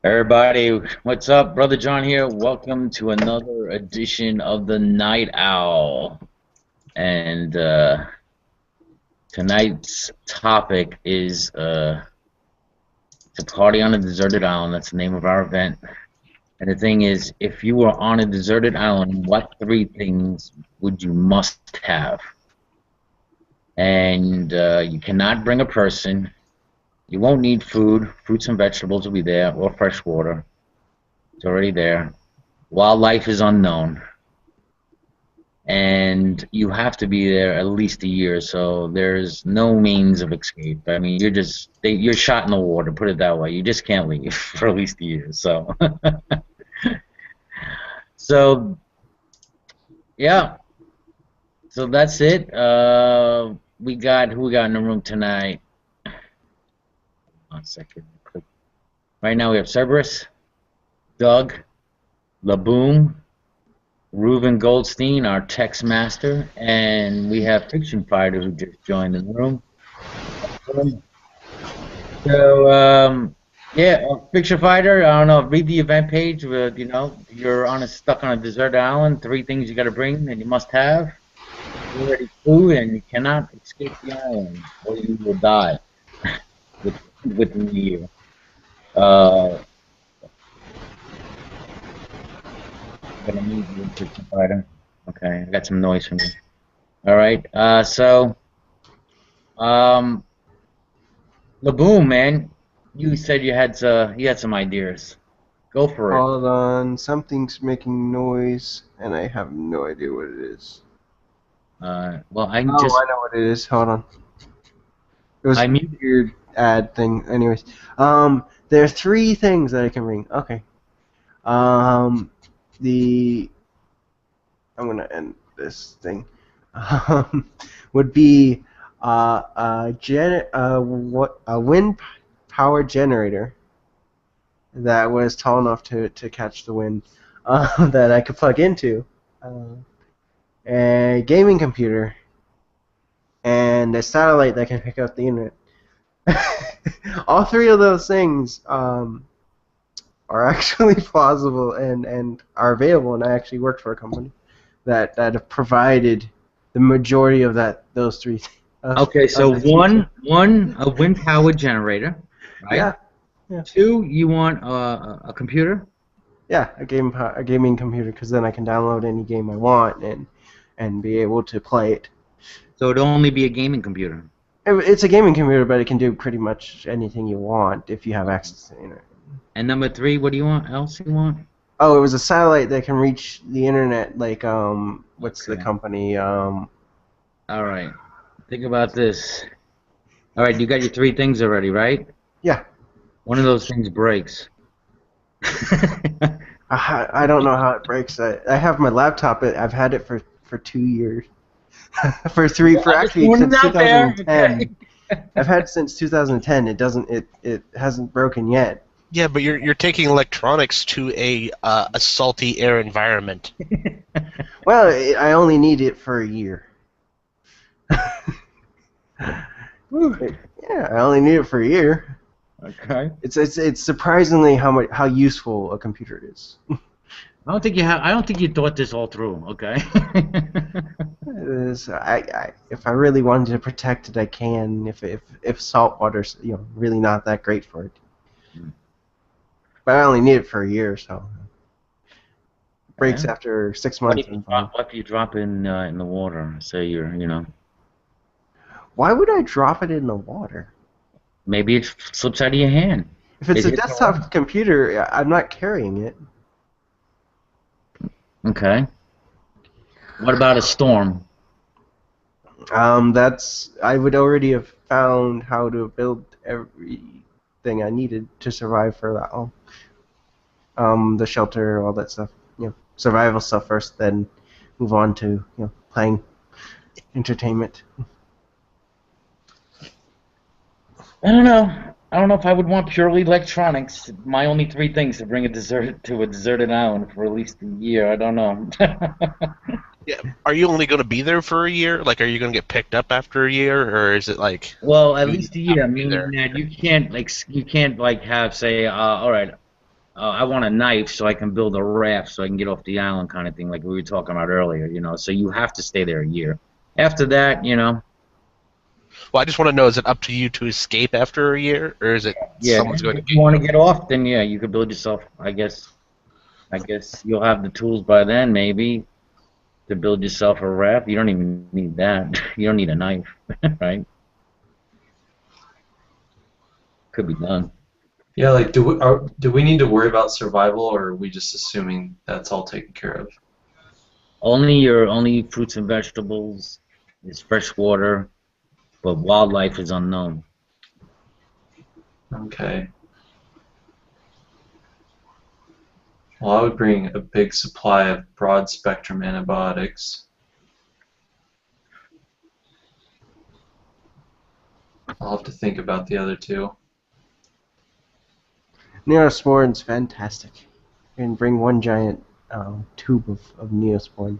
Everybody, what's up? Brother John here. Welcome to another edition of the Night Owl. And tonight's topic is it's a party on a deserted island. That's the name of our event. And the thing is, if you were on a deserted island, what three things would you must have? And you cannot bring a person. You won't need food. Fruits and vegetables will be there, or fresh water. It's already there. Wildlife is unknown. And you have to be there at least a year, so there's no means of escape. I mean, you're shot in the water, put it that way. You just can't leave for at least a year. So, so yeah. So that's it. We got who we got in the room tonight. 1 second. Right now we have Cerberus, Doug, Laboom, Reuben Goldstein, our text master, and we have Fiction Fighter who just joined the room. So, yeah, Fiction Fighter, I don't know, read the event page. You're stuck on a deserted island, three things you got to bring and you must have. You're ready food, and you cannot escape the island, or you will die within the year. I'm gonna move you to the bottom. Okay, I got some noise from you. All right. Laboom, man, you said you had some ideas. Go for it. Hold on, something's making noise, and I have no idea what it is. Well, I know what it is. Hold on. It was a weird ad thing. Anyways, there are three things that I can bring. Okay. I'm gonna end this thing. Would be a wind power generator that was tall enough to catch the wind that I could plug into, a gaming computer, and a satellite that can pick up the internet. All three of those things are actually plausible and are available, and I actually worked for a company that have provided the majority of those three things. Okay, so a wind power generator, right? Yeah. Two, you want a computer? Yeah, a gaming computer, because then I can download any game I want and be able to play it. So it'll only be a gaming computer. It's a gaming computer, but it can do pretty much anything you want if you have access to the internet. And number three, what do you want? Else you want? Oh, it was a satellite that can reach the internet. Like what's the company? All right. Think about this. All right, you got your three things already, right? Yeah. One of those things breaks. I don't know how it breaks. I have my laptop. I've had it for 2 years. Since 2010. Okay. I've had it since 2010. It hasn't broken yet. Yeah, but you're taking electronics to a salty air environment. Well, I only need it for a year. Yeah, I only need it for a year. Okay. It's surprisingly how useful a computer is. I don't think you thought this all through. Okay. If I really wanted to protect it, I can. If salt water's really not that great for it. But I only need it for a year, so it breaks after 6 months. What if you drop in the water? Say Why would I drop it in the water? Maybe it slips out of your hand. If it's a desktop computer, I'm not carrying it. Okay. What about a storm? I would already have found how to build everything I needed to survive for that long. The shelter, all that stuff. Survival stuff first, then move on to playing entertainment. I don't know if I would want purely electronics. My only three things to bring a deserted island for at least a year. I don't know. Yeah. Are you only going to be there for a year? Like, are you going to get picked up after a year, or is it like? Well, at least a year. I mean, that you can't have say, all right, I want a knife so I can build a raft so I can get off the island kind of thing, like we were talking about earlier, you know. So you have to stay there a year. After that, you know, Well, I just want to know: is it up to you to escape after a year, or is it yeah, someone's going to if get you want you? to get off, then yeah, you could build yourself. I guess you'll have the tools by then, maybe, to build yourself a raft. You don't even need that. You don't need a knife, right? Could be done. Yeah, like do we need to worry about survival, or are we just assuming that's all taken care of? Only fruits and vegetables is fresh water, but wildlife is unknown. Okay. Well, I would bring a big supply of broad spectrum antibiotics. I'll have to think about the other two. Neosporin's fantastic. You can bring one giant tube of Neosporin.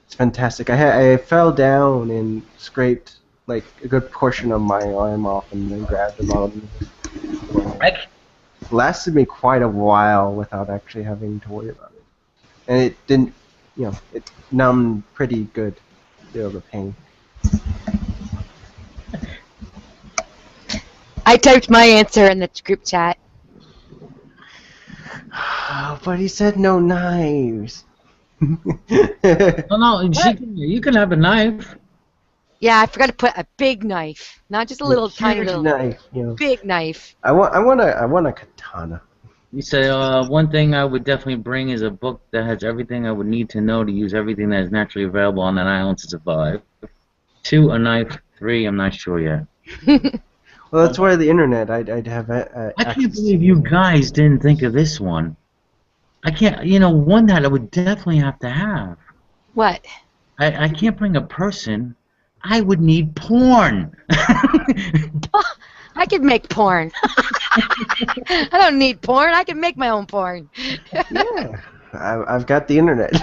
It's fantastic. I fell down and scraped like a good portion of my arm off and then grabbed the bottom. I, Lasted me quite a while without actually having to worry about it. And it didn't, it numbed pretty good, feel the pain. I typed my answer in the group chat. But he said no knives. no, you can have a knife. Yeah, I forgot to put a big knife, not just a little tiny Huge little knife. big knife. I want a katana. You say one thing I would definitely bring is a book that has everything I would need to know to use everything that is naturally available on that island to survive. 2, a knife. 3, I'm not sure yet. Well, that's why the internet. I'd have. I can't believe you guys didn't think of this one. I can't. One that I would definitely have to have. What? I can't bring a person. I would need porn. I could make porn. I don't need porn. I can make my own porn. Yeah, I've got the internet.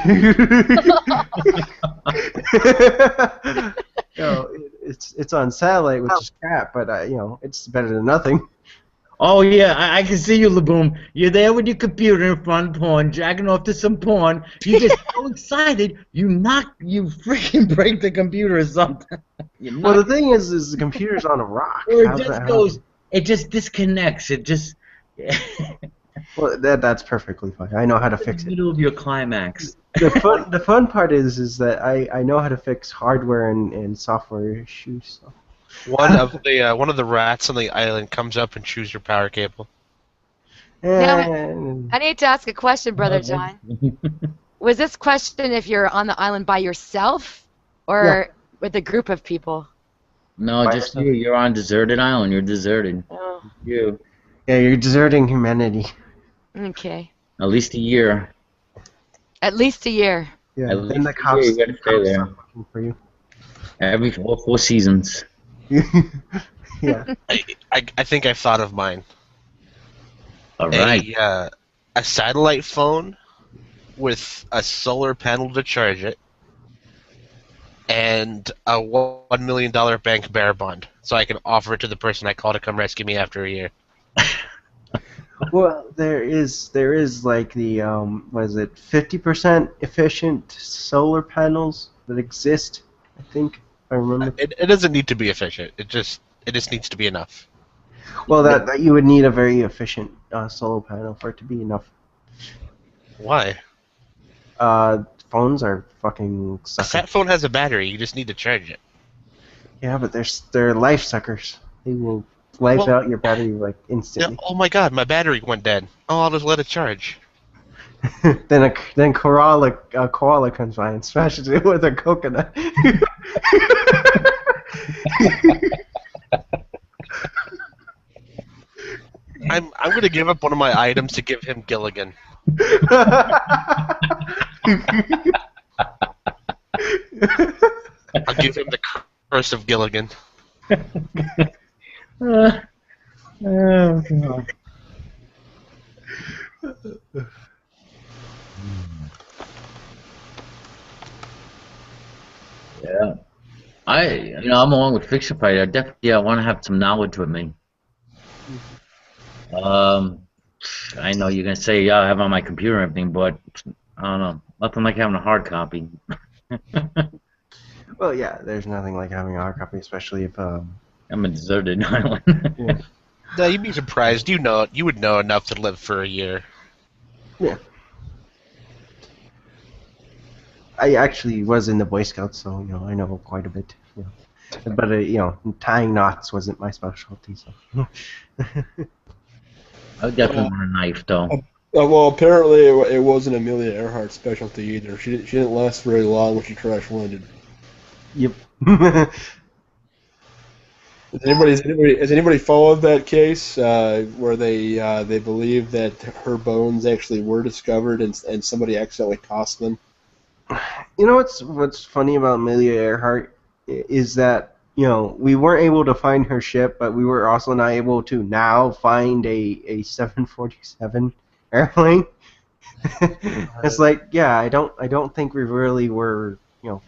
It's on satellite, which is crap, but it's better than nothing. Oh yeah, I can see you, Laboom. You're there with your computer in front of porn, jacking off to some porn. You get so excited, you freaking break the computer or something. Well, the thing is the computer's on a rock. Or it just disconnects. It just. Well, that's perfectly fine. I know how to fix In it. the middle of your climax. The fun part is that I know how to fix hardware and software issues. So. One of the rats on the island comes up and chews your power cable. And I need to ask a question, Brother John. Was this question if you're on the island by yourself or with a group of people? No, By just yourself. you. You're on deserted island. You're deserted. Oh, You. Yeah, you're deserting humanity. okay. At least a year. At least a year. Yeah, At then least the a cops, year, you gotta stay there. start looking for you. All 4 seasons. Yeah. I think I've thought of mine. All right. A satellite phone with a solar panel to charge it, and a $1 million bank bearer bond, so I can offer it to the person I call to come rescue me after a year. Well, there is like the what is it, 50% efficient solar panels that exist. I think if I remember. It doesn't need to be efficient. It just needs to be enough. Well, that you would need a very efficient solar panel for it to be enough. Why? Phones are fucking A suckers. sat phone has a battery. You just need to charge it. Yeah, but they're life suckers. They will wipe Well- out your battery like Yeah, instantly. oh my god, my battery went dead. Oh, I'll just let it charge. then a koala comes by and smashes it with a coconut. I'm gonna give up one of my items to give him Gilligan. I'll give him the curse of Gilligan. Oh, God. Yeah. I'm along with Fiction Fighter. I definitely want to have some knowledge with me. I know you're gonna say, yeah, I have it on my computer and everything, but I don't know. Nothing like having a hard copy. Well, yeah, there's nothing like having a hard copy, especially if I'm a deserted island. yeah. No, you'd be surprised. You would know enough to live for a year. Yeah. I actually was in the Boy Scouts, so I know quite a bit. But tying knots wasn't my specialty. So. I would definitely want a knife, though. Well, apparently it wasn't Amelia Earhart's specialty either. She didn't last very long when she crash landed. Yep. Has anybody followed that case where they believe that her bones actually were discovered and somebody accidentally tossed them? You know what's funny about Amelia Earhart is that we weren't able to find her ship, but we were also not able to now find a 747 airplane. It's like, yeah, I don't think we really were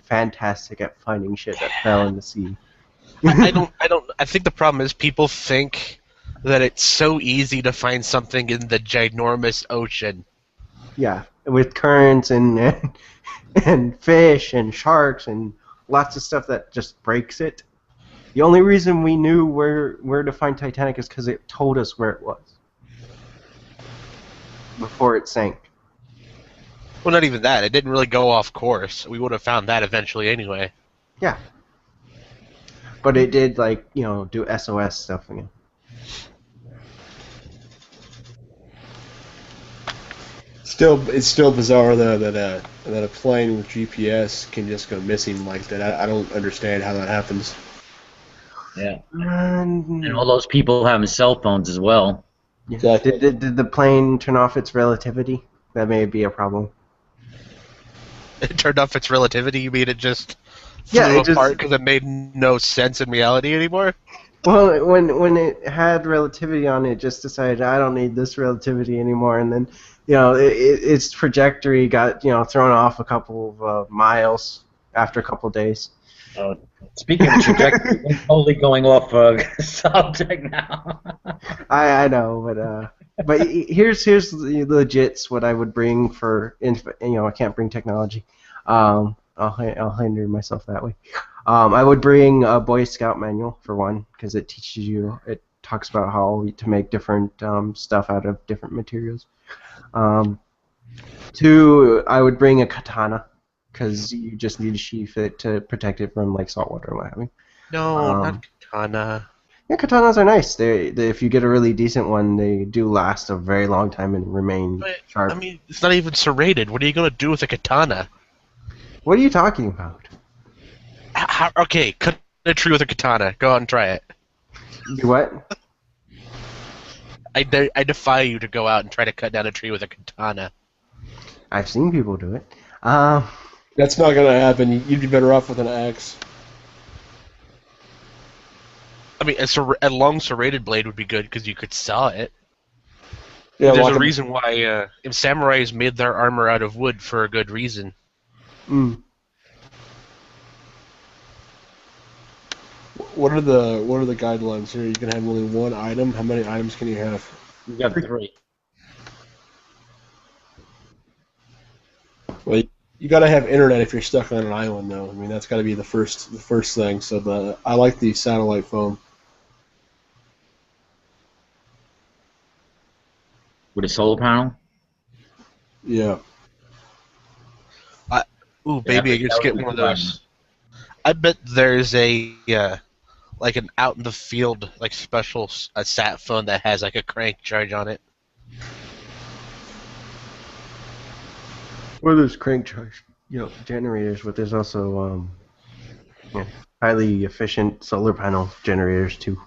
fantastic at finding shit that fell in the sea. I think the problem is people think that it's so easy to find something in the ginormous ocean. Yeah, with currents and fish and sharks and lots of stuff that just breaks it. The only reason we knew where to find Titanic is because it told us where it was before it sank. Well, not even that. It didn't really go off course. We would have found that eventually anyway. Yeah. But it did, do SOS stuff again. It's still bizarre though that a plane with GPS can just go missing like that. I don't understand how that happens. Yeah. And all those people having cell phones as well. Yeah. Exactly. Did the plane turn off its relativity? That may be a problem. It turned off its relativity. You mean it just flew apart because it made no sense in reality anymore? Well, when it had relativity on it, just decided I don't need this relativity anymore, and then its trajectory got thrown off a couple of miles after a couple of days. Speaking of trajectory, we're totally going off subject now. I know, but here's the legits what I would bring for I can't bring technology. I'll hinder myself that way. I would bring a Boy Scout manual for one, because it teaches you. It talks about how to make different stuff out of different materials. Two, I would bring a katana, because you just need to sheath it to protect it from saltwater and what have you. No, not katana. Yeah, katanas are nice. They if you get a really decent one, they do last a very long time and remain sharp. I mean, it's not even serrated. What are you gonna do with a katana? What are you talking about? Okay, cut a tree with a katana. Go out and try it. Do what? I defy you to go out and try to cut down a tree with a katana. I've seen people do it. That's not gonna happen. You'd be better off with an axe. I mean, a long serrated blade would be good because you could saw it. Yeah, There's a reason why samurais made their armor out of wood for a good reason. Mm. What are the guidelines here? You can have only one item. How many items can you have? You got 3. Well, you got to have internet if you're stuck on an island, though. I mean, that's got to be the first thing. So I like the satellite phone. With a solar panel? Yeah. Ooh, baby, I just get one of those. I bet there's a an out in the field special sat phone that has a crank charge on it. Or there's crank charge, generators, but there's also highly efficient solar panel generators too.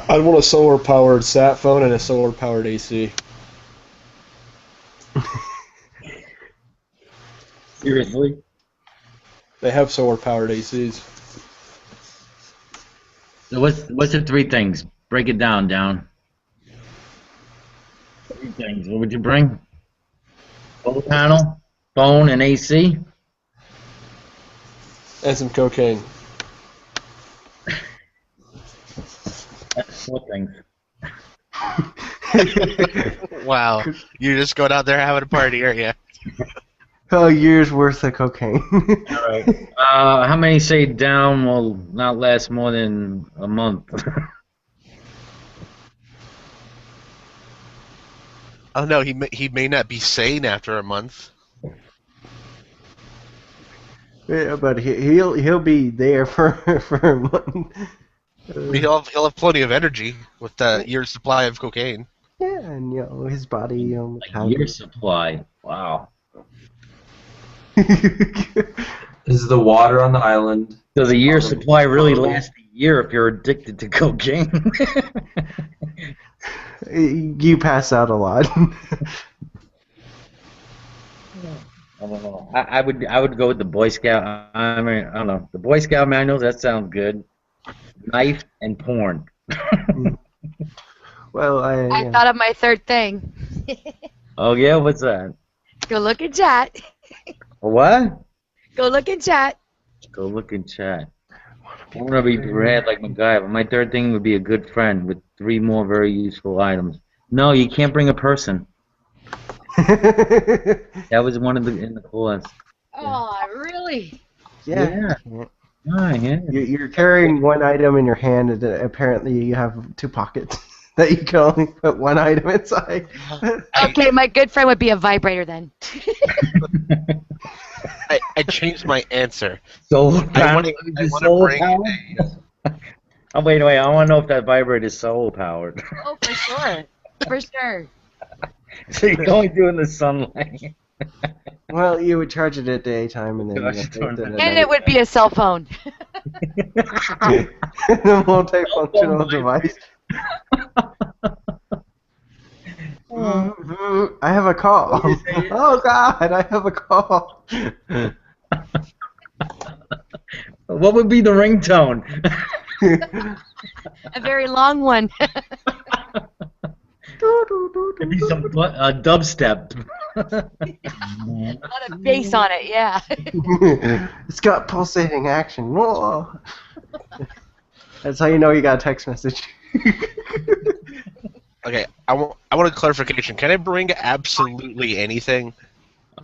I'd want a solar-powered sat phone and a solar-powered AC. Seriously? They have solar-powered ACs. So what's the 3 things? Break it down. 3 things. What would you bring? Solar panel, phone, and AC? And some cocaine. That's 4 things. Wow, you're just going out there having a party, aren't you? A year's worth of cocaine. All right. How many say down will not last more than a month? Oh no, he may not be sane after a month. Yeah, but he'll be there for a month. He'll have plenty of energy with the year's supply of cocaine. Yeah, and his body A year supply. Wow. Is the water on the island? Does a year supply really last a year if you're addicted to cocaine? You pass out a lot. I don't know. I would go with the Boy Scout. I mean, I don't know. The Boy Scout manuals, that sounds good. Knife and porn. Well, I thought of my third thing. Oh yeah, what's that? Go look in chat. What? Go look in chat. Go look in chat. I want to be rad like MacGyver. My third thing would be a good friend with 3 more very useful items. No, you can't bring a person. That was one of the in the clause. Oh, really? yeah. Ah, yeah. You're carrying one item in your hand, and apparently you have 2 pockets that you can only put one item inside. Okay, my good friend would be a vibrator then. I changed my answer. Solar I power. want to bring Oh wait. I want to know if that vibrator is solar powered. Oh, for sure. For sure. So you can only do it in the sunlight. Well, you would charge it at daytime, and then Gosh, you darn it. And it would be a cell phone. a multifunctional device. I have a call. Oh God, I have a call. What would be the ringtone? A very long one. It'd be some dubstep. A lot of bass on it, yeah. It's got pulsating action. Whoa. That's how you know you got a text message. Okay, I want a clarification. Can I bring absolutely anything?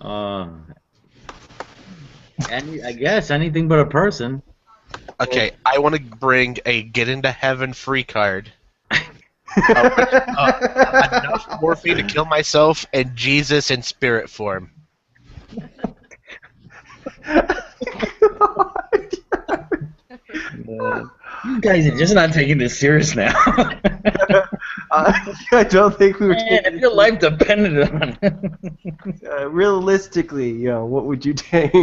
I guess anything but a person. Okay, I want to bring a get into heaven free card. Enough morphine to kill myself and Jesus in spirit form. You guys are just not taking this serious now. I don't think we were Man, taking if your life depended on it. realistically, what would you take?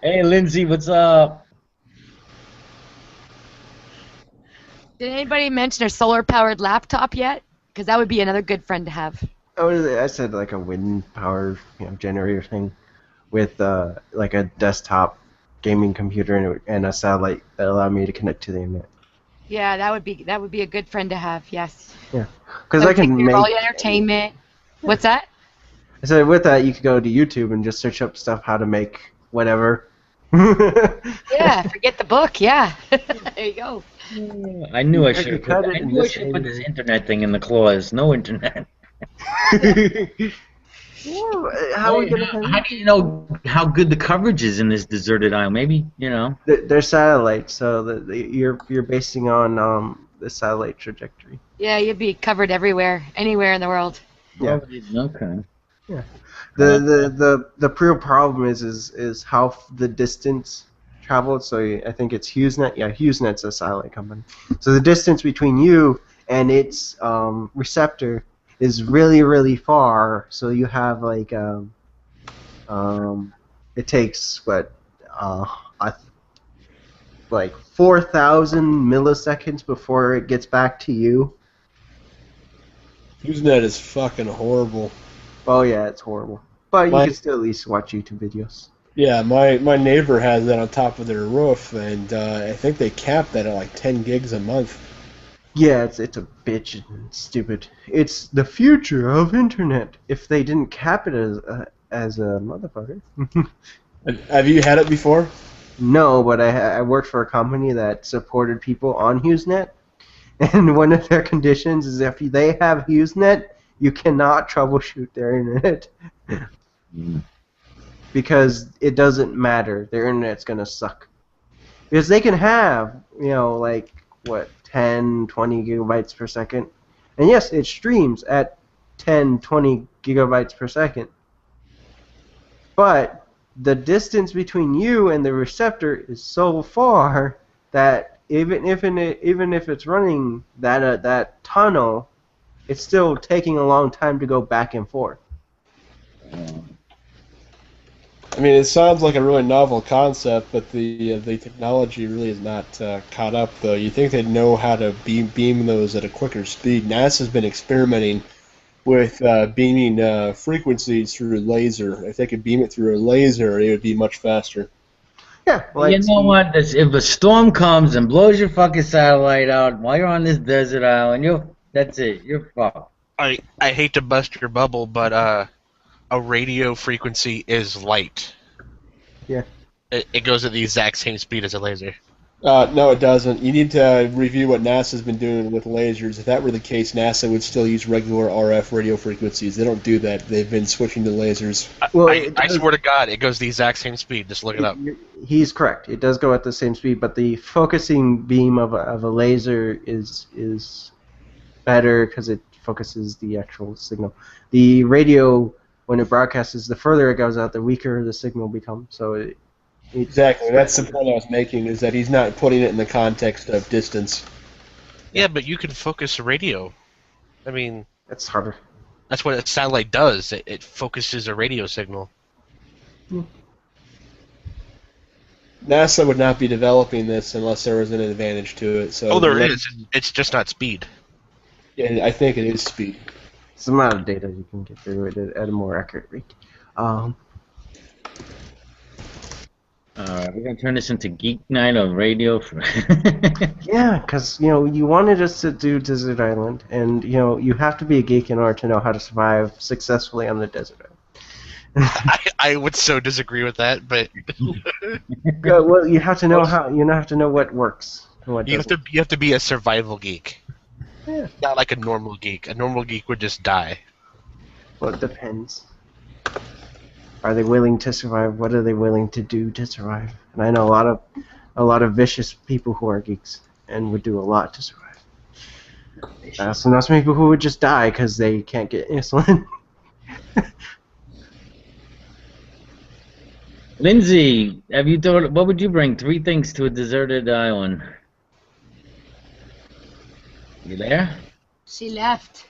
Hey, Lindsay, what's up? Did anybody mention a solar-powered laptop yet? Because that would be another good friend to have. I said like a wind power generator thing with like a desktop gaming computer and a satellite that allowed me to connect to the internet. Yeah, that would be a good friend to have. Yes. Yeah, because I can make all your entertainment. What's that? I said with that you could go to YouTube and just search up stuff how to make whatever. Yeah, forget the book. Yeah, there you go. I knew I should cut have it in put this this internet thing in the clause. No internet. How are we gonna How do you know how good the coverage is in this deserted island? Maybe, They're satellites, so you're basing on the satellite trajectory. Yeah, you'd be covered everywhere, anywhere in the world. Yeah. Okay. Yeah. The real problem is how the distance traveled. So I think it's HughesNet. Yeah, HughesNet's a satellite company. So the distance between you and its receptor is really, really far. So you have like it takes like 4,000 milliseconds before it gets back to you. HughesNet is fucking horrible. Oh yeah, it's horrible. But you My- can still at least watch YouTube videos. Yeah, my neighbor has that on top of their roof, and I think they capped that at like 10 gigs a month. Yeah, it's a bitch and stupid. It's the future of internet. If they didn't cap it as a motherfucker. Have you had it before? No, but I worked for a company that supported people on HughesNet, and one of their conditions is if they have HughesNet, you cannot troubleshoot their internet because it doesn't matter. Their internet's gonna suck because they can have like what 10, 20 gigabytes per second, and yes, it streams at 10, 20 gigabytes per second, but the distance between you and the receptor is so far that even if it's running that tunnel, it's still taking a long time to go back and forth. I mean, it sounds like a really novel concept, but the technology really is not caught up, though. You think they'd know how to beam those at a quicker speed. NASA's been experimenting with beaming frequencies through laser. If they could beam it through a laser, it would be much faster. Yeah, You know what? If a storm comes and blows your fucking satellite out while you're on this desert island, that's it. You're fucked. I hate to bust your bubble, but a radio frequency is light. Yeah. It goes at the exact same speed as a laser. No, it doesn't. You need to review what NASA's been doing with lasers. If that were the case, NASA would still use regular RF radio frequencies. They don't do that. They've been switching to lasers. Well, I swear to God, it goes the exact same speed. Just look it up. He's correct. It does go at the same speed, but the focusing beam of a laser is better because it focuses the actual signal. The radio, when it broadcasts, the further it goes out, the weaker the signal becomes. So exactly. That's the point I was making, is that he's not putting it in the context of distance. Yeah, but you can focus a radio. I mean, that's harder. That's what a satellite does. It focuses a radio signal. NASA would not be developing this unless there was an advantage to it. So there is. It's just not speed. Yeah, I think it is speed. It's the amount of data you can get through it at a more accurate rate. We're gonna turn this into Geek Night on radio. Yeah, because you wanted us to do Desert Island, and you have to be a geek in order to know how to survive successfully on the desert island. I would so disagree with that, but well, you have to know what works and what doesn't. You have to be a survival geek. Yeah. Not like a normal geek. A normal geek would just die. Well, it depends. Are they willing to survive? What are they willing to do to survive? And I know a lot of vicious people who are geeks and would do a lot to survive. I also know some people who would just die because they can't get insulin. Lindsay, have you thought? What would you bring? 3 things to a deserted island. You there? She left.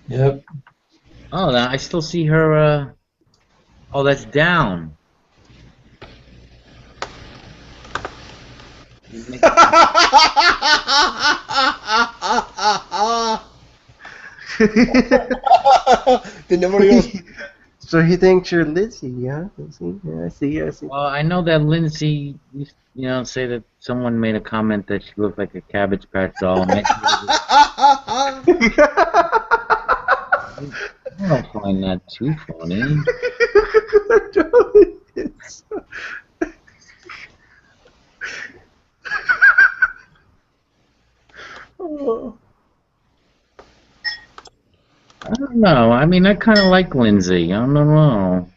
Yep. Oh, I still see her. Oh, that's down. Did nobody else? So he thinks you're Lizzie, yeah? I see. Well, I know that Lindsay, say that someone made a comment that she looked like a Cabbage Patch doll. I don't find that too funny. I don't know. I mean, I kind of like Lindsay. I don't know.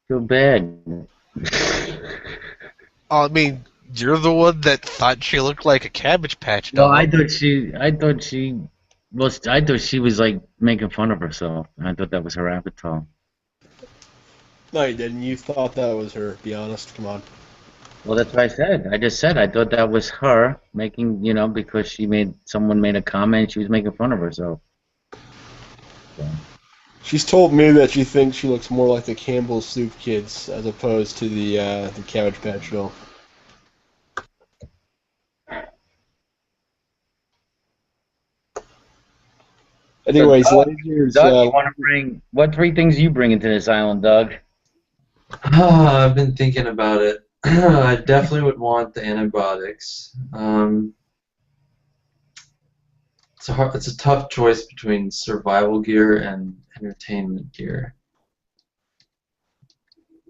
Feel bad. I mean, you're the one that thought she looked like a Cabbage Patch doll. No, I thought she was like making fun of herself. I thought that was her avatar. No, you didn't. You thought that was her. Be honest. Come on. Well, that's what I said. I just said I thought that was her making, because someone made a comment. She was making fun of herself. So. She's told me that she thinks she looks more like the Campbell Soup Kids as opposed to the Cabbage Patch doll. Anyways, Doug, you want to bring what 3 things you bring into this island, Doug? I've been thinking about it. I definitely would want the antibiotics. It's a tough choice between survival gear and entertainment gear.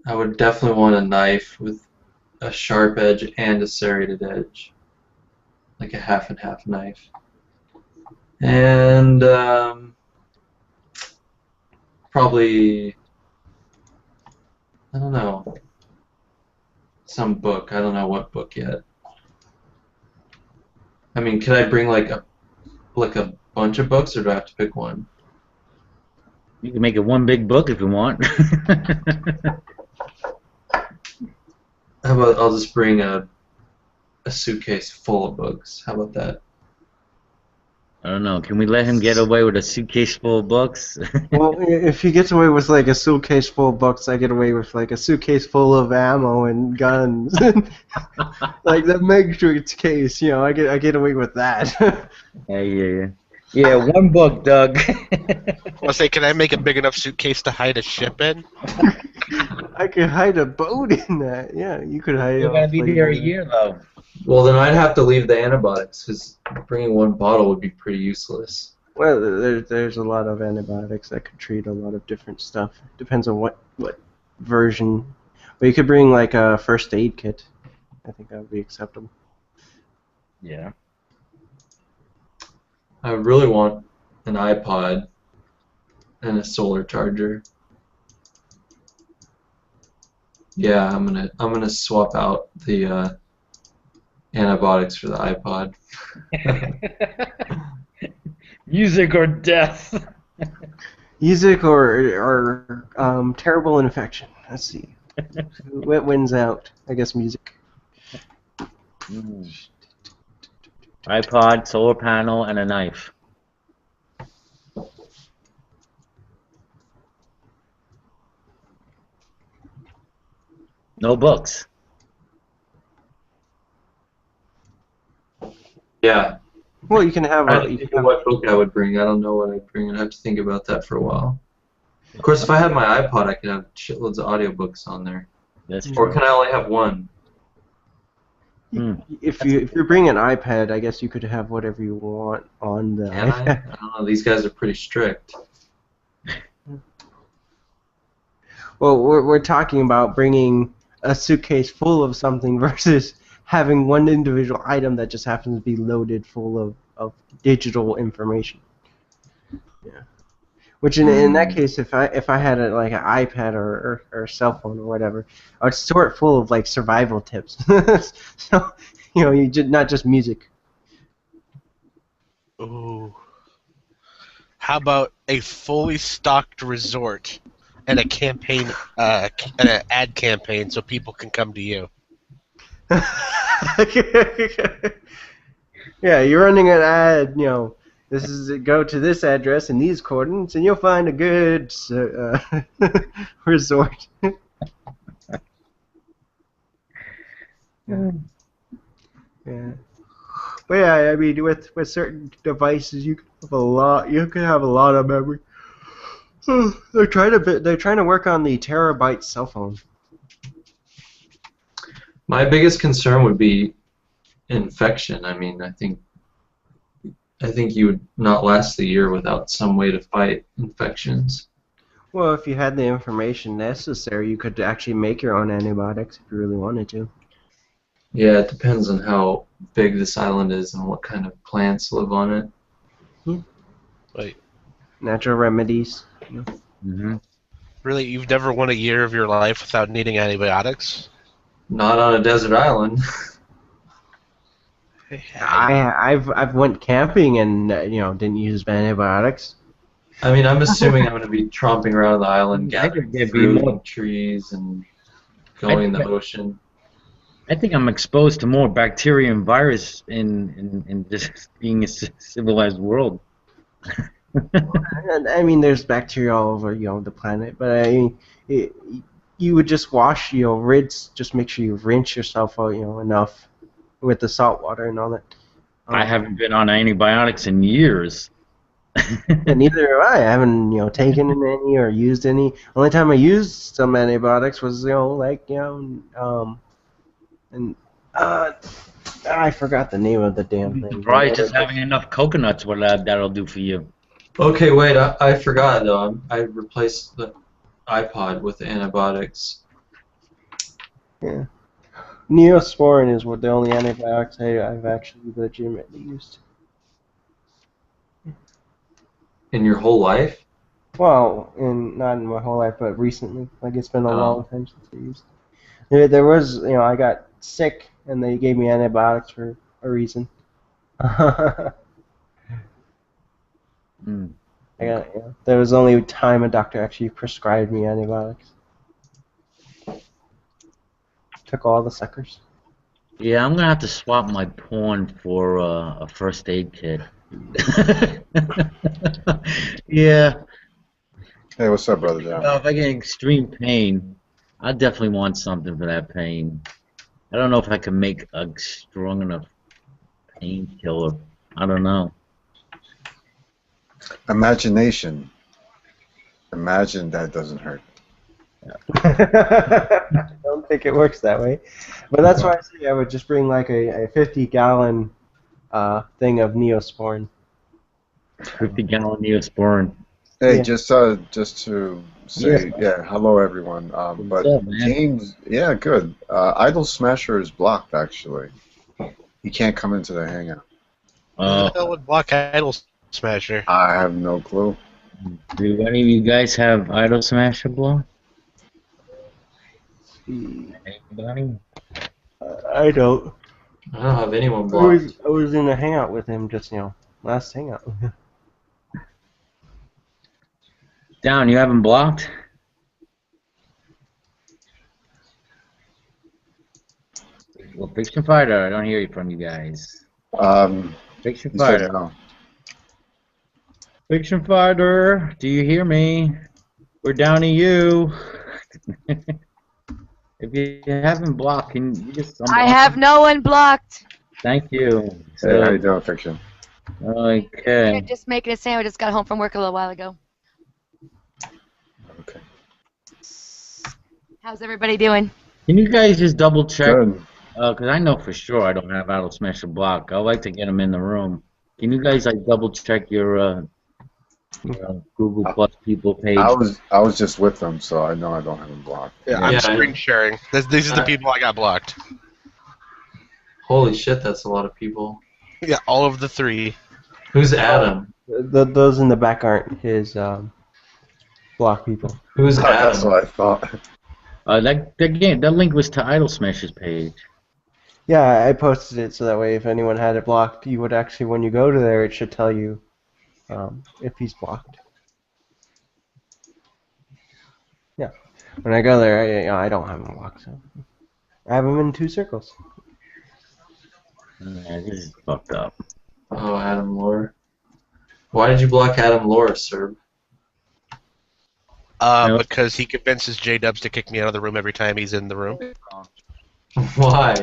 I would definitely want a knife with a sharp edge and a serrated edge, like a half and half knife. And probably, I don't know, some book. I don't know what book yet. I mean, can I bring like a bunch of books, or do I have to pick one? You can make it one big book if you want. How about I'll just bring a suitcase full of books? How about that? I don't know. Can we let him get away with a suitcase full of books? Well, if he gets away with like a suitcase full of books, I get away with like a suitcase full of ammo and guns, like the Matrix case. You know, I get away with that. Yeah, one book, Doug. I'll say, can I make a big enough suitcase to hide a ship in? I could hide a boat in that. Yeah, you could hide. You're gonna be there a year, though. Well, then I'd have to leave the antibiotics, because bringing one bottle would be pretty useless. Well, there's a lot of antibiotics that could treat a lot of different stuff. Depends on what version. But you could bring like a first aid kit. I think that would be acceptable. Yeah. I really want an iPod and a solar charger. Yeah, I'm gonna swap out the antibiotics for the iPod. Music or death. Music or terrible infection. Let's see. What wins out? I guess music. iPod, solar panel, and a knife. No books. Yeah. Well, you can have I a. don't You think can of have, what book I would bring. I don't know what I'd bring. I'd have to think about that for a while. Of course, if I had my iPod, I could have shitloads of audiobooks on there. That's Or true. can I only have one? if you bring an iPad, I guess you could have whatever you want on the Can I? iPad. I don't know. These guys are pretty strict. Well, we're talking about bringing a suitcase full of something versus having one individual item that just happens to be loaded full of digital information. Yeah. Which in that case, if I had like an iPad or a cell phone or whatever, I would store it full of like survival tips. So you not just music. Ooh. How about a fully stocked resort and a campaign, and an ad campaign, so people can come to you? Yeah, you're running an ad. This is go to this address and these coordinates, and you'll find a good resort. Yeah, but yeah, I mean, with certain devices, you can have a lot. You can have a lot of memory. They're trying to work on the terabyte cell phone. My biggest concern would be infection. I mean, I think you would not last the year without some way to fight infections. Well, if you had the information necessary, you could actually make your own antibiotics if you really wanted to. Yeah, it depends on how big this island is and what kind of plants live on it. Wait, Natural remedies. Mm-hmm. really? You've never won a year of your life without needing antibiotics? Not on a desert island. I've went camping and didn't use antibiotics. I mean, I'm assuming I'm going to be tromping around the island, I gathering think there'd be fruit more- and trees and going in the ocean. I think I'm exposed to more bacteria and virus in just being a civilized world. I mean, there's bacteria all over the planet, but I mean, you would just wash, rinse, just make sure you rinse yourself out, enough with the salt water and all that. I haven't been on antibiotics in years. And neither have I. I haven't, taken any or used any. Only time I used some antibiotics was, I forgot the name of the damn thing. Probably just having enough coconuts, what that'll do for you. Okay, wait, I forgot though. I replaced the iPod with antibiotics. Yeah. Neosporin is what the only antibiotics I've actually legitimately used. In your whole life? Well, not in my whole life, but recently. Like it's been a Oh. long time since I used There was, I got sick, and they gave me antibiotics for a reason. Mm. There was only time a doctor actually prescribed me antibiotics. Took all the suckers. Yeah, I'm gonna have to swap my porn for a first aid kit. Yeah. Hey, what's up, brother John? If I get extreme pain, I definitely want something for that pain. I don't know if I can make a strong enough painkiller. I don't know. Imagination. Imagine that doesn't hurt. I don't think it works that way. But that's why I say I would just bring like a 50-gallon thing of Neosporin. 50-gallon Neosporin. Hey, Yeah. just to say, hello everyone. But What's up, man? James, yeah, good. Idol Smasher is blocked actually. He can't come into the hangout. Who the hell would block Idol Smasher? I have no clue. Do any of you guys have Idol Smasher block? Anybody? I don't. I don't have anyone I blocked. was in a hangout with him just, last hangout. Down, you haven't blocked? Well, Fiction Fighter, I don't hear you from you guys. Fiction He said Fighter. no. Fiction Fighter, do you hear me? We're down to you. If you haven't blocked, can you just unblock I have him? no one blocked. Thank you. Hey, how you doing, Fiction? Okay. Just making a sandwich. Just got home from work a little while ago. Okay. How's everybody doing? Can you guys just double check? Good. Because I know for sure I don't have Idol Smasher block. I like to get them in the room. Can you guys double check your Google Plus people page? I was just with them, so I know I don't have him blocked. Yeah, Yeah, I'm I- screen sharing. These are the people I got blocked. Holy shit, that's a lot of people. Yeah, all of the three. Who's Adam? Those in the back aren't his block people. Who's That's Adam? what I thought. That link was to Idol Smasher's page. Yeah, I posted it so that way if anyone had it blocked, you would actually, when you go to there, it should tell you if he's blocked. Yeah. When I go there, I don't have him blocked, so I have him in 2 circles. Yeah, this is fucked up. Oh, Adam Lore. Why did you block Adam Lore, Serb? Nope. Because he convinces J-Dubs to kick me out of the room every time he's in the room. Why?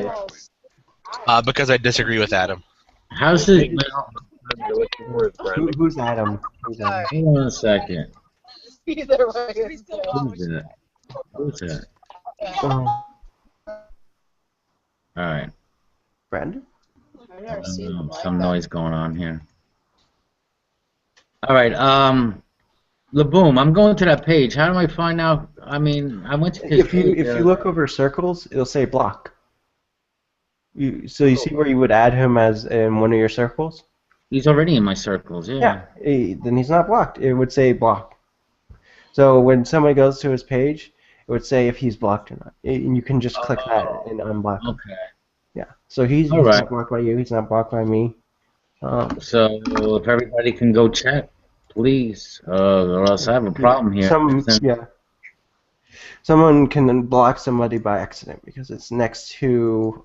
Because I disagree with Adam. How's it? Who's Adam? Who's Adam? Hold on a second. Either way. Who's that? Who's that? Oh, All right. Brandon? I've never seen them like Some that. noise going on here. All right. Laboom, I'm going to that page. How do I find out? I mean, I went to his If you page, look over circles, it'll say block. So you see where you would add him as in one of your circles? He's already in my circles. Yeah. Then he's not blocked. It would say block. So when somebody goes to his page, it would say if he's blocked or not. And you can just click that and unblock him. Okay. Yeah. So he's All right. not blocked by you. He's not blocked by me. So if everybody can go check, please, or else I have a problem here. Someone can block somebody by accident because it's next to.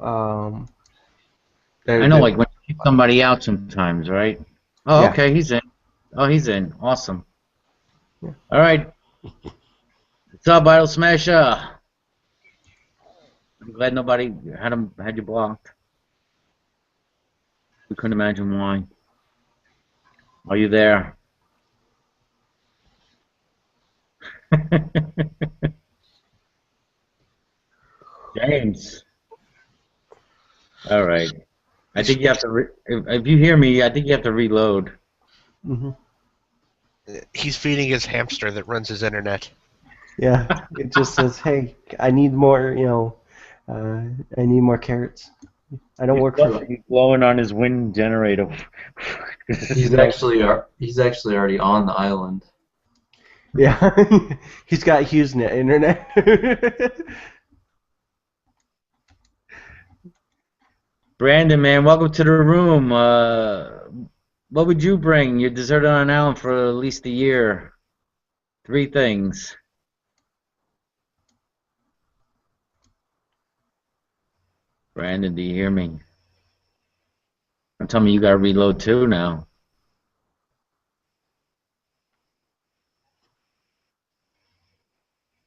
I know, like when you kick somebody out sometimes, right? Oh, Yeah. okay, he's in. Oh, he's in. Awesome. Yeah. All right. What's up, Idol Smasher? I'm glad nobody had you blocked. We couldn't imagine why. Are you there? James. All right. I think you have to. If you hear me, I think you have to reload. Mhm. He's feeding his hamster that runs his internet. Yeah. It just says, "Hey, I need more. I need more carrots. I don't work for. He's blowing on his wind generator. He's actually already on the island. Yeah, he's got HughesNet internet. Brandon, man, welcome to the room. What would you bring? You're deserted on an island for at least a year. 3 things. Brandon, do you hear me? Don't tell me you gotta reload too now.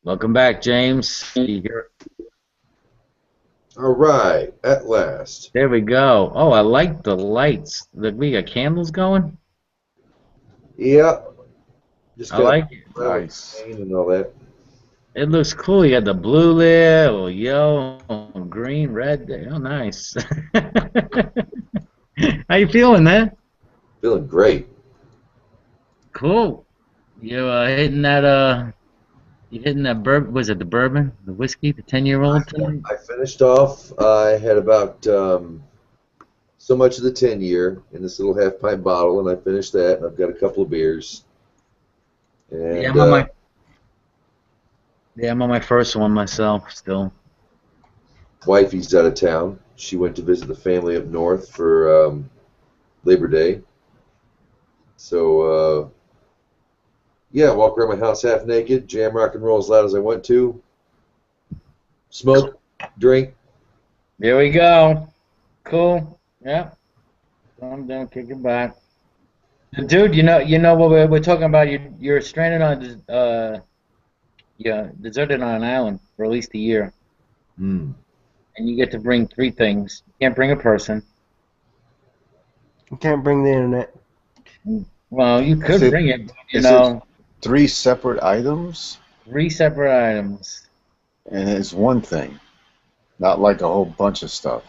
Welcome back, James. All right, at last. There we go. Oh, I like the lights. We got candles going. Yeah. Just I like it. Nice. And all that. It looks cool. You got the blue lit, or yellow, green, red. Oh, nice. How you feeling, man? Feeling great. Cool. You hitting that? You hitting that bourbon? Was it the bourbon, the whiskey, the 10-year-old thing? I finished off. I had about so much of the 10-year in this little half-pint bottle, and I finished that. And I've got a couple of beers. And, Yeah, I'm on my first one myself still. Wifey's out of town. She went to visit the family up north for Labor Day. So, yeah, walk around my house half naked, jam rock and roll as loud as I want to, smoke, drink. There we go. Cool. Yeah. I'm done kicking back. Dude, you know what we're talking about. You're stranded on, deserted on an island for at least a year, and you get to bring 3 things. You can't bring a person. You can't bring the internet. Well, you could bring it, but, you is know. 3 separate items? 3 separate items. And it's one thing, not like a whole bunch of stuff.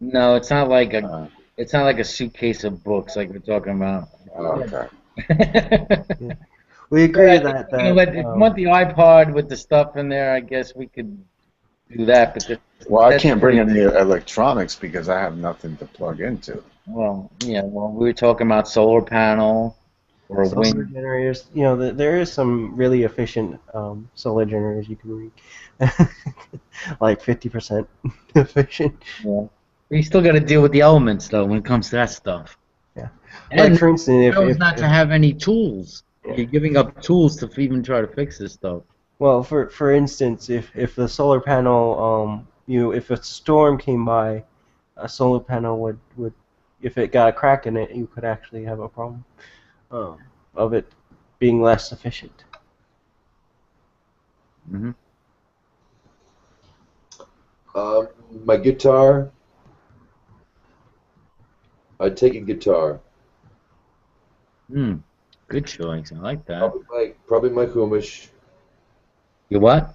No, it's not like a suitcase of books like we're talking about. Okay. Yeah. We agree that if you want the iPod with the stuff in there, I guess we could do that. But Well, I can't bring any electronics because I have nothing to plug into. Well, yeah. Well, we were talking about solar panel or solar wind generators. You know, there is some really efficient solar generators you can read, like 50% efficient. Yeah. But you still got to deal with the elements though when it comes to that stuff. Yeah. And Like for instance, if not to have any tools, you're giving up tools to even try to fix this stuff. Well, for instance, if the solar panel, if a storm came by, a solar panel would if it got a crack in it, you could actually have a problem of it being less efficient. Mm-hmm. My guitar. I'd take a guitar. Good choice. I like that. Probably my Chumash. Your what?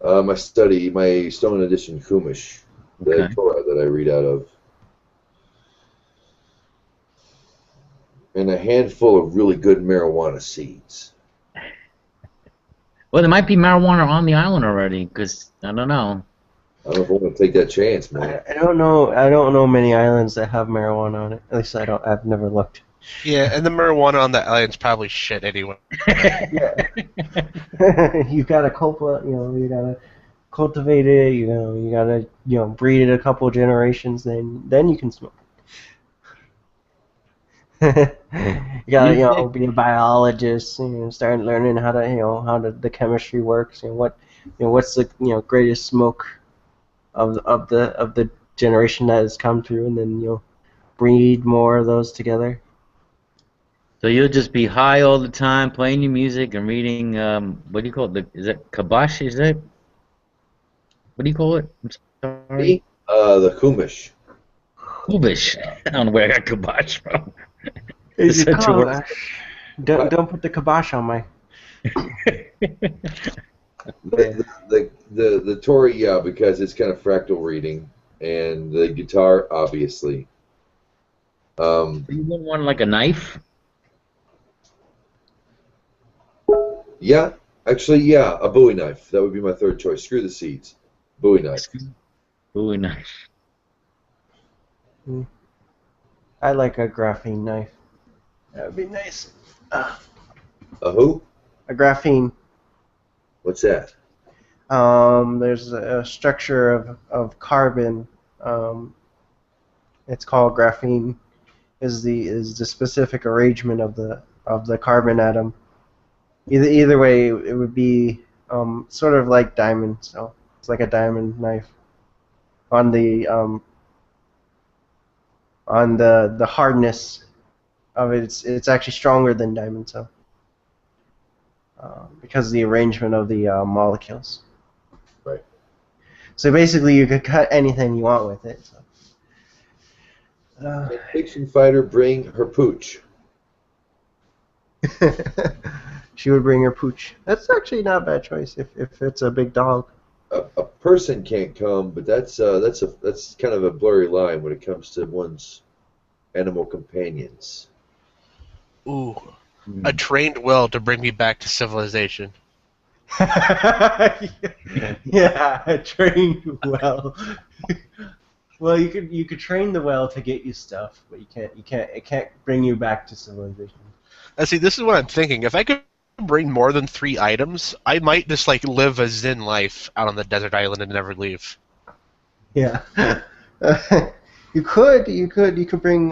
My Stone Edition Chumash, the Torah that I read out of. And a handful of really good marijuana seeds. Well, there might be marijuana on the island already, because I don't know. I don't know if I want to take that chance, man. I don't know many islands that have marijuana on it. At least I've never looked. Yeah, and the marijuana on the island's probably shit anyway. Yeah. You gotta you gotta cultivate it. You gotta breed it a couple generations. Then you can smoke. You gotta be a biologist. Start learning how the chemistry works. What's the greatest smoke of the generation that has come through, and then breed more of those together. So you'll just be high all the time, playing your music and reading. What do you call it? Is it kabash? Is it? What do you call it? I'm sorry. The Chumash. Chumash. I don't know where I got kabash from. It's don't put the kibosh on my. The Torah, yeah, because it's kind of fractal reading, and the guitar, obviously. You wouldn't want like a knife? Yeah, actually, yeah, a Bowie knife. That would be my third choice. Screw the seeds. Bowie knife. Bowie knife. I like a graphene knife. That would be nice. A who? A graphene. What's that? There's a structure of carbon. It's called graphene. Is the specific arrangement of the carbon atom. Either way, it would be sort of like diamond. So it's like a diamond knife. On the hardness of it, it's actually stronger than diamond. So because of the arrangement of the molecules. Right. So basically, you could cut anything you want with it. So. Can Fiction Fighter bring her pooch? She would bring her pooch. That's actually not a bad choice if it's a big dog. A person can't come, but that's kind of a blurry line when it comes to one's animal companions. Ooh, a trained whale to bring me back to civilization. Yeah, trained well. Well, you could train the whale to get you stuff, but it can't bring you back to civilization. Now, see, this is what I'm thinking. If I could bring more than 3 items, I might just like live a zen life out on the desert island and never leave. Yeah, you could bring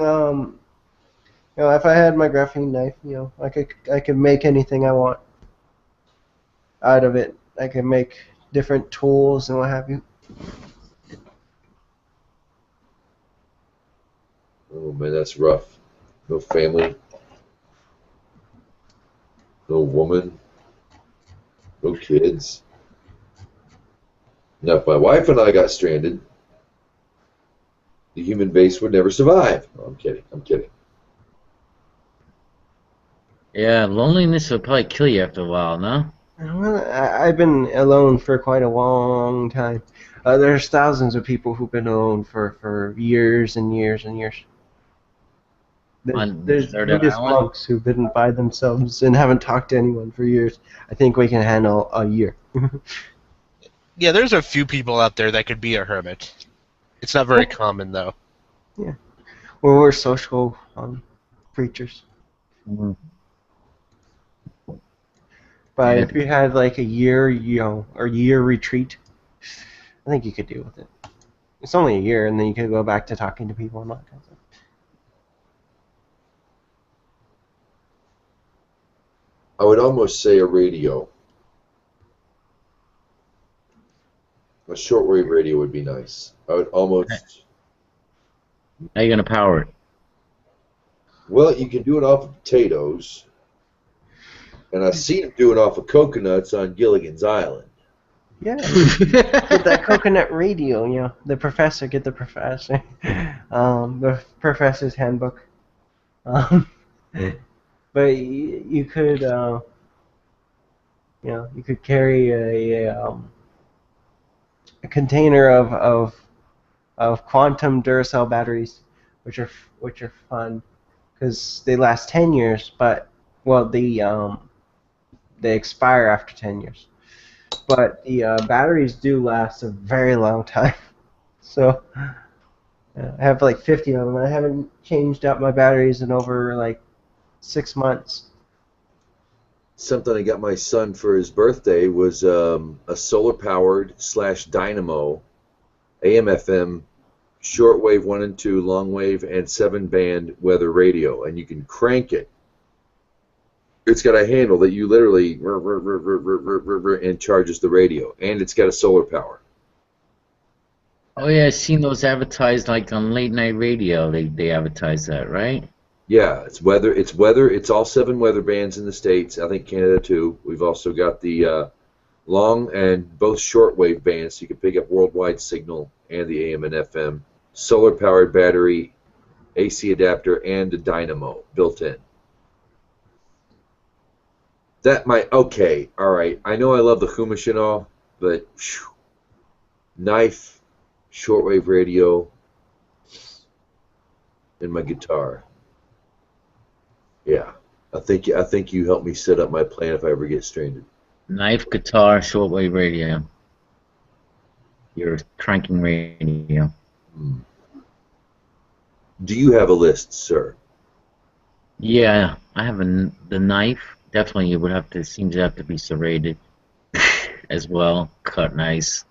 if I had my graphene knife, I could make anything I want out of it. I could make different tools and what have you. Oh man, that's rough. No family, no woman, no kids. Now, if my wife and I got stranded, the human base would never survive. No, I'm kidding. I'm kidding. Yeah, loneliness will probably kill you after a while, no? Well, I've been alone for quite a long time. There's thousands of people who've been alone for years and years and years. There's Buddhist monks who've been by themselves and haven't talked to anyone for years. I think we can handle a year. Yeah, there's a few people out there that could be a hermit. It's not very common, though. Yeah. Well, we're social creatures. Mm-hmm. But if you had like a year, or year retreat, I think you could deal with it. It's only a year, and then you could go back to talking to people and all that kind of stuff. I would almost say a radio. A shortwave radio would be nice. I would almost. How are you gonna power it? Well, you can do it off of potatoes, and I've seen them do it off of coconuts on Gilligan's Island. Yeah, get that coconut radio. The professor. Get the professor. The professor's handbook. But you could, you could carry a container of quantum Duracell batteries, which are fun because they last 10 years, but they expire after 10 years. But the batteries do last a very long time. So I have like 50 of them. I haven't changed out my batteries in over like 6 months. Something I got my son for his birthday was a solar-powered / dynamo AM/FM shortwave 1 and 2 long-wave and 7-band weather radio, and you can crank it. It's got a handle that you literally and charges the radio, and it's got a solar power. Oh yeah, I've seen those advertised like on late night radio. They advertise that, right? Yeah, it's weather. It's all 7 weather bands in the States. I think Canada too. We've also got the long and both shortwave bands, so you can pick up worldwide signal and the AM and FM. Solar-powered battery, AC adapter, and a dynamo built in. That might okay. All right. I know I love the Chumash and all, but knife, shortwave radio, and my guitar. Yeah, I think you helped me set up my plan if I ever get stranded. Knife, guitar, shortwave radio. your cranking radio. Do you have a list, sir? Yeah, I have the knife. Definitely, it would have to seems to have to be serrated as well, cut nice.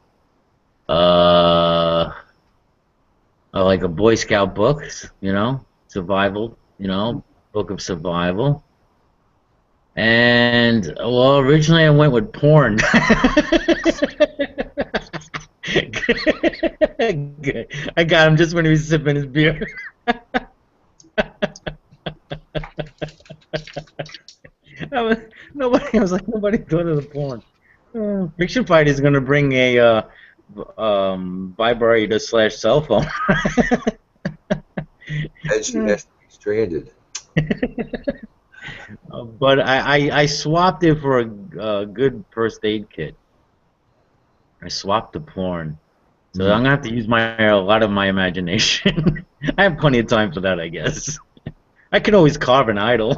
Like a Boy Scout book, survival, book of survival. And well, originally I went with porn. Good. I got him just when he was sipping his beer. I was like, nobody go to the porn. Fiction Fight is gonna bring a vibrator / cell phone. And she has to be stranded. But I swapped it for a good first aid kit. I swapped the porn. So I'm gonna have to use a lot of my imagination. I have plenty of time for that, I guess. I can always carve an idol.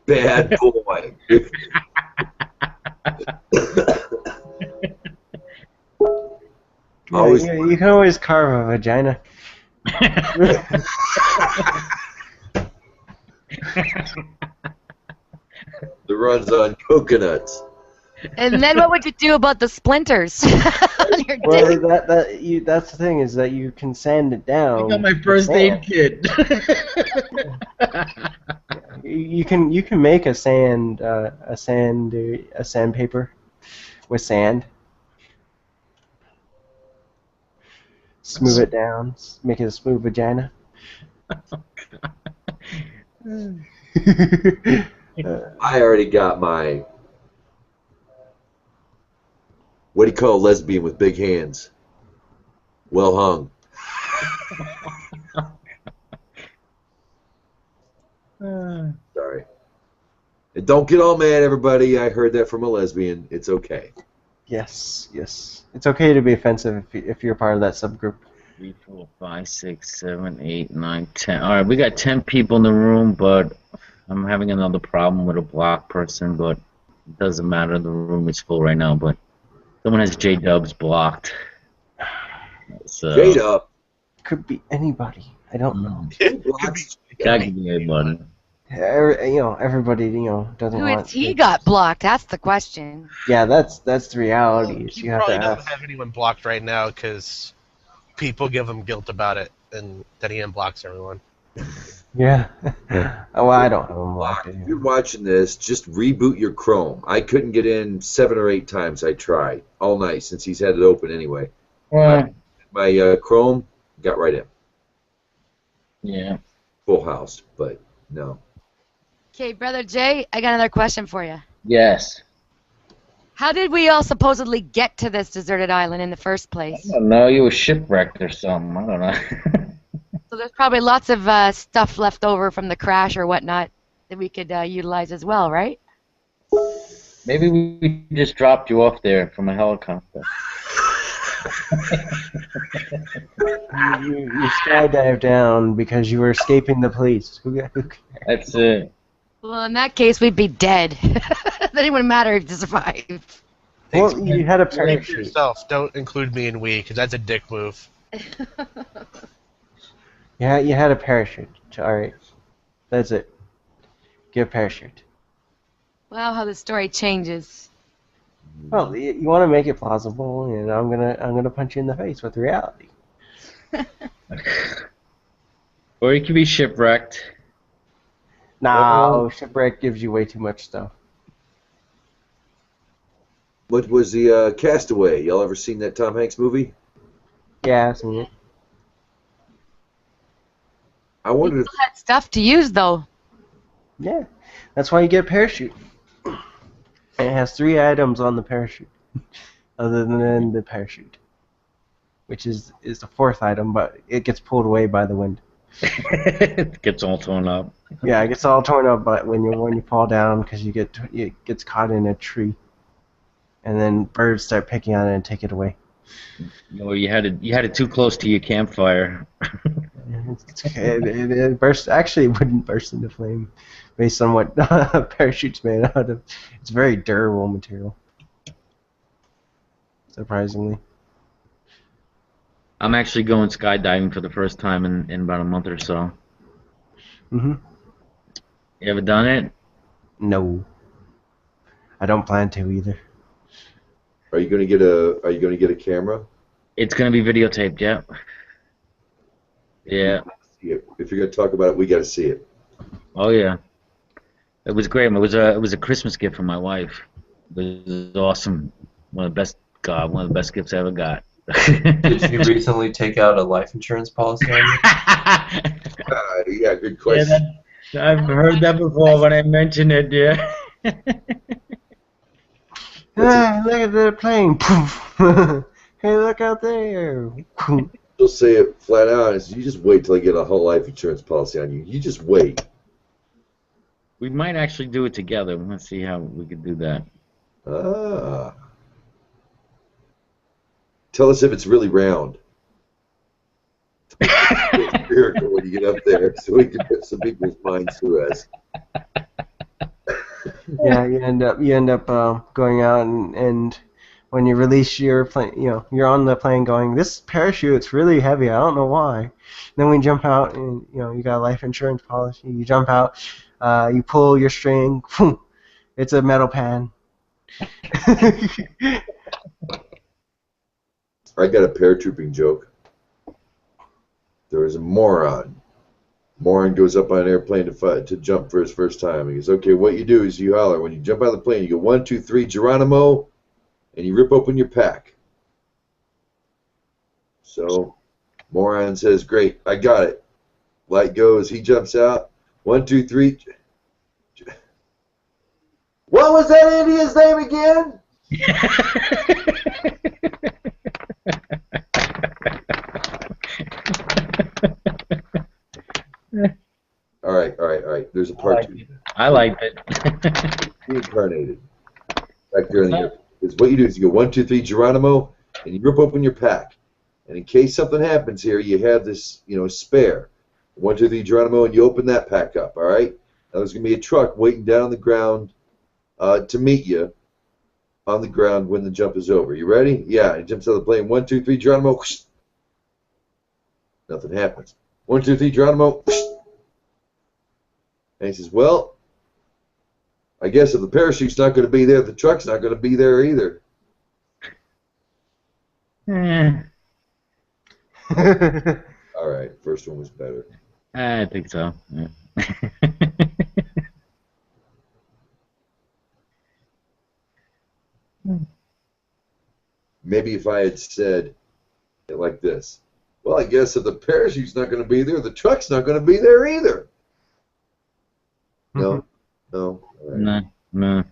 Bad boy. You can always carve a vagina. The runs on coconuts. And then what would you do about the splinters on your Well, dick? that's the thing is that you can sand it down. I got my first aid kit. You can make a sandpaper with sand. Smooth it down, make it a smooth vagina. I already got my, what do you call a lesbian with big hands? Well hung. Sorry. And don't get all mad, everybody. I heard that from a lesbian. It's okay. Yes. It's okay to be offensive if you're part of that subgroup. 3, 4, 5, 6, 7, 8, 9, 10. All right, we got 10 people in the room, but I'm having another problem with a block person, but it doesn't matter. The room is full right now, but someone has J-Dubs blocked. So, J-Dub. Could be anybody. I don't know. That could be anybody. Everybody doesn't Who want. is he got blocked? That's the question. Yeah, that's the reality. He You have to probably doesn't ask. have anyone blocked right now because people give him guilt about it, and then he unblocks everyone. Yeah. Oh, I don't have them blocked. If you're watching this, just reboot your Chrome. I couldn't get in 7 or 8 times. I tried all night since he's had it open anyway. My Chrome got right in. Yeah. Full house, but no. Okay, Brother Jay, I got another question for you. Yes. How did we all supposedly get to this deserted island in the first place? I don't know. You were shipwrecked or something. I don't know. So there's probably lots of stuff left over from the crash or whatnot that we could utilize as well, right? Maybe we just dropped you off there from a helicopter. You skydived down because you were escaping the police. Who cares? That's it. Well, in that case, we'd be dead. Then it wouldn't matter to survive. Well, you had a Speak for parachute. yourself. Don't include me in we, because that's a dick move. Yeah, you had a parachute. All right, that's it. Get a parachute. Wow, how the story changes. Well, you want to make it plausible, and I'm gonna punch you in the face with reality. Or you could be shipwrecked. No, shipwreck gives you way too much stuff. What was the Castaway? Y'all ever seen that Tom Hanks movie? Yeah, I've seen it. I wondered if Still had stuff to use, though. Yeah, that's why you get a parachute. And it has 3 items on the parachute, other than the parachute, which is the 4th item, but it gets pulled away by the wind. It gets all torn up. Yeah, it gets all torn up, but when you fall down because it gets caught in a tree, and then birds start picking on it and take it away. Or you had it too close to your campfire. It burst. Actually, it wouldn't burst into flame, based on what a parachute's made out of. It's very durable material. Surprisingly. I'm actually going skydiving for the first time in about a month or so. Mhm. You ever done it? No. I don't plan to either. Are you gonna get a camera? It's gonna be videotaped. Yeah. Yeah. If you're gonna talk about it, we got to see it. Oh yeah. It was great. It was a Christmas gift from my wife. It was awesome. One of the best gifts I ever got. Did you recently take out a life insurance policy on you? Yeah, good question. Yeah, I've heard that before when I mentioned it. Yeah. Ah, look at the plane. Hey, look out there. She'll say it flat out. Is you just wait till I get a whole life insurance policy on you. You just wait. We might actually do it together. Let's see how we could do that. Ah. Tell us if it's really round. It's a miracle when you get up there, so we can put some people's minds through us. Yeah, you end up going out and when you release your plane, you're on the plane going, this parachute's really heavy. I don't know why. Then we jump out and you got a life insurance policy. You jump out, you pull your string. It's a metal pan. I got a paratrooping joke. There was a moron. Moron goes up on an airplane to jump for his first time. He goes, okay, what you do is you holler. When you jump out of the plane, you go 1, 2, 3, Geronimo, and you rip open your pack. So, moron says, great, I got it. Light goes, he jumps out. 1, 2, 3. What was that Indian's name again? All right. There's a part 2. I liked it. Reincarnated. Back there in the air. Is what you do is you go 1, 2, 3, Geronimo, and you rip open your pack. And in case something happens here, you have this, spare. 1, 2, 3, Geronimo, and you open that pack up. All right. Now there's gonna be a truck waiting down on the ground to meet you on the ground when the jump is over. You ready? Yeah. He jumps out of the plane. 1, 2, 3, Geronimo. Whoosh. Nothing happens. 1, 2, 3, Geronimo. Whoosh. And he says, well, I guess if the parachute's not going to be there, the truck's not going to be there either. All right, first one was better. I think so. Yeah. Maybe if I had said it like this, well, I guess if the parachute's not going to be there, the truck's not going to be there either. No? No? All right. No.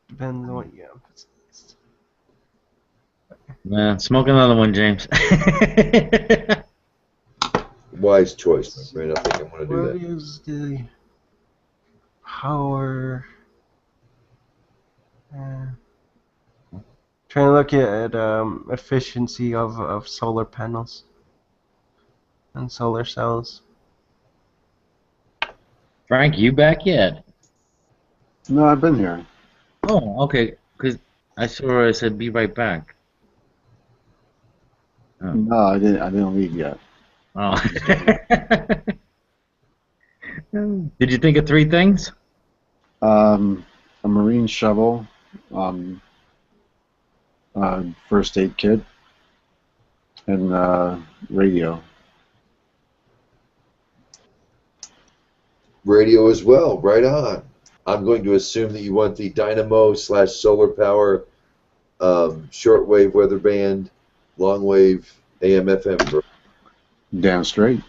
Depends on what you emphasize. Nah, smoke another one, James. Wise choice, my friend. I think I'm going to do What that. is the power? Trying to look at efficiency of solar panels and solar cells. Frank, you back yet? No, I've been here. Oh, okay. Because I saw I said be right back. Oh. No, I didn't leave yet. Oh. Did you think of 3 things? A marine shovel, first aid kit, and radio. Radio as well, right on. I'm going to assume that you want the dynamo / solar power, shortwave weather band, long wave, AM, FM. Damn straight.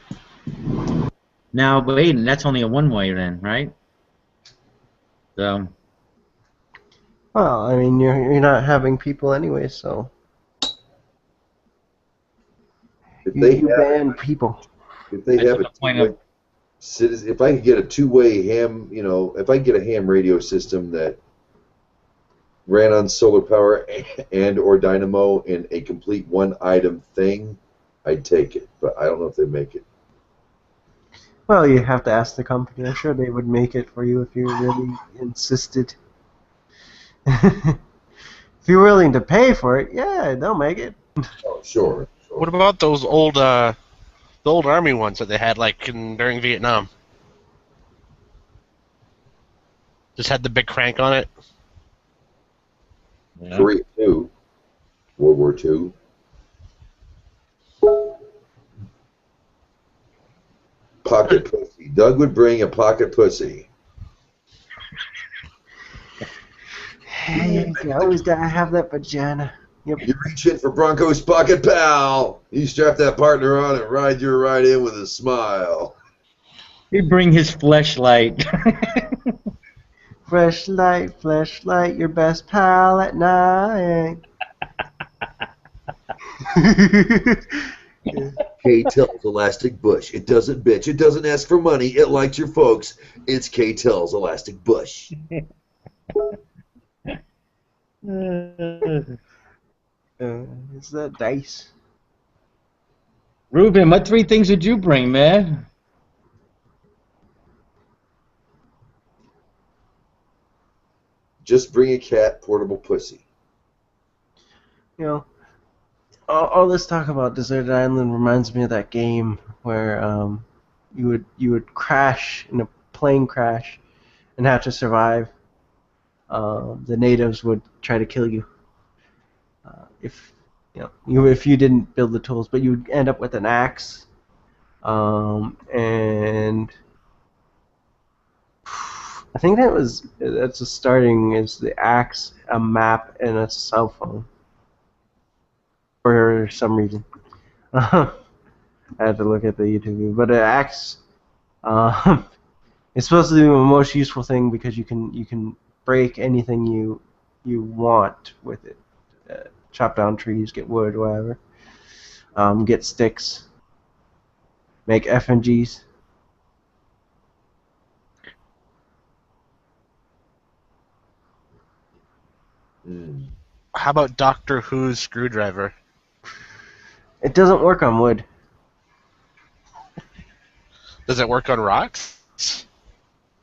Now, but Aiden, that's only a one-way then, right? So. Well, I mean, you're not having people anyway, so you ban people. If they have if I could get a 2-way ham, if I could get a ham radio system that ran on solar power and or dynamo in a complete one-item thing, I'd take it. But I don't know if they make it. Well, you have to ask the company. I'm sure they would make it for you if you really insisted. If you're willing to pay for it, yeah, they'll make it. Oh, sure. What about those old, the old army ones that they had like during Vietnam? Just had the big crank on it. Yeah. Korea II, World War II. Pocket pussy. Doug would bring a pocket pussy. Hey, you always gotta have that vagina. Yep. You reach in for Bronco's pocket, pal. You strap that partner on and ride your ride in with a smile. He'd bring his fleshlight. Fleshlight, your best pal at night. K-Tel's Elastic Bush. It doesn't bitch. It doesn't ask for money. It likes your folks. It's K-Tel's Elastic Bush. It's that dice. Ruben, what 3 things would you bring, man? Just bring a cat, portable pussy. You know, all this talk about Deserted Island reminds me of that game where you would crash in a plane crash and have to survive. The natives would try to kill you if you didn't build the tools, but you would end up with an axe, and I think that's the starting is the axe, a map, and a cell phone. For some reason, I had to look at the YouTube video, but an axe is supposed to be the most useful thing because you can break anything you want with it. Chop down trees, get wood, whatever. Get sticks, make FNGs. How about Doctor Who's screwdriver? It doesn't work on wood. Does it work on rocks?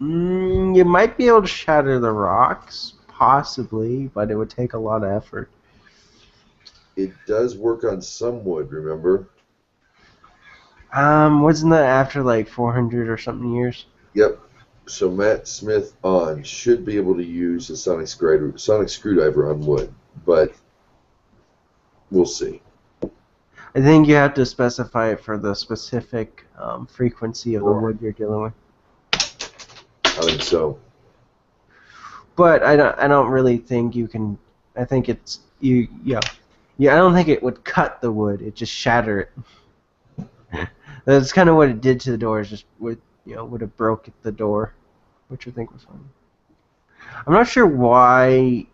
You might be able to shatter the rocks, possibly, but it would take a lot of effort. It does work on some wood, remember? Wasn't that after like 400 or something years? Yep. So Matt Smith on should be able to use a sonic screwdriver on wood, but we'll see. I think you have to specify it for the specific frequency of the wood you're dealing with. I think so. But I don't really think you can. I think it's yeah. I don't think it would cut the wood. It just shatter it. That's kind of what it did to the doors. Just would have broke the door, which I think was fun. I'm not sure why.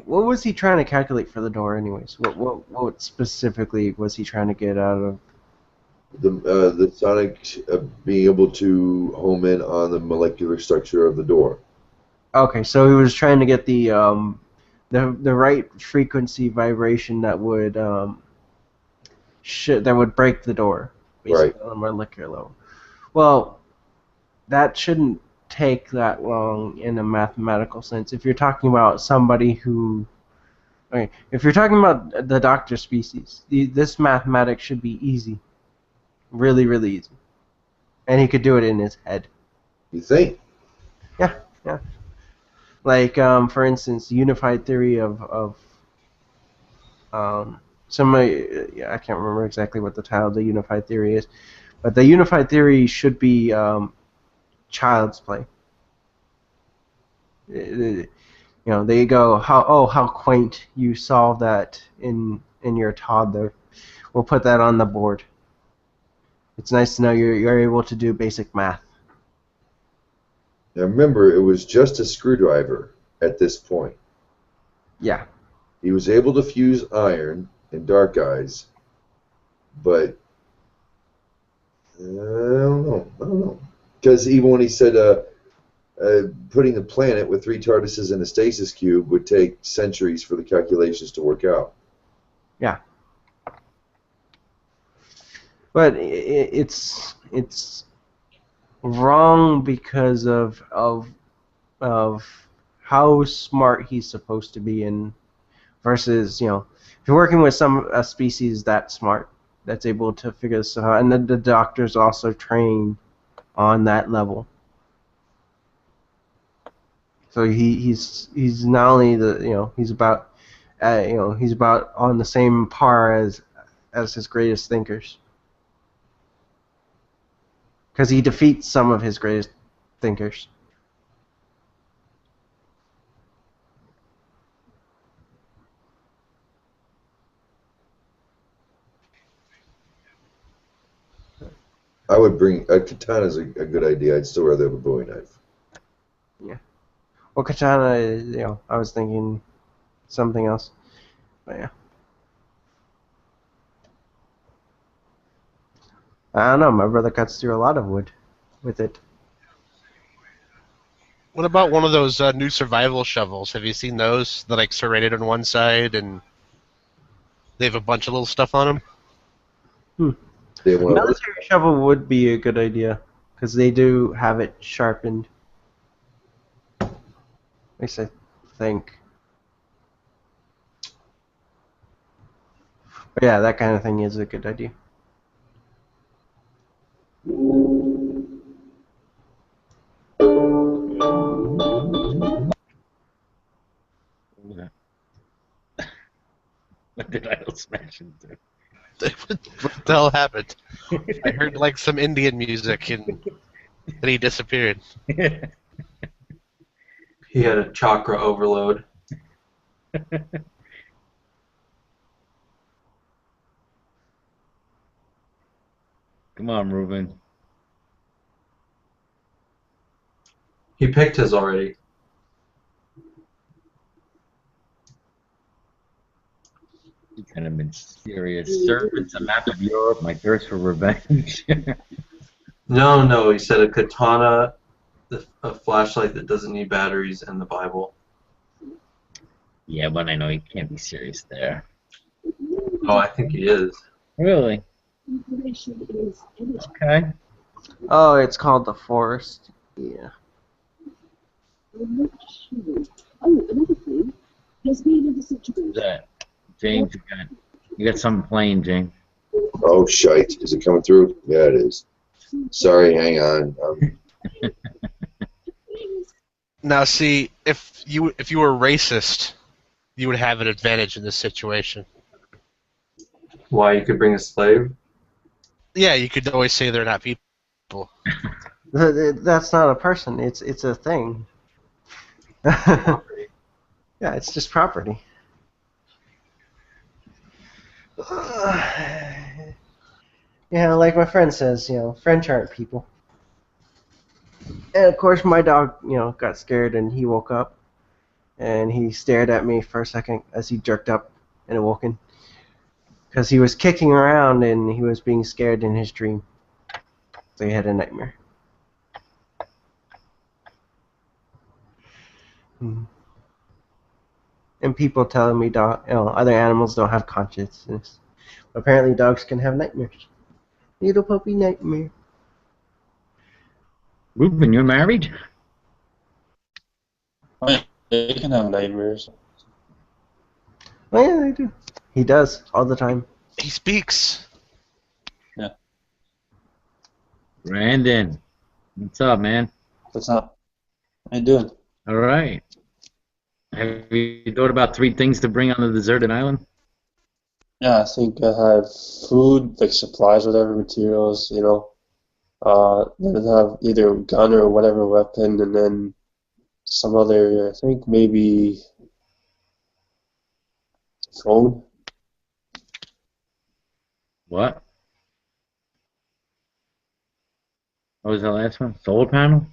What was he trying to calculate for the door, anyways? What specifically was he trying to get out of? The sonic being able to home in on the molecular structure of the door. Okay, so he was trying to get the right frequency vibration that would break the door, basically, right, on a molecular level. Well, that shouldn't take that long in a mathematical sense. If you're talking about somebody who, if you're talking about the Doctor species, this mathematics should be easy, really, really easy, and he could do it in his head. You think? Yeah. Like, for instance, the unified theory of somebody, I can't remember exactly what the title of the unified theory is, but the unified theory should be child's play. They go, how quaint, you solve that in your toddler. We'll put that on the board. It's nice to know you're able to do basic math. Now remember, it was just a screwdriver at this point. Yeah. He was able to fuse iron and dark eyes, but I don't know. Because even when he said putting a planet with 3 TARDISes in a stasis cube would take centuries for the calculations to work out. Yeah. But it's wrong because of how smart he's supposed to be in versus if you're working with a species that smart that's able to figure this out, and then the doctor's also trained on that level. So he's not only he's about he's about on the same par as his greatest thinkers, because he defeats some of his greatest thinkers. I would bring a katana is a good idea. I'd still rather have a Bowie knife. Yeah. Well, katana is I was thinking something else, but yeah. I don't know. My brother cuts through a lot of wood with it. What about one of those new survival shovels? Have you seen those? They're like serrated on one side and they have a bunch of little stuff on them. They want Military shovel would be a good idea because they do have it sharpened. At least I think. But yeah, that kind of thing is a good idea. What did Idle Smash into? What the hell happened? I heard like some Indian music and then he disappeared. He had a chakra overload. Come on, Ruben. He picked his already. You kind of been serious. Servants, a map of Europe, my thirst for revenge. No, he said a katana, a flashlight that doesn't need batteries, and the Bible. Yeah, but I know you can't be serious there. Oh, I think he is. Really? Okay. Oh, it's called the Forest. Yeah. Who's that? James, you got something playing, James. Oh, shite. Is it coming through? Yeah, it is. Sorry, hang on. Now, see, if you were racist, you would have an advantage in this situation. Why, you could bring a slave? Yeah, you could always say they're not people. That's not a person. It's a thing. Yeah, it's just property. Like my friend says, French aren't people. And of course, my dog, got scared and he woke up, and he stared at me for a second as he jerked up and awoken, because he was kicking around and he was being scared in his dream. So he had a nightmare. And people telling me other animals don't have consciousness. Apparently, dogs can have nightmares. Little puppy nightmare. Ruben, you're married? They can have nightmares. Oh yeah, they do. He does all the time. He speaks. Yeah. Brandon, what's up, man? What's up? How you doing? All right. Have you thought about 3 things to bring on the deserted island? Yeah, I think I have food, like supplies, whatever materials, then have either a gun or whatever weapon, and then some other, I think maybe phone. What? What was the last one? Solar panel?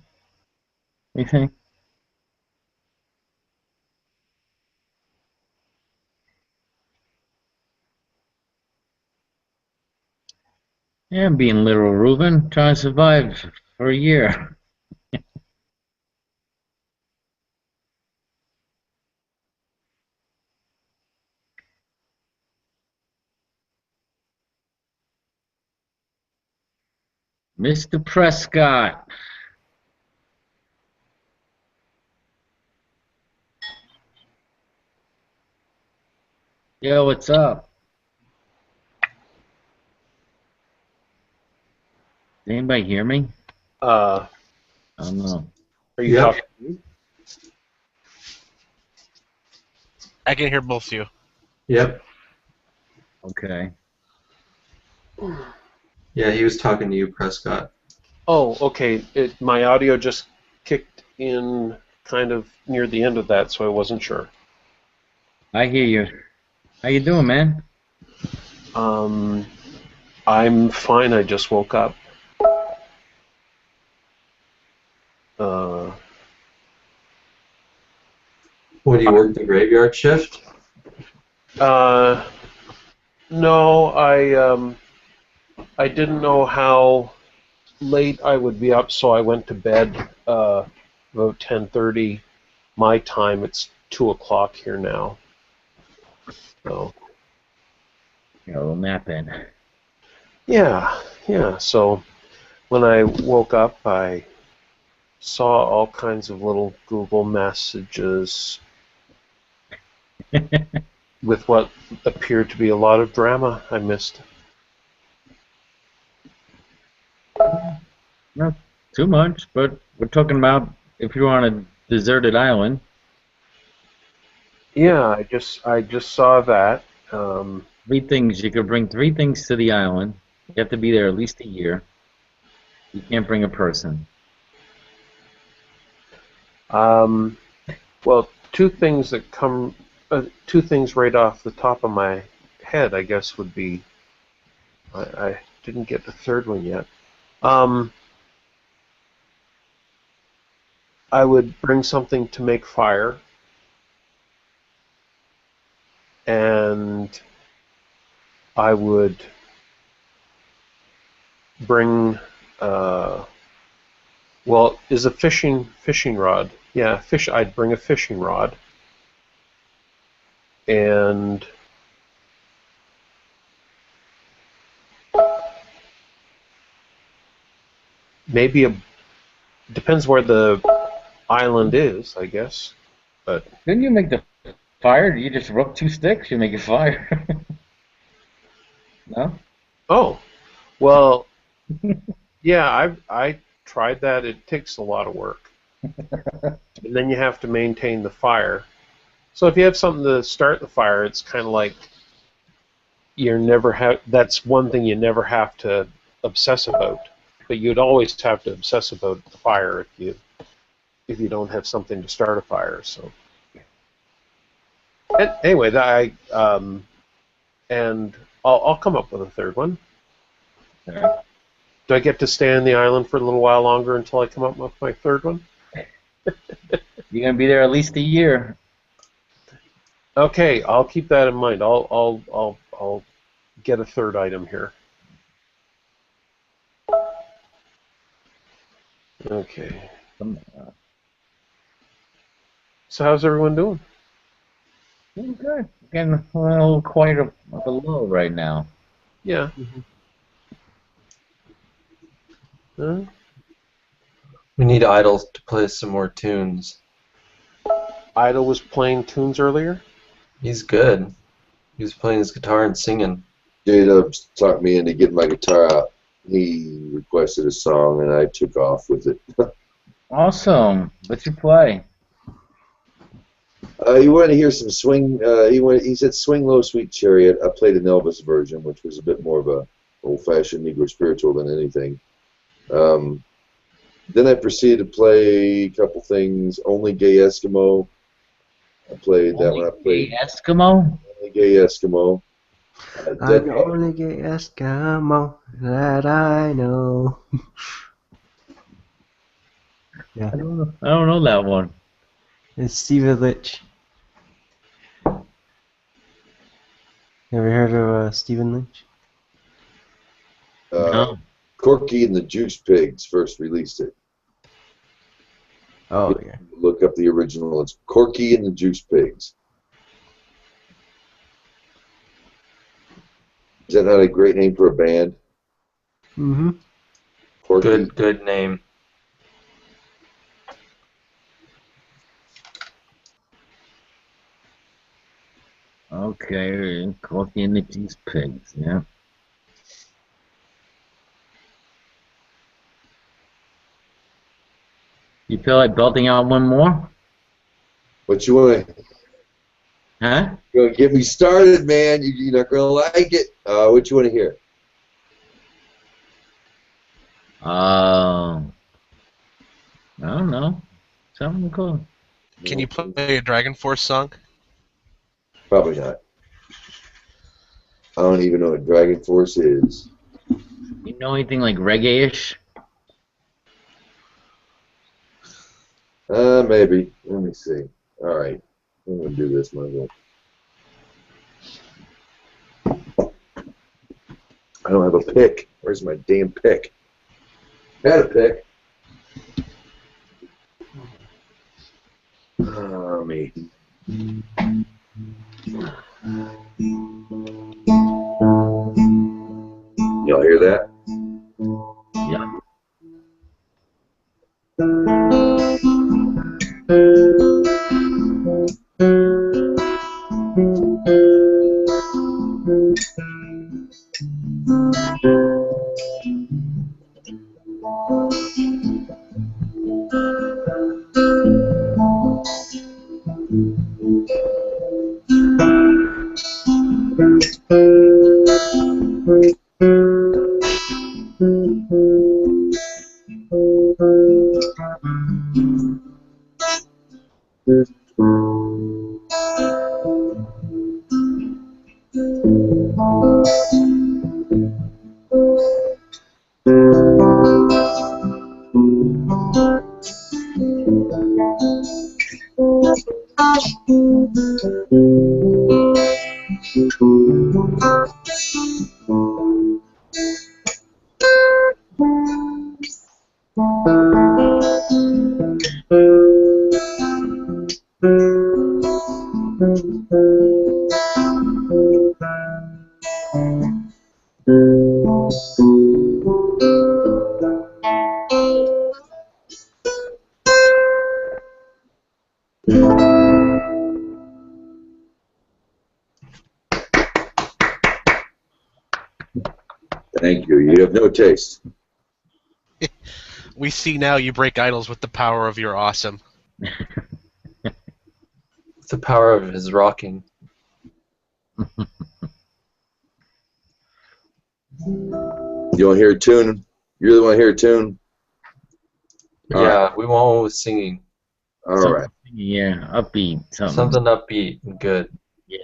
You think? Yeah, I'm being literal, Ruben. Trying to survive for a year. Mr. Prescott. Yo, what's up? Did anybody hear me? I don't know. Are you Yep. talking to me? I can hear both of you. Yep. Okay. Yeah, he was talking to you, Prescott. Oh, okay. My audio just kicked in kind of near the end of that, so I wasn't sure. I hear you. How you doing, man? I'm fine. I just woke up. What, do you work the graveyard shift? No, I didn't know how late I would be up, so I went to bed about 10:30 my time. It's 2 o'clock here now. So Yeah, a little nap in. yeah. So when I woke up, I saw all kinds of little Google messages with what appeared to be a lot of drama I missed. Not too much, but we're talking about if you're on a deserted island. Yeah, I just saw that. Three things. You could bring three things to the island. You have to be there at least a year. You can't bring a person. Well, two things right off the top of my head, I guess, would be. I didn't get the third one yet. I would bring something to make fire, and I would bring. Well, is a fishing rod? Yeah, I'd bring a fishing rod, and maybe depends where the island is, I guess. But Didn't you make the fire? You just rub two sticks, you make a fire. No? oh, well, yeah, I tried that. It takes a lot of work, and then you have to maintain the fire. So if you have something to start the fire, it's kind of like that's one thing you never have to obsess about. But you'd always have to obsess about the fire if you don't have something to start a fire. So anyway, and I'll come up with a third one. Okay. Do I get to stay on the island for a little while longer until I come up with my third one? You're gonna be there at least a year. Okay, I'll keep that in mind. I'll get a third item here. Okay. So how's everyone doing? Doing good. Getting a little quite of a low right now. Yeah. Huh? We need Idle to play some more tunes. Idle was playing tunes earlier? He's good. He was playing his guitar and singing. J-Dub talked me into getting my guitar out. He requested a song, and I took off with it. Awesome. What'd you play? He wanted to hear some swing. He said "Swing Low, Sweet Chariot." I played an Elvis version, which was a bit more of a old-fashioned Negro spiritual than anything. Then I proceeded to play a couple things. "Only Gay Eskimo." I played that one. I played Eskimo. "Only Gay Eskimo." I'm the only gay Eskimo that I know. Yeah, I don't know that one. it's Stephen Litch. Ever heard of Stephen Lynch? No. Corky and the Juice Pigs first released it. Oh yeah. Look up the original. It's Corky and the Juice Pigs. Is that not a great name for a band? Mm-hmm. Porky. Good name. Okay, Corky and the Cheese Pigs, yeah. You feel like belting out one more? What you want? Huh? You're gonna get me started, man. You're not gonna like it. What you want to hear? I don't know. Something cool. Can you play a Dragon Force song? Probably not. I don't even know what Dragon Force is. You know anything like reggae-ish? Maybe. Let me see. All right. I'm gonna do this, Michael. I don't have a pick. Where's my damn pick? Had a pick. Me. Y'all hear that? Yeah. Thank you. You have no taste. We see now you break idols with the power of your awesome. The power of his rocking. You want to hear a tune? You really want to hear a tune? All Yeah, right. we want one with singing. All Something, right. Yeah, upbeat. Something upbeat and good. Yeah.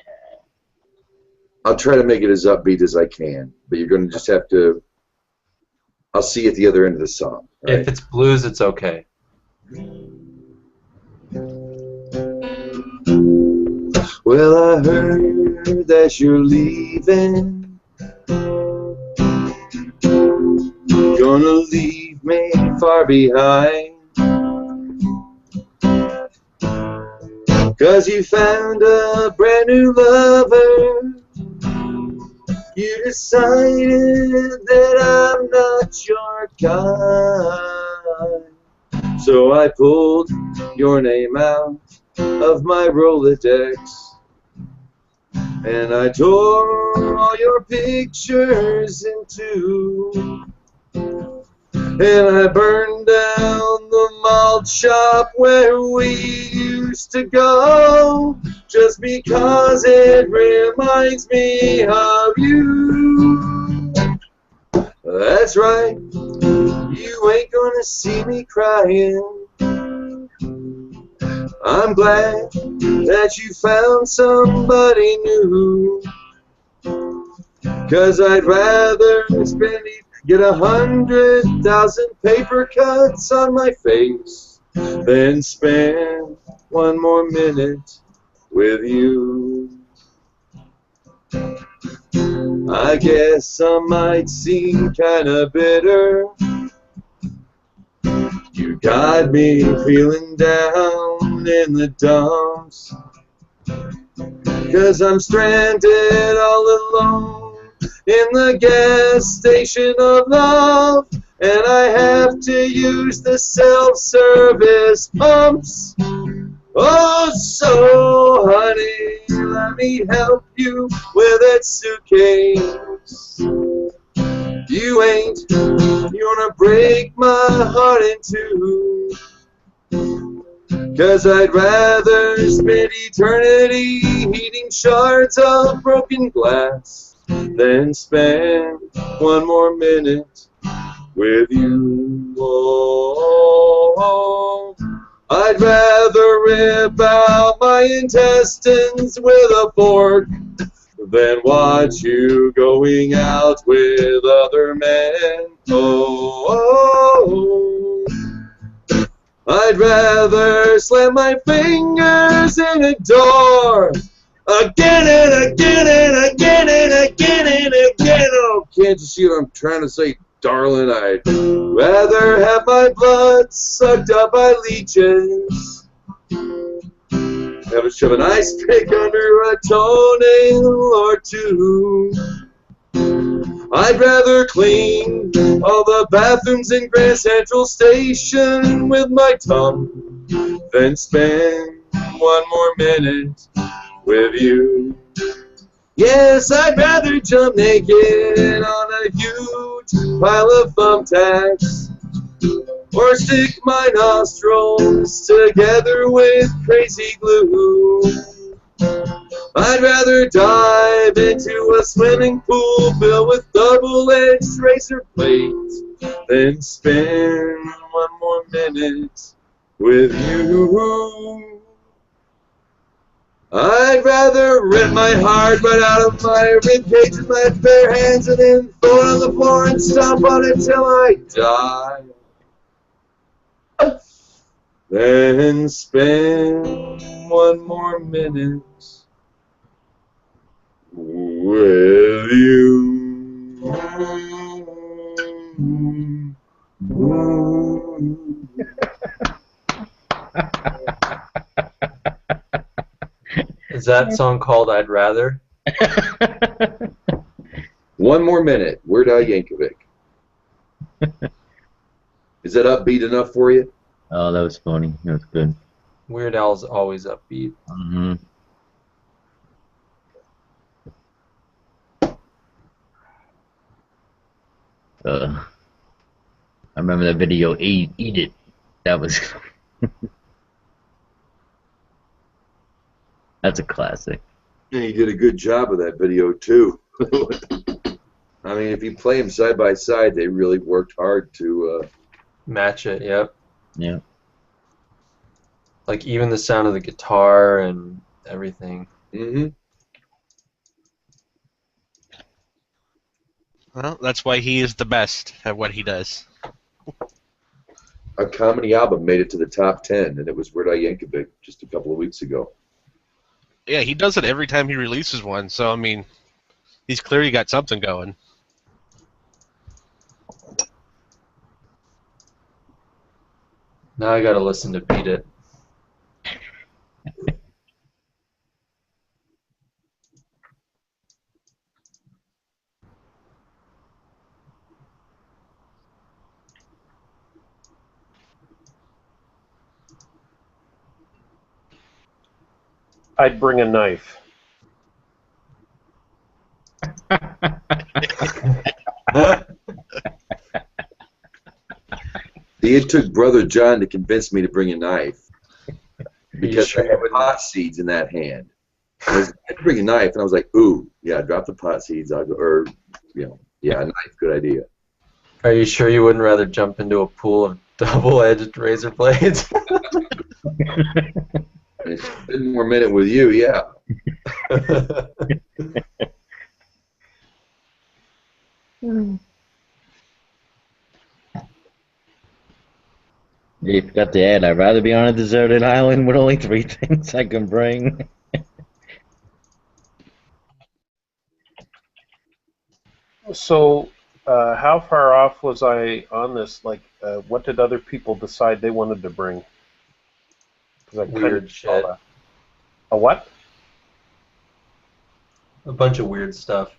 I'll try to make it as upbeat as I can, but you're going to just have to. I'll see you at the other end of the song. Right? If it's blues, it's okay. Well, I heard that you're leaving. Gonna leave me far behind. 'Cause you found a brand new lover. You decided that I'm not your kind. So I pulled your name out of my Rolodex. And I tore all your pictures in two. And I burned down the malt shop where we used to go, just because it reminds me of you. That's right, you ain't gonna see me crying. I'm glad that you found somebody new, 'cause I'd rather get 100,000 paper cuts on my face than spend one more minute with you. I guess I might seem kinda bitter. You got me feeling down in the dumps, 'cause I'm stranded all alone in the gas station of love, and I have to use the self-service pumps. Oh, so honey, let me help you with that suitcase. You ain't gonna break my heart in two, 'cause I'd rather spend eternity heating shards of broken glass than spend one more minute with you. Oh, I'd rather rip out my intestines with a fork than watch you going out with other men. Oh, I'd rather slam my fingers in a door again and again and again and again and again. Oh, can't you see what I'm trying to say, darling? I'd rather have my blood sucked up by leeches. Have a shove an ice pick under a toenail or two. I'd rather clean all the bathrooms in Grand Central Station with my tongue than spend one more minute with you. Yes, I'd rather jump naked on a huge pile of thumbtacks, or stick my nostrils together with crazy glue. I'd rather dive into a swimming pool filled with double-edged razor blades than spend one more minute with you. I'd rather rip my heart right out of my ribcage with my bare hands and then throw it on the floor and stomp on it till I die than spend one more minute with you. Is that song called I'd Rather? One more minute. Weird Al Yankovic. Is that upbeat enough for you? Oh, that was funny. That was good. Weird Al's always upbeat. Mm-hmm. I remember that video, Eat It. That was... That's a classic. And he did a good job of that video, too. I mean, if you play them side by side, they really worked hard to... match it, yep. Yeah. Like, even the sound of the guitar and everything. Mm-hmm. Well, that's why he is the best at what he does. A comedy album made it to the top 10, and it was Weird Al Yankovic just a couple of weeks ago. Yeah, he does it every time he releases one, so, I mean, he's clearly got something going. Now I gotta listen to Beat It. I'd bring a knife. It took Brother John to convince me to bring a knife. Because sure I had pot seeds in that hand. I was like, bring a knife, and I was like, ooh, yeah, drop the pot seeds. I'll go, or, you know, yeah, a knife, good idea. Are you sure you wouldn't rather jump into a pool of double-edged razor blades? And spend more minute with you, yeah. You forgot to add, I'd rather be on a deserted island with only 3 things I can bring. So, how far off was I on this? Like, what did other people decide they wanted to bring? 'Cause I kinda Weird saw shit. that. A what? A bunch of weird stuff.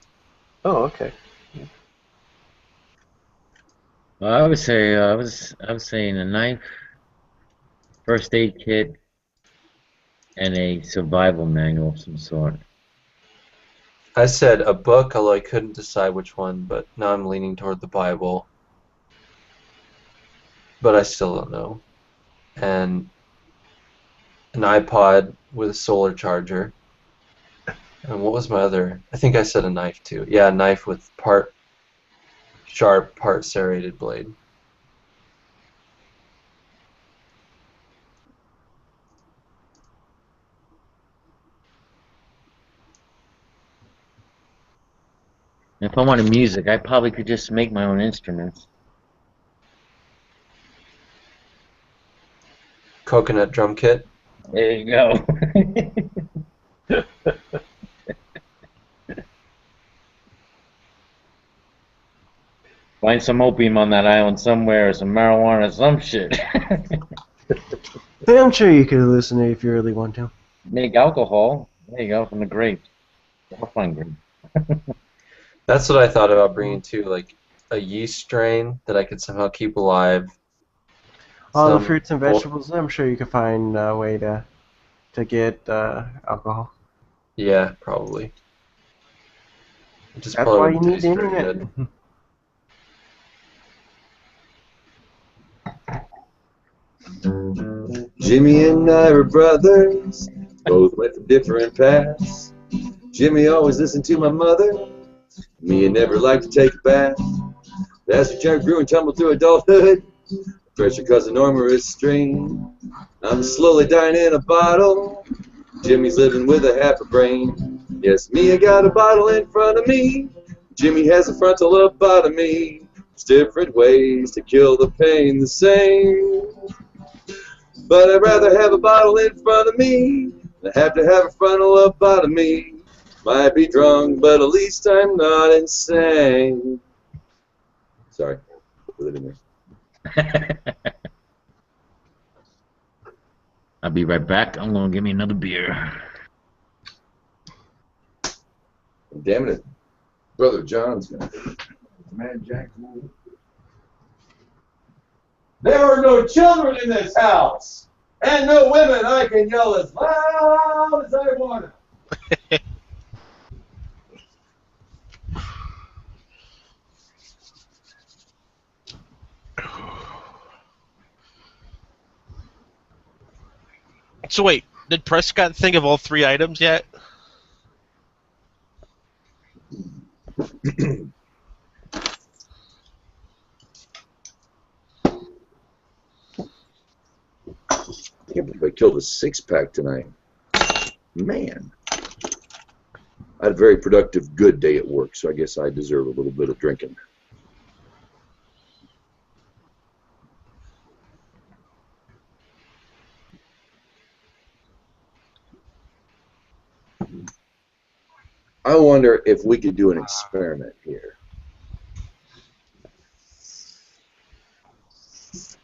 Oh, okay. I would say I was saying a knife, first aid kit, and a survival manual of some sort. I said a book, although I couldn't decide which one, but now I'm leaning toward the Bible. But I still don't know. And an iPod with a solar charger. And what was my other? I think I said a knife too. Yeah, a knife with part sharp, part serrated blade. If I wanted music, I probably could just make my own instruments. Coconut drum kit. There you go. Find some opium on that island somewhere, or some marijuana, or some shit. I'm sure you could hallucinate if you really want to. Make alcohol. There you go, from the grapes. I'll find grape. That's what I thought about bringing too, like a yeast strain that I could somehow keep alive. All the Some- fruits and vegetables, I'm sure you could find a way to get alcohol. Yeah, probably. It just That's probably why you wouldn't need the taste very internet. good. Jimmy and I were brothers, both went from different paths. Jimmy always listened to my mother, me and never liked to take a bath. As we grew and tumbled through adulthood, pressure cousin Norma is strained. I'm slowly dying in a bottle, Jimmy's living with a half a brain. Yes, me, I got a bottle in front of me, Jimmy has a frontal lobotomy. There's different ways to kill the pain the same. But I'd rather have a bottle in front of me than have to have a frontal lobotomy. Might be drunk, but at least I'm not insane. Sorry, put it in there. I'll be right back. I'm gonna give me another beer. Damn it, Brother John's gonna Mad Jack. There are no children in this house, and no women. I can yell as loud as I want. So wait, did Prescott think of all 3 items yet? I can't believe I killed a 6-pack tonight. Man. I had a very productive, good day at work, so I guess I deserve a little bit of drinking. I wonder if we could do an experiment here.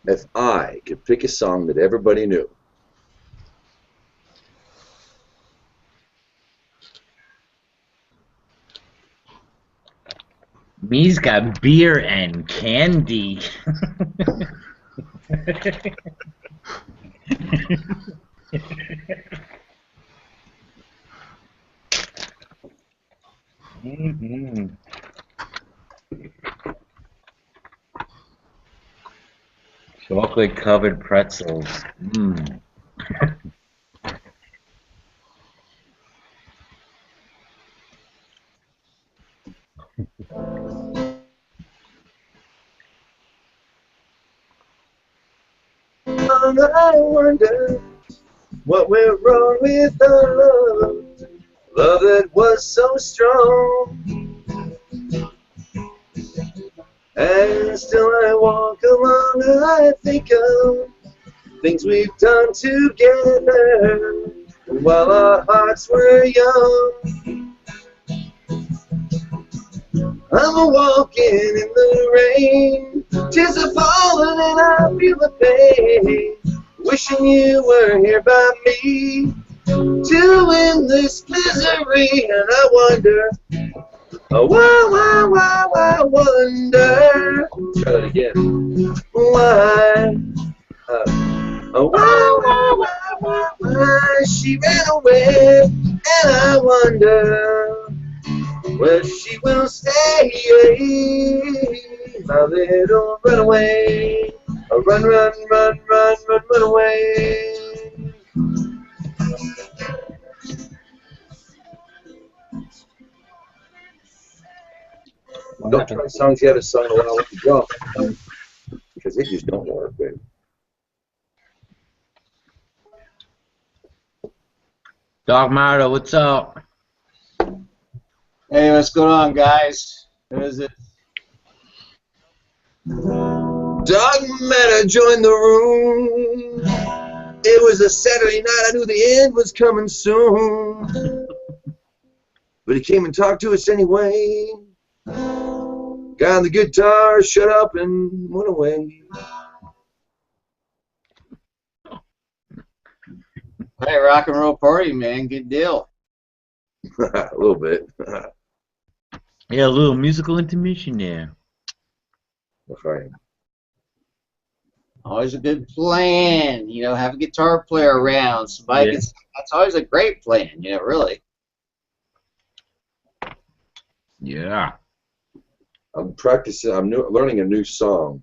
If I could pick a song that everybody knew. Me's got beer and candy. Chocolate covered pretzels. I wonder what went wrong with our love, love that was so strong. And still I walk along and I think of things we've done together while our hearts were young. I'm walking in the rain, tears are falling and I feel the pain, wishing you were here by me, to endless misery, and I wonder, oh, why wonder. Try that again. she ran away, and I wonder where she will stay. My little runaway, run, run, run, run, run, run away. Don't try songs you haven't sung in a while with the drum, because they just don't work, baby. Dog Marta, what's up? Hey, what's going on, guys? Who is it? Dog Matter joined the room. It was a Saturday night. I knew the end was coming soon. But he came and talked to us anyway. Got on the guitar, shut up, and went away. Hey, rock and roll party, man. Good deal. A little bit. Yeah, a little musical intermission there. That's right. Always a good plan. You know, have a guitar player around. Somebody gets, that's always a great plan, you know, really. Yeah. I'm practicing. I'm learning a new song.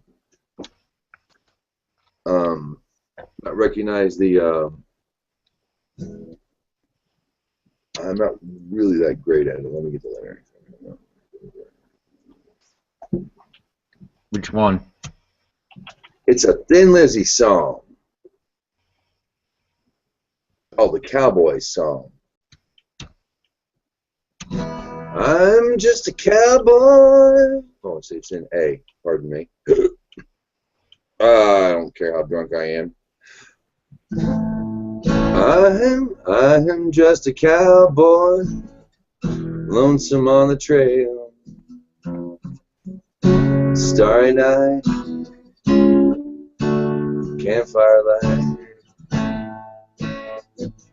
I recognize the. I'm not really that great at it. Let me get the lyrics. Which one? It's a Thin Lizzy song. Oh, the Cowboys song. I'm just a cowboy. Oh, see, it's in A. Pardon me. I don't care how drunk I am. I'm just a cowboy, lonesome on the trail. Starry night, campfire light,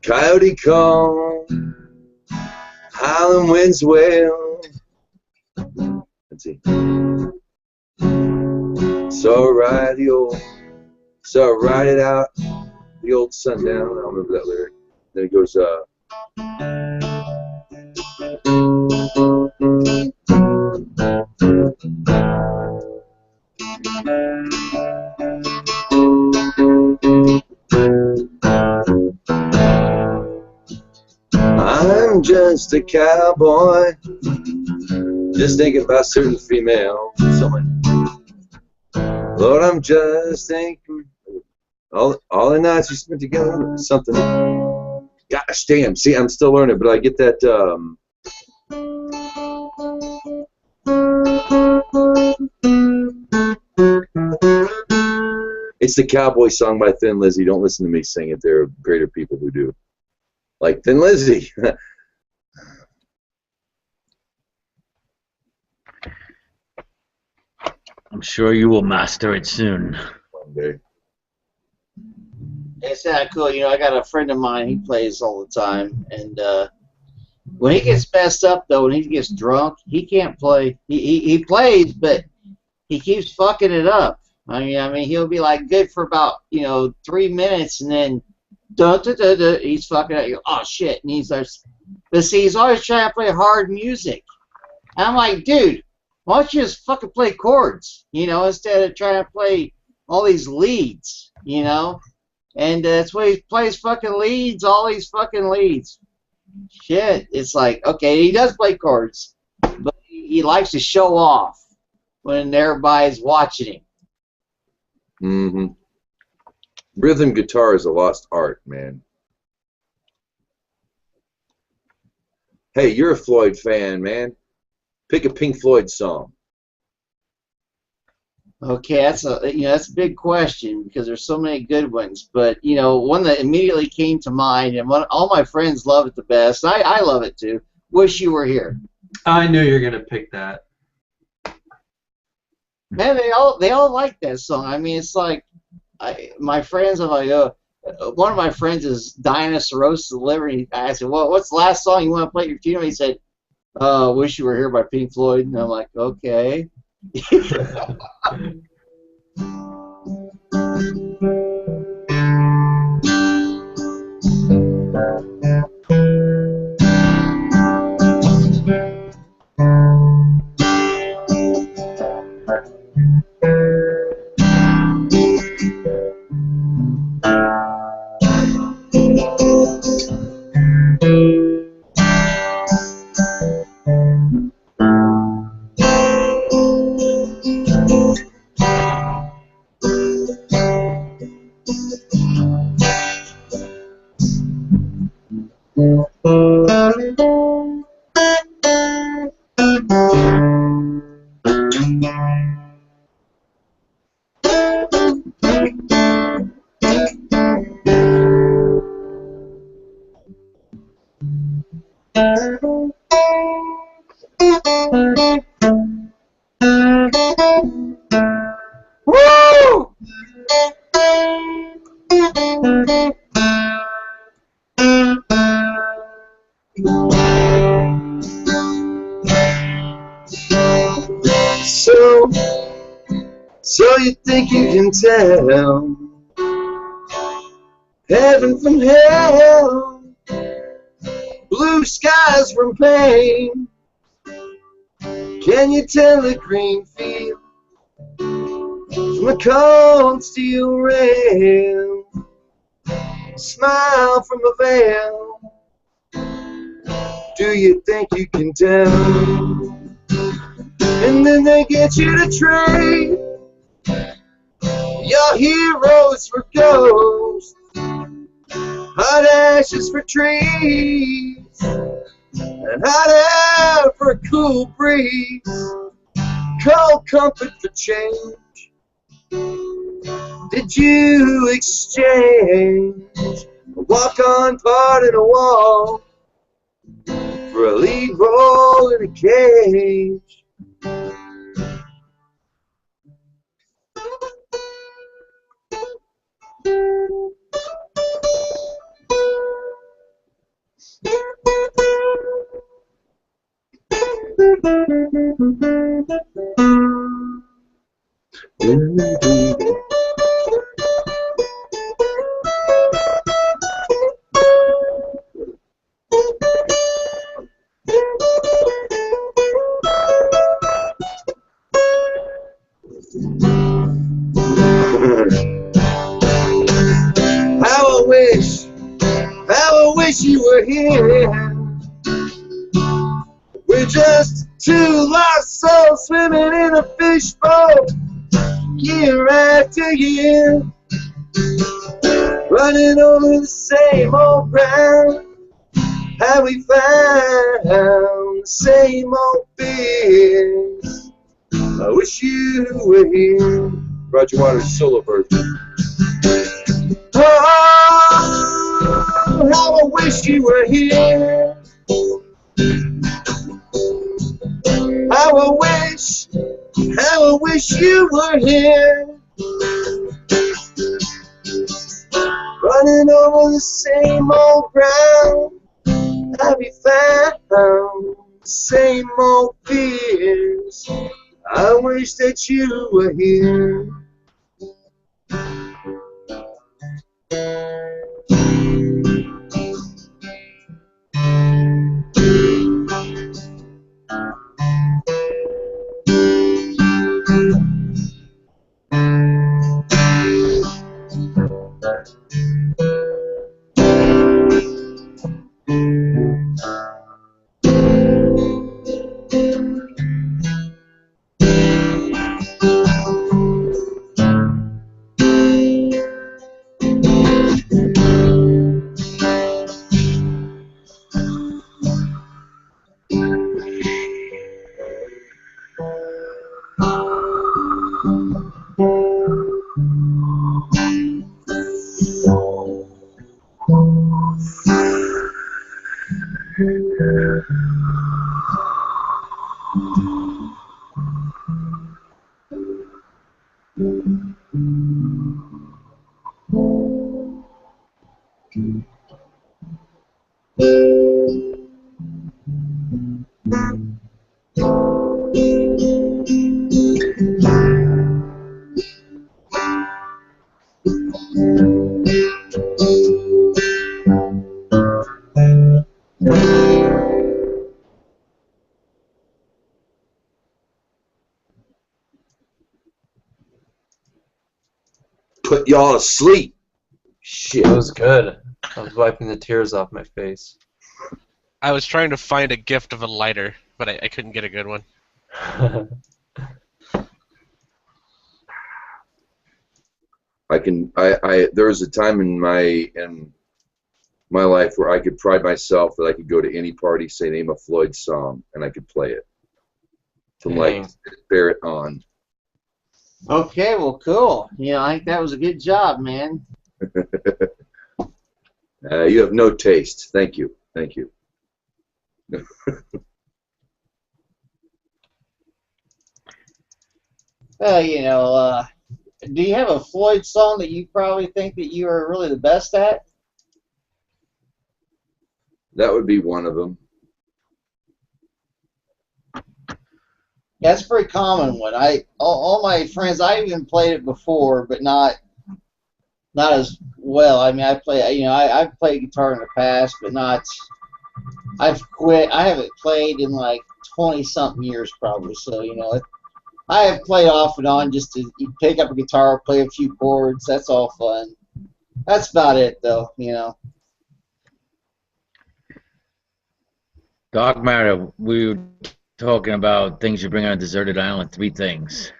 coyote call, howling winds wail. Let's see. So ride it out, the old sundown. I don't remember that lyric. Then it goes, I'm just a cowboy, just thinking about certain female. Someone, Lord, I'm just thinking all the nights we spent together. Something. Gosh damn! See, I'm still learning, but I get that. It's the cowboy song by Thin Lizzy. Don't listen to me sing it. There are greater people who do. Like Thin Lizzy. I'm sure you will master it soon. One day. It's kind of cool. You know, I got a friend of mine. He plays all the time, and when he gets messed up, though, when he gets drunk, he can't play. He plays, but he keeps fucking it up. I mean, he'll be like good for about 3 minutes, and then he's fucking it. You go, oh shit, and he starts. But see, he's always trying to play hard music. And I'm like, dude, why don't you just fucking play chords, instead of trying to play all these leads, And that's why he plays fucking leads, all these fucking leads. Shit, it's like, okay, he does play chords, but he likes to show off when everybody's watching him. Mm-hmm. Rhythm guitar is a lost art, man. Hey, you're a Floyd fan, man. Pick a Pink Floyd song. Okay, that's a big question because there's so many good ones. But one that immediately came to mind, and all my friends love it the best. I love it too. Wish You Were Here. I knew you were gonna pick that. Man, they all like that song. I mean, it's like my friends are like, one of my friends is dying of cirrhosis of the liver. And I said, well, what's the last song you want to play at your funeral? He said, Wish You Were Here by Pink Floyd. And I'm like, okay. Woo! So you think you can tell heaven from hell, blue skies from pain? Can you tell a green field from a cold steel rail, smile from a veil? Do you think you can tell? And then they get you to trade your heroes for ghosts, hot ashes for trees, and hot air for a cool breeze, cold comfort for change. Did you exchange a walk-on part in a wall for a lead role in a cage? How I wish you were here. We're just two lost souls swimming in a fishbowl, year after year, running over the same old ground. How we found the same old fears. I wish you were here. Roger Waters' solo version. Oh, how I wish you were here. How I wish you were here. Running over the same old ground. Have you found the same old fears? I wish that you were here. put y'all to sleep. Shit. That was good. I was wiping the tears off my face. I was trying to find a gift of a lighter, but I couldn't get a good one. There was a time in my life where I could pride myself that I could go to any party, say name a Floyd song, and I could play it from like Barrett on. Okay, well, cool. I think that was a good job, man. You have no taste. Thank you. Thank you. Do you have a Floyd song that you probably think that you are really the best at? That would be one of them. That's a pretty common one. All my friends, I even played it before, but not as well. I mean, I've played guitar in the past, but not. I've quit. I haven't played in like 20-something years probably. So I have played off and on just to pick up a guitar, play a few chords. That's all fun. That's about it, though. Dog Matter, we were talking about things you bring on a deserted island. 3 things.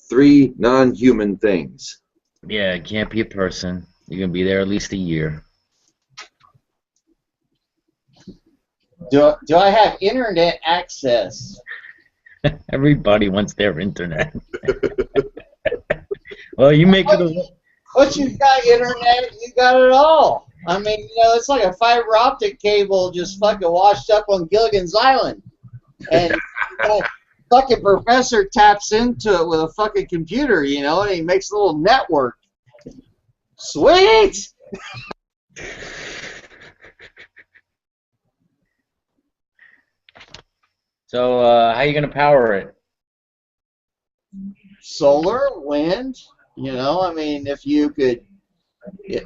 3 non-human things. Yeah, it can't be a person. You're going to be there at least a year. Do I have internet access? Everybody wants their internet. Well, you make it. Once you got internet, you got it all. I mean, it's like a fiber optic cable just fucking washed up on Gilligan's Island, and fucking professor taps into it with a fucking computer, and he makes a little network. Sweet. So, how are you going to power it? Solar, wind, I mean, if you could,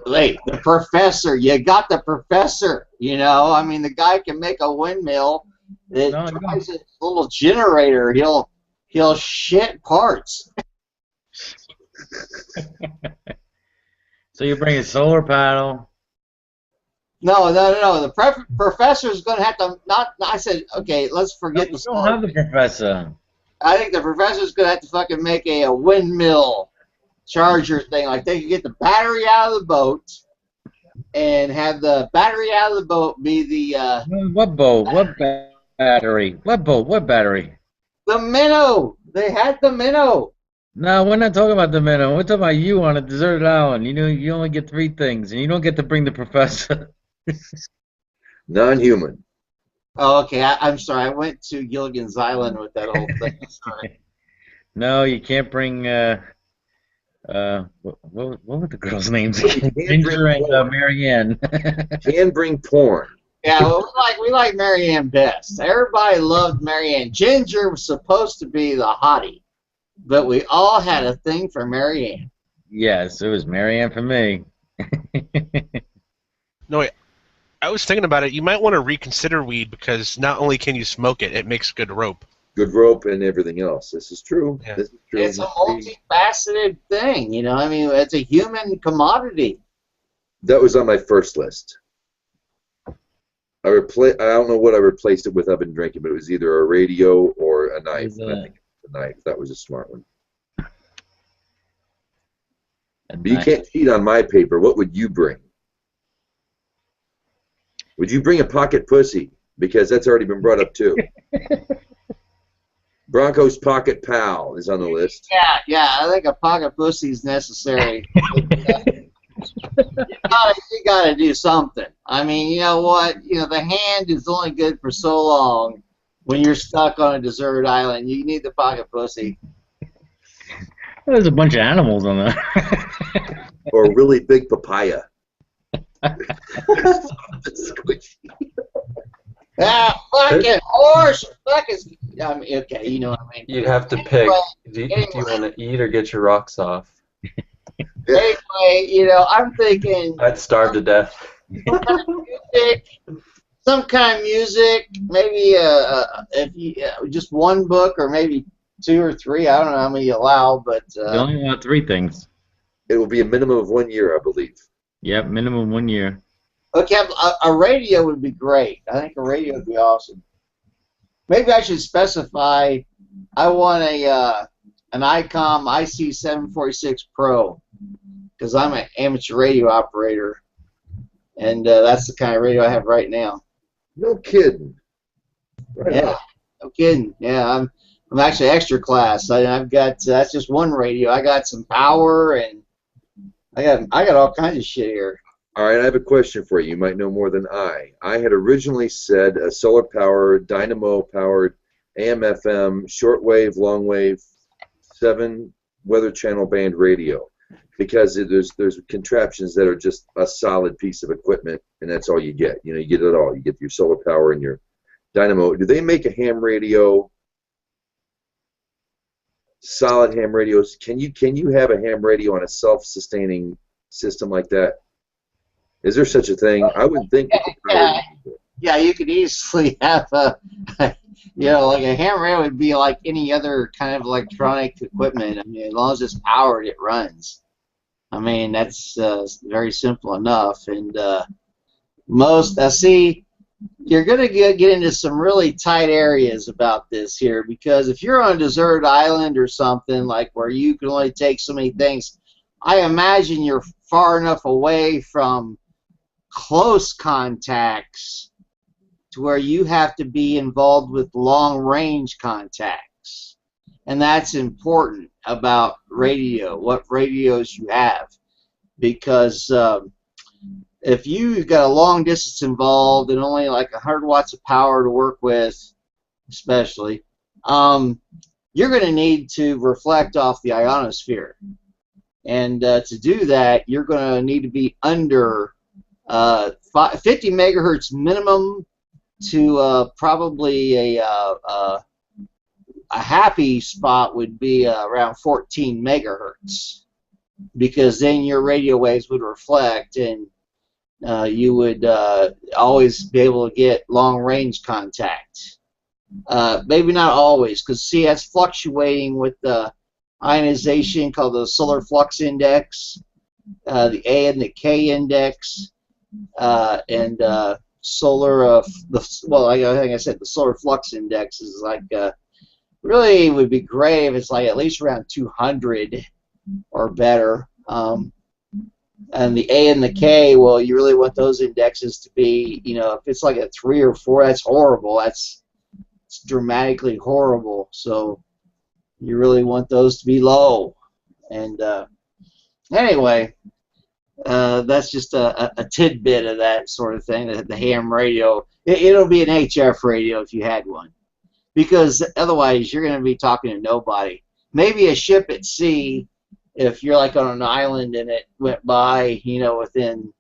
wait, the professor, you got the professor, I mean, the guy can make a windmill that drives a little generator, he'll shit parts. So you bring a solar panel. No. The professor's going to have to I said, okay, let's forget the solar. Don't have the professor. I think the professor's going to have to fucking make a windmill charger thing. Like they could get the battery out of the boat and have the battery out of the boat be the... What boat? What battery? What boat? What battery? The minnow. They had the minnow. No, we're not talking about the minnow. We're talking about you on a deserted island. You only get 3 things, and you don't get to bring the professor. Non-human. Oh, okay. I'm sorry. I went to Gilligan's Island with that whole thing. Sorry. No, you can't bring. What were the girls' names? Ginger and Marianne. Can bring porn. Yeah, well, we like Marianne best. Everybody loved Marianne. Ginger was supposed to be the hottie, but we all had a thing for Marianne. Yes, it was Marianne for me. No, wait. I was thinking about it. You might want to reconsider weed because not only can you smoke it, it makes good rope. Good rope and everything else. This is true. Yeah. This is true. It's a multifaceted thing, I mean, it's a human commodity. That was on my first list. I don't know what I replaced it with. I've been drinking, but it was either a radio or a knife. I think it's a knife. That was a smart one. But you can't cheat on my paper. What would you bring? Would you bring a pocket pussy? Because that's already been brought up too. Bronco's pocket pal is on the list. Yeah, I think a pocket pussy is necessary. You gotta do something. I mean, you know what? The hand is only good for so long when you're stuck on a deserted island. You need the pocket pussy. There's a bunch of animals on there. Or a really big papaya. Fucking horse. I mean, okay, you know what I mean. You'd have to pick. Do you want to eat or get your rocks off? Anyway, I'm thinking. I'd starve to death. Some kind of music, maybe just one book, or maybe 2 or 3. I don't know how many you allow, but They only allow 3 things. It will be a minimum of 1 year, I believe. Yep, minimum 1 year. okay, a radio would be great. I think a radio would be awesome. Maybe I should specify I want an ICOM IC746 Pro because I'm an amateur radio operator, and that's the kind of radio I have right now. No kidding. Right Yeah, on. no kidding. Yeah, I'm actually extra class. I've got that's just one radio. I got some power and I got all kinds of shit here. All right, I have a question for you. You might know more than I. I had originally said a solar-powered, dynamo-powered, AM/FM, shortwave, longwave, 7 weather channel band radio, because there's contraptions that are just a solid piece of equipment, and that's all you get. You know, you get it all. You get your solar power and your dynamo. Do they make a ham radio? Solid ham radios. Can you have a ham radio on a self-sustaining system like that? Is there such a thing? I would think. Yeah, you could easily have like a ham radio would be like any other kind of electronic equipment. I mean, as long as it's powered, it runs. I mean, that's very simple enough. And you're going to get into some really tight areas about this here, because if you're on a deserted island or something like where you can only take so many things, I imagine you're far enough away from close contacts to where you have to be involved with long-range contacts. And that's important about radio, what radios you have, because if you've got a long distance involved and only like 100 watts of power to work with, especially, you're going to need to reflect off the ionosphere. And to do that, you're going to need to be under 50 megahertz minimum to probably a happy spot would be around 14 megahertz, because then your radio waves would reflect and you would always be able to get long-range contact. Maybe not always, because see, that's fluctuating with the ionization called the solar flux index, the A and the K index, and solar. Like I said, the solar flux index is like really would be great if it's like at least around 200 or better. And the A and the K, well, you really want those indexes to be, if it's like a 3 or 4, that's horrible. It's dramatically horrible. So you really want those to be low. And anyway, that's just a tidbit of that sort of thing. The ham radio, it'll be an HF radio if you had one, because otherwise you're going to be talking to nobody. Maybe a ship at sea, if you're like on an island and it went by, within,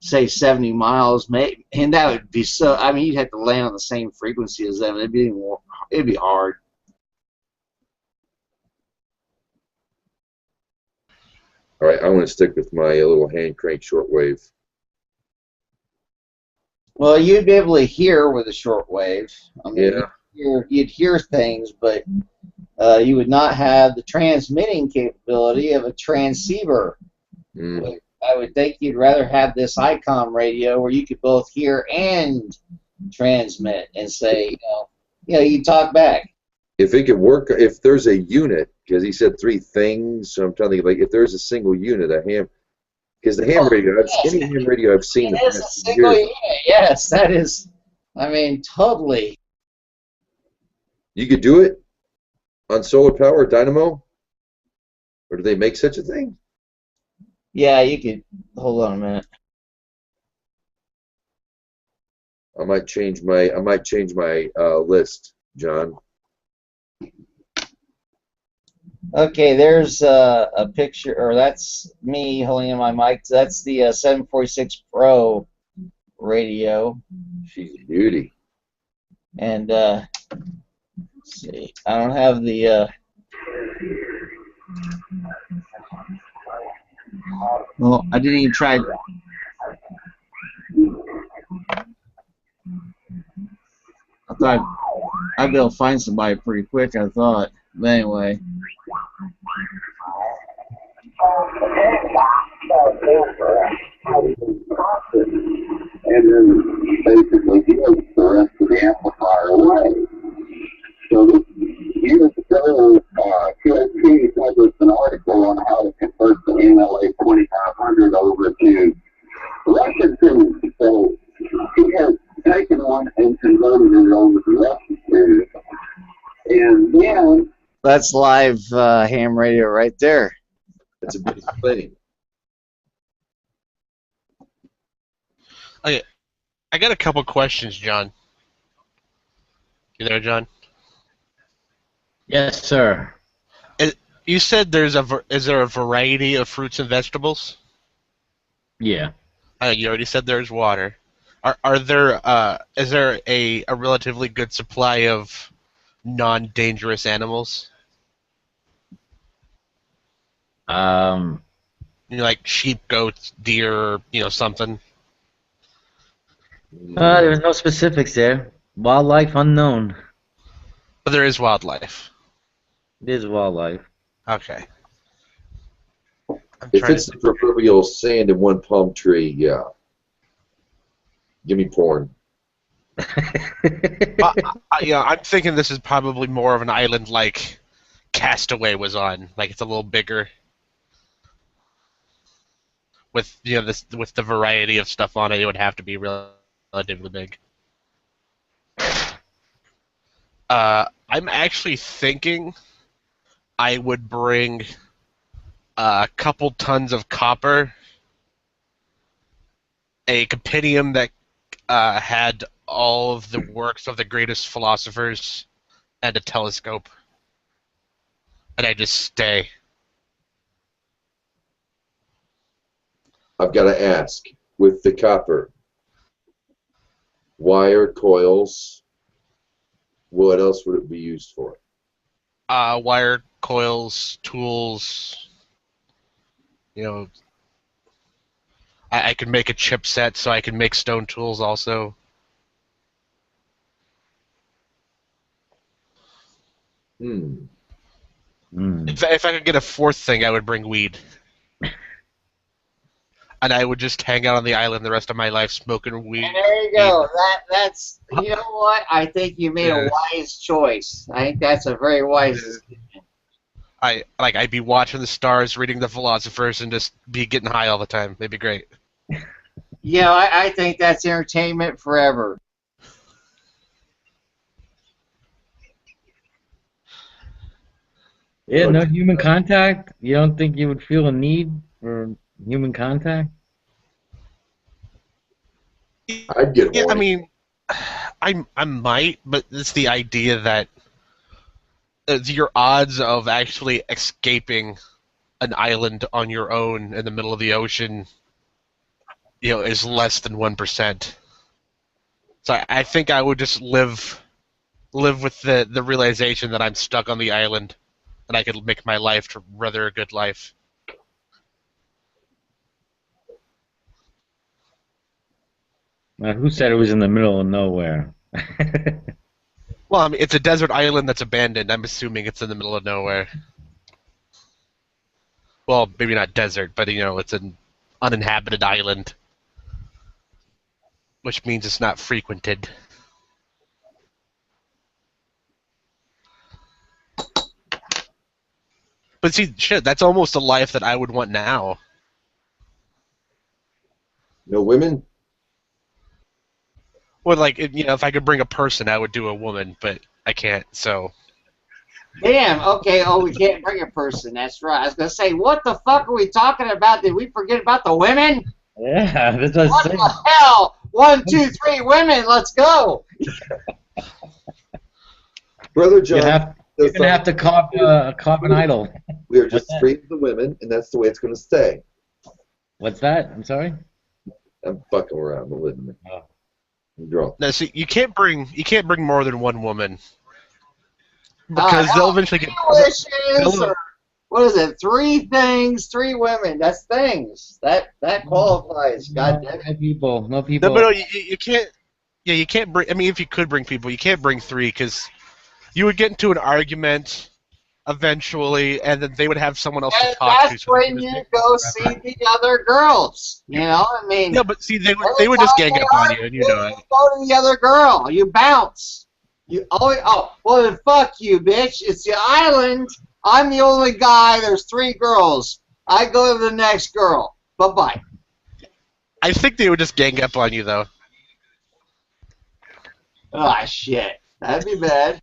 say, 70 miles, and that would be so. I mean, you'd have to land on the same frequency as them. It'd be hard. All right, I want to stick with my little hand crank shortwave. Well, you'd be able to hear with a shortwave. I mean, Yeah. You'd hear things, but you would not have the transmitting capability of a transceiver. Mm. I would think you'd rather have this ICOM radio where you could both hear and transmit and say, you talk back. If it could work, if there's a unit, because he said 3 things, so I'm trying to think, like, if there's a single unit, a ham, because the ham radio, any ham radio I've seen in the It is a past single years, unit. Yes, that is. I mean, totally. you could do it on solar power, dynamo, or do they make such a thing? Yeah, you could. Hold on a minute. I might change my list, John. Okay, there's a picture, or that's me holding in my mic. That's the 746 Pro radio. She's a beauty. And let's see, I don't have the. Well, I didn't even try. I thought I'd be able to find somebody pretty quick. I thought. Anyway. And then basically gives the rest of the amplifier away. So this years ago, QSP published an article on how to convert the NLA 2500 over to Russian tunes. So he has taken one and converted it over to Russian tunes. And then... That's live ham radio right there. That's a bit explaining. Okay, I got a couple questions, John. You there, John? Yes, sir. You said is there a variety of fruits and vegetables? Yeah. You already said there's water. Is there a relatively good supply of non-dangerous animals? Like sheep, goats, deer, something. There's no specifics there. Wildlife unknown. But there is wildlife. It is wildlife. Okay. If it's the proverbial sand in one palm tree, yeah. Give me porn. I'm thinking this is probably more of an island like Castaway was on. Like it's a little bigger. With with the variety of stuff on it, it would have to be relatively big. I'm actually thinking I would bring a couple tons of copper, a compendium that had all of the works of the greatest philosophers, and a telescope. And I just stay. I've got to ask, with the copper, wire, coils, what else would it be used for? Wire, coils, tools. I could make a chipset so I can make stone tools also. If I could get a fourth thing, I would bring weed. And I would just hang out on the island the rest of my life smoking weed. And there you go. That's you know what? I think you made a wise choice. I think that's a very wise decision. I'd be watching the stars, reading the philosophers, and just be getting high all the time. It'd be great. Yeah, I think that's entertainment forever. Yeah, no human contact? You don't think you would feel a need for human contact? I'd get horny. Yeah, I mean, I might, but it's the idea that your odds of actually escaping an island on your own in the middle of the ocean, is less than 1%. So I think I would just live with the realization that I'm stuck on the island, and I could make my life rather a good life. Who said it was in the middle of nowhere? Well, I mean, it's a desert island that's abandoned. I'm assuming it's in the middle of nowhere. Well, maybe not desert, but it's an uninhabited island, which means it's not frequented. But see, shit, that's almost a life that I would want now. No women? Well, like, if I could bring a person, I would do a woman, but I can't, so... Damn, okay, we can't bring a person, that's right. I was going to say, what the fuck are we talking about? Did we forget about the women? Yeah, that's what What the hell? 1, 2, 3 women, let's go! Brother John... You're going to have to carve an idol. We are just free of the women, and that's the way it's going to stay. What's that? I'm sorry? I'm fucking around, believe me. I'm drunk. No, see, you can't bring more than one woman. Because they'll eventually get... What is it? 3 things, 3 women. That's things. That qualifies. God damn it. No people. No, but you can't... Yeah, you can't bring... I mean, if you could bring people, you can't bring 3, because you would get into an argument, eventually, and then they would have someone else And to talk to. that's So they when could just you go see the other girls. You know, I mean. yeah, but see, they would just gang up on you, and you know it. You go to the other girl. You bounce. You always. Oh, well then, fuck you, bitch. It's the island. I'm the only guy. There's 3 girls. I go to the next girl. Bye bye. I think they would just gang up on you, though. Ah, shit. That'd be bad.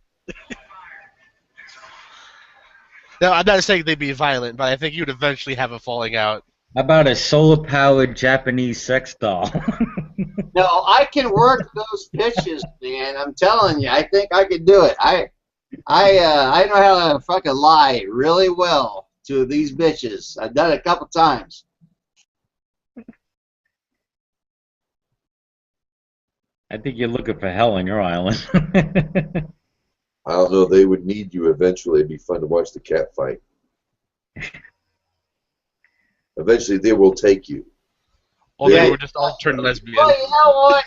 No, I'm not saying they'd be violent, but I think you'd eventually have a falling out. How about a solar-powered Japanese sex doll? No, I can work those pitches, man. I'm telling you, I think I could do it. I know how to fucking lie really well to these bitches. I've done it a couple times. I think you're looking for hell on your island. I don't know. They would need you eventually. It'd be fun to watch the cat fight. Eventually, they will take you. Well, they would just all turn lesbian. Well, you know what?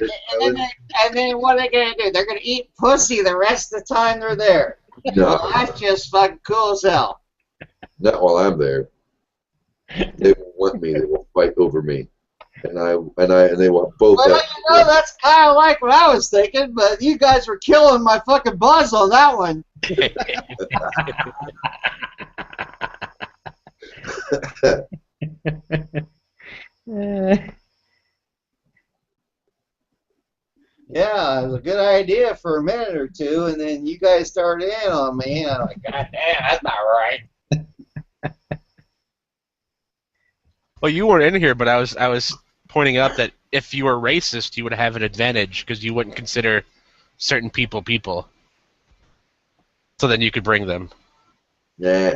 And then what are they gonna do? They're gonna eat pussy the rest of the time they're there. No. Well, that's just fucking cool as hell. Not while I'm there. They will want me. They will fight over me, and they will both. Well, you know, that's kind of like what I was thinking, but you guys were killing my fucking buzz on that one. Yeah, it was a good idea for a minute or two, and then you guys started in on me, and I'm like, God damn, that's not right. Well, you weren't in here, but I was pointing out that if you were racist, you would have an advantage because you wouldn't consider certain people. So then you could bring them. Nah.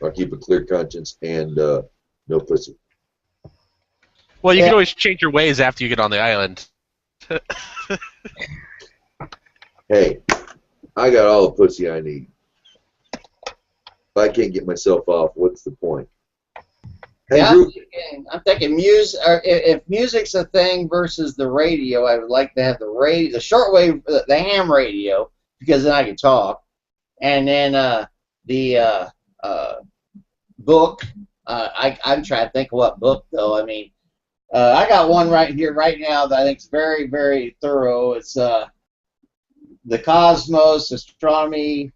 I'll keep a clear conscience and no pussy. Well, you can always change your ways after you get on the island. Hey, I got all the pussy I need. If I can't get myself off, what's the point? Hey, Yeah, Ruth, I'm thinking music. Or if music's a thing versus the radio, I would like to have the shortwave, the ham radio, because then I can talk, and then the book. I'm trying to think of what book though. I mean, I got one right here right now that I think is very, very thorough. It's the Cosmos, Astronomy,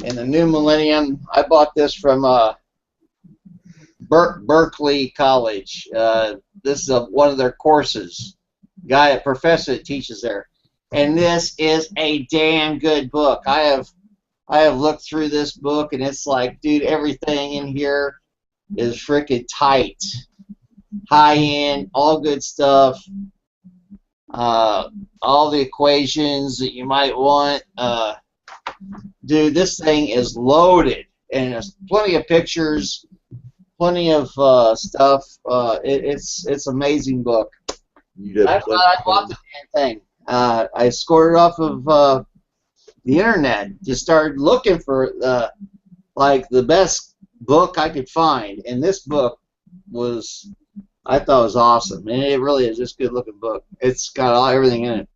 in the New Millennium. I bought this from Berkeley College. This is one of their courses. A professor that teaches there, and this is a damn good book. I have looked through this book, and it's like, dude, everything in here is freaking tight, high end, all good stuff. All the equations that you might want. Dude, this thing is loaded, and there's plenty of pictures. Plenty of stuff. It's an amazing book. I bought the damn thing. I scored it off of the internet. Just started looking for like the best book I could find, and this book I thought was awesome. And it really is just a good looking book. It's got everything in it.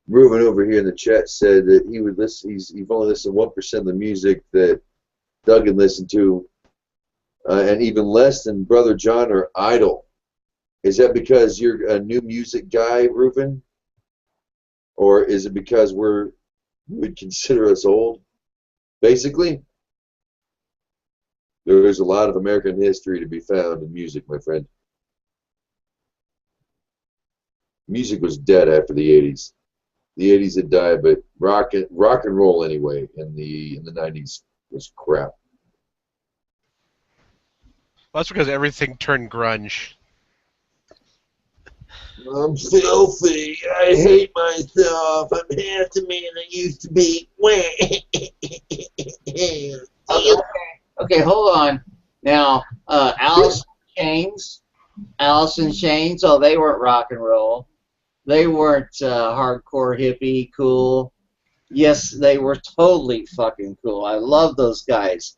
Ruben over here in the chat said that he would listen. He's only listened to 1% of the music that Duggan listened to, and even less than Brother John or Idol. Is that because you're a new music guy, Ruben, or is it because you would consider us old? Basically, there is a lot of American history to be found in music, my friend. Music was dead after the 80s. The 80s had died, but rock and roll anyway in the 90s was crap. Well, that's because everything turned grunge. I'm filthy. I hate myself. I'm half the man I used to be. Okay, hold on. Now, Alice in Chains. Oh, they weren't rock and roll. They weren't hardcore hippie cool. Yes, they were totally fucking cool. I love those guys.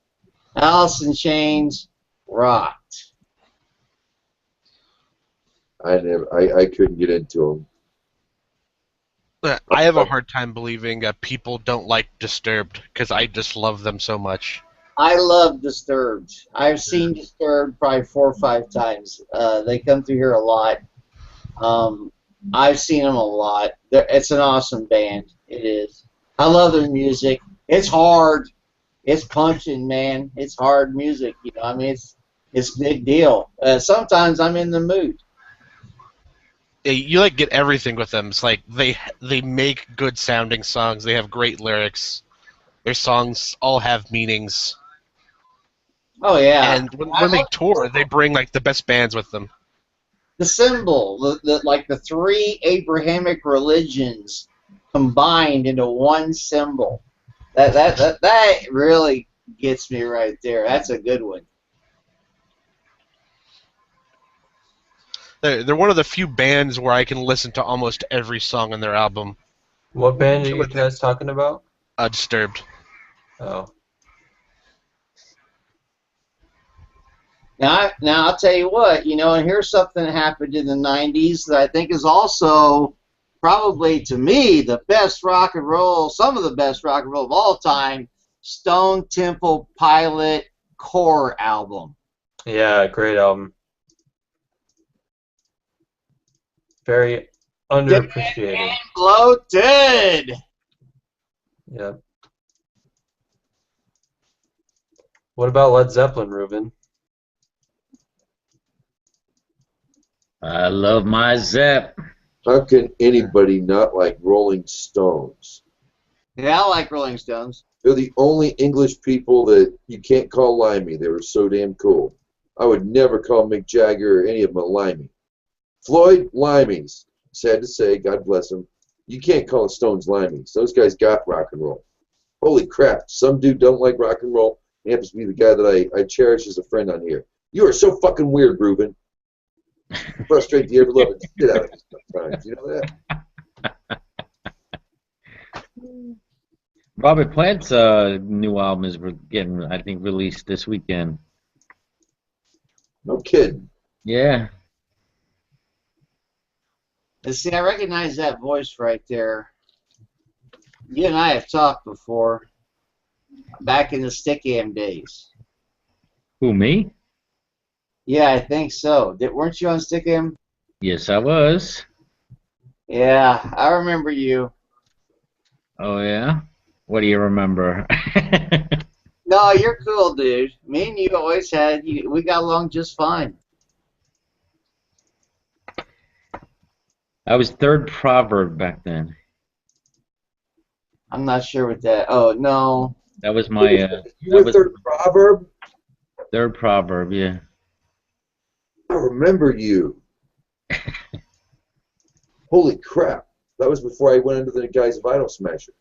Alice in Chains rocked. I couldn't get into them. I have a hard time believing people don't like Disturbed because I just love them so much. I love Disturbed. I've seen Disturbed probably 4 or 5 times. They come through here a lot. I've seen them a lot. It's an awesome band. It is. I love their music. It's hard. It's punching, man. It's hard music. You know, I mean, it's a big deal. Sometimes I'm in the mood. You like get everything with them. It's like they make good sounding songs. They have great lyrics. Their songs all have meanings. Oh yeah. And when they tour, they bring like the best bands with them. The symbol, like the 3 Abrahamic religions combined into one symbol. That really gets me right there. That's a good one. They're one of the few bands where I can listen to almost every song on their album. What band are you guys talking about? Disturbed. Oh. Now I'll tell you what, you know, and here's something that happened in the 90s that I think is also probably, to me, the best rock and roll, some of the best rock and roll of all time, Stone Temple Pilot Core album. Yeah, great album. Very underappreciated. Bloated. Yeah. What about Led Zeppelin, Ruben? I love my Zepp. How can anybody not like Rolling Stones? Yeah, I like Rolling Stones. They're the only English people that you can't call limey. They were so damn cool. I would never call Mick Jagger or any of them a limey. Floyd, limeys. Sad to say, God bless him. You can't call the Stones limeys. Those guys got rock and roll. Holy crap. Some dude don't like rock and roll. He happens to be the guy that I cherish as a friend on here. You are so fucking weird, Ruben. Frustrate the ever-loving shit out of me sometimes. You know that? Robert Plant's new album is getting, I think, released this weekend. No kidding. Yeah. See, I recognize that voice right there. You and I have talked before, back in the Stick-Am days. Who, me? Yeah, I think so. Weren't you on Stick-Am? Yes, I was. Yeah, I remember you. Oh, yeah? What do you remember? No, you're cool, dude. Me and you always we got along just fine. I was third proverb back then. I'm not sure what that. Oh, no. That was my. You were third proverb? Third proverb, yeah. I remember you. Holy crap. That was before I went into the guy's Vinyl Smasher.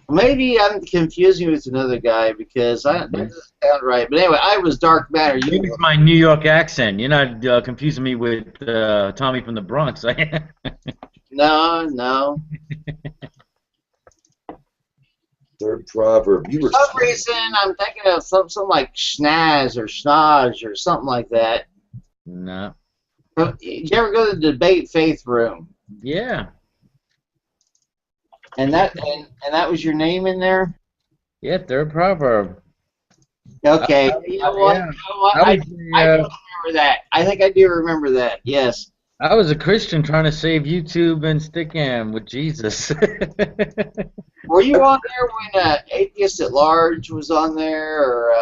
Maybe I'm confusing you with another guy because that doesn't sound right. But anyway, I was Dark Matter. Maybe it's my New York accent. You're not confusing me with Tommy from the Bronx. No. Third proverb. You were. For some reason, I'm thinking of something like Schnaz or Schnaz or something like that. No. Did you ever go to the debate faith room? Yeah. And that was your name in there? Yeah, third proverb. Okay. You know what? I do remember that. I think I do remember that. Yes. I was a Christian trying to save YouTube and Stick-Am with Jesus. Were you on there when Atheist at Large was on there, or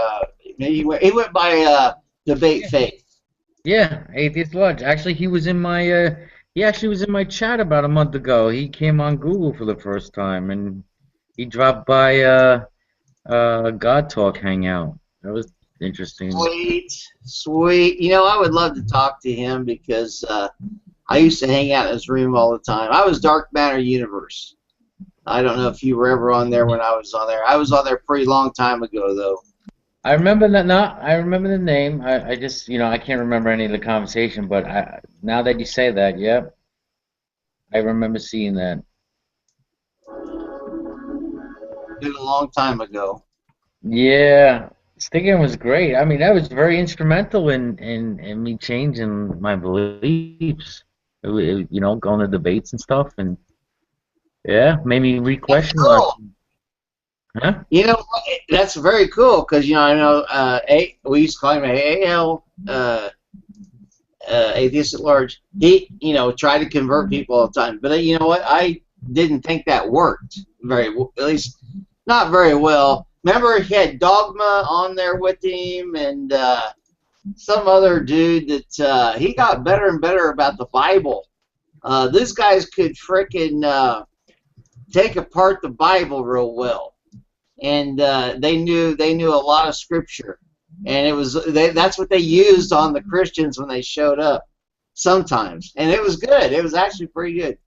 maybe he went by Debate Faith? Yeah, Atheist at Large. Actually, he was in my. He actually was in my chat about a month ago. He came on Google for the first time, and he dropped by God Talk Hangout. That was interesting. Sweet. You know, I would love to talk to him because I used to hang out in his room all the time. I was Dark Matter Universe. I don't know if you were ever on there when I was on there. I was on there a pretty long time ago, though. I remember that. I remember the name. I just, I can't remember any of the conversation. But now that you say that, yep, I remember seeing that. Did a long time ago. Yeah, Sticking was great. I mean, that was very instrumental in me changing my beliefs. You know, going to debates and stuff, and yeah, made me re-question a lot. Cool. Huh? You know, that's very cool because, you know, I know we used to call him AL, Atheist at Large. He, you know, tried to convert people all the time. But you know what? I didn't think that worked at least not very well. Remember, he had Dogma on there with him and some other dude that he got better and better about the Bible. These guys could frickin' take apart the Bible real well. And they knew a lot of scripture, and it was that's what they used on the Christians when they showed up sometimes, and it was good. It was actually pretty good.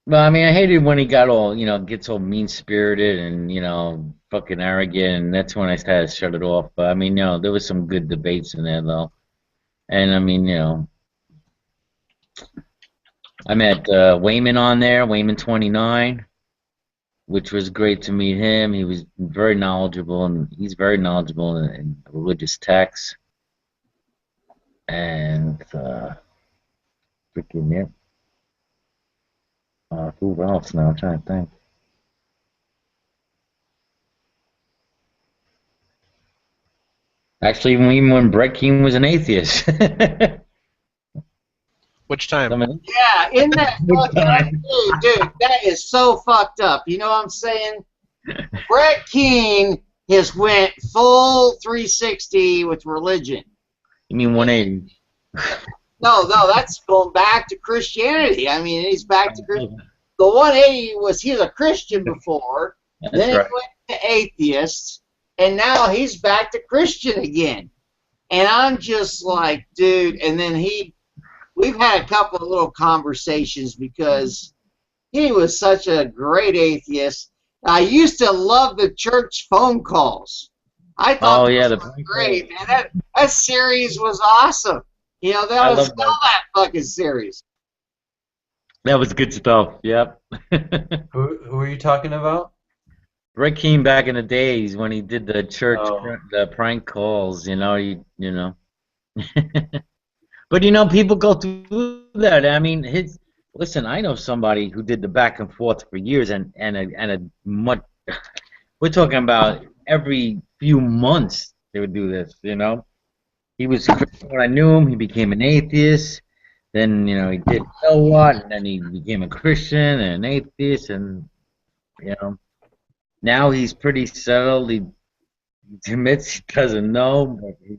Well, I mean, I hated when he got all, you know, gets all mean-spirited and, you know, fucking arrogant, and that's when I started to shut it off. But I mean, you know, there was some good debates in there though, and I mean, you know, I met Wayman on there, Wayman 29. Which was great to meet him. He was very knowledgeable, and he's very knowledgeable in religious texts. And freaking yeah. Who else now? I'm trying to think. Actually, even when Brett Keane was an atheist. Which time? Yeah, in that fucking dude, that is so fucked up. You know what I'm saying? Brett Keane has went full 360 with religion. You mean 180? No, that's going back to Christianity. I mean, he's back to Christianity. The 180 was he was a Christian before, That's then right. he went to atheist, and now he's back to Christian again. And I'm just like, dude, and then we've had a couple of little conversations because he was such a great atheist. I used to love the church phone calls. I thought the was great, man. That series was awesome. You know, that was that fucking series. That was good stuff. Yep. Who are you talking about? Brett Keane back in the days when he did the church the prank calls. You know. But you know, people go through that. I mean, listen. I know somebody who did the back and forth for years, and a much. We're talking about every few months they would do this. You know, he was when I knew him. He became an atheist. Then you know he did so what, and then he became a Christian and an atheist, and you know, now he's pretty settled. He admits he doesn't know, but he's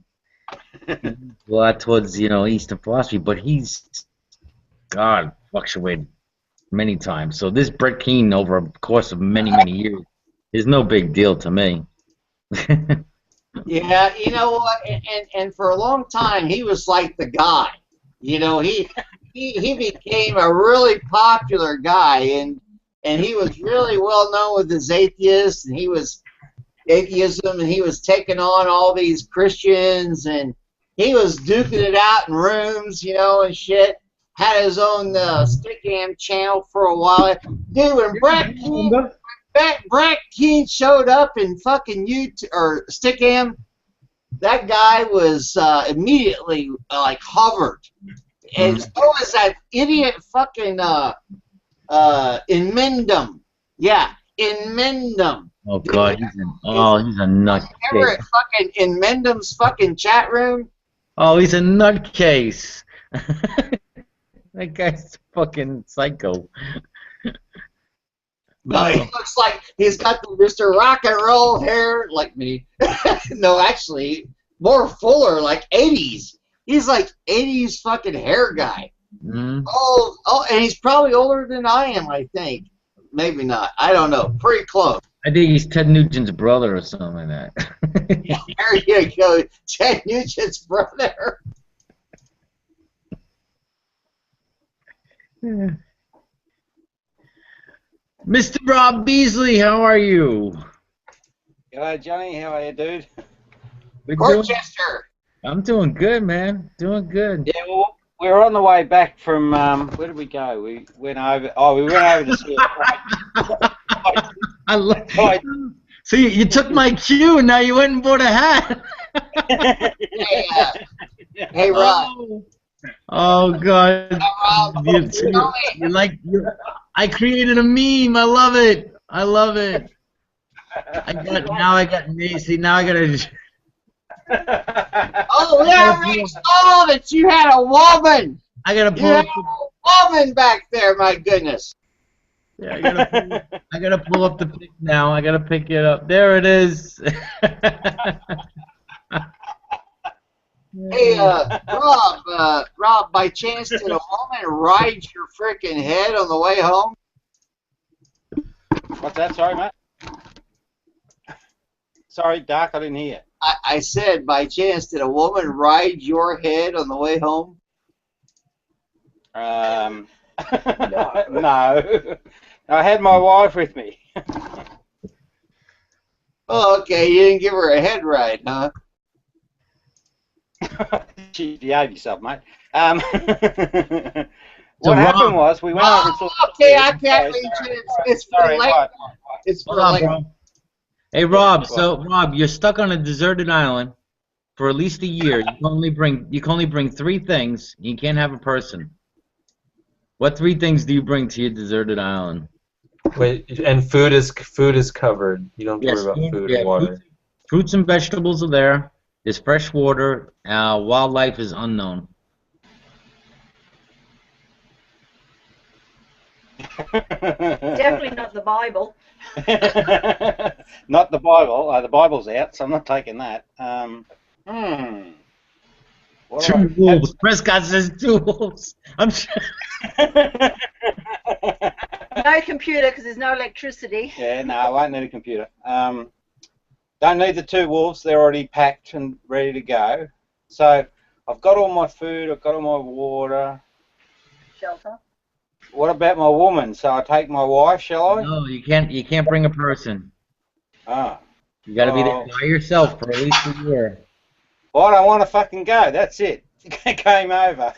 a lot towards, you know, Eastern philosophy, but he's, God, fluctuated many times. So this Brett Keane over a course of many, many years is no big deal to me. Yeah, you know what? And for a long time, he was like the guy. You know, he became a really popular guy, and he was really well known with his atheism, and he was taking on all these Christians, and he was duking it out in rooms, you know, and shit. Had his own Stickam channel for a while. Dude, when Brett Keane showed up in fucking YouTube or Stickam, that guy was immediately like hovered. And so was that idiot fucking Inmendum. Yeah, Inmendum. Oh God, he's a nutcase. Ever at fucking Inmendum's fucking chat room? Oh, he's a nutcase. That guy's fucking psycho. But he looks like he's got the Mr. Rock and Roll hair, like me. No, actually, more fuller, like 80s. He's like 80s fucking hair guy. Mm. Oh, and he's probably older than I am, I think. Maybe not. I don't know. Pretty close. I think he's Ted Nugent's brother or something like that. Yeah, there you go. Ted Nugent's brother. Yeah. Mr. Rob Beasley, how are you? Hello, Johnny. How are you, dude? Dorchester. I'm doing good, man. Doing good. Yeah, well, we're on the way back from, where did we go? We went over to see a So you took my cue, and now you went and bought a hat. Hey, Rob. Oh God! Rob, I created a meme. I love it. I love it. Now I got see. Now I gotta. Oh, Larry saw that you had a woman. I gotta You had a woman back there. My goodness. Yeah, I gotta pull up the pic now. I gotta pick it up. There it is. Hey, Rob, by chance did a woman ride your freaking head on the way home? What's that? Sorry, mate. Sorry, Doc, I didn't hear. I said, by chance did a woman ride your head on the way home? No. I had my wife with me. Oh, okay. You didn't give her a head ride, huh? She behaved yourself, mate. What happened was we went over and saw. Okay, I can't reach it. It's for Sorry, late. what? It's for Hold on, late. bro. Hey, Rob. So, Rob, you're stuck on a deserted island for at least a year. You can only bring 3 things. You can't have a person. What 3 things do you bring to your deserted island? Wait, and food is covered. You don't have to worry about food and water. Fruits and vegetables are there. There's fresh water. Wildlife is unknown. Definitely not the Bible. Not the Bible. The Bible's out, so I'm not taking that. What 2 wolves. Prescott says 2 wolves. I'm sure. No computer because there's no electricity. Yeah, no, I won't need a computer. Don't need the 2 wolves. They're already packed and ready to go. So I've got all my food. I've got all my water. Shelter. What about my woman? So I take my wife, shall I? No, you can't. You can't bring a person. Ah. You got to be there by yourself for at least a year. Well, I don't want to fucking go. That's it. Game over.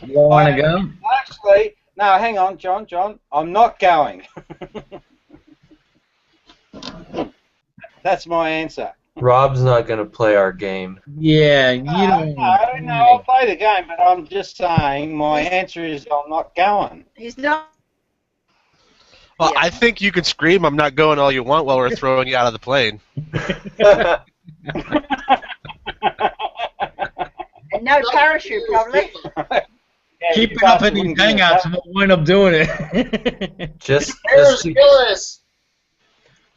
You don't want to go? Actually, no, hang on, John. I'm not going. That's my answer. Rob's not going to play our game. Yeah, you don't. No, I'll play the game, but I'm just saying my answer is I'm not going. He's not. Well, I think you can scream "I'm not going" all you want while we're throwing you out of the plane. And no parachute, probably. Keep it up in these hangouts and we'll wind up doing it.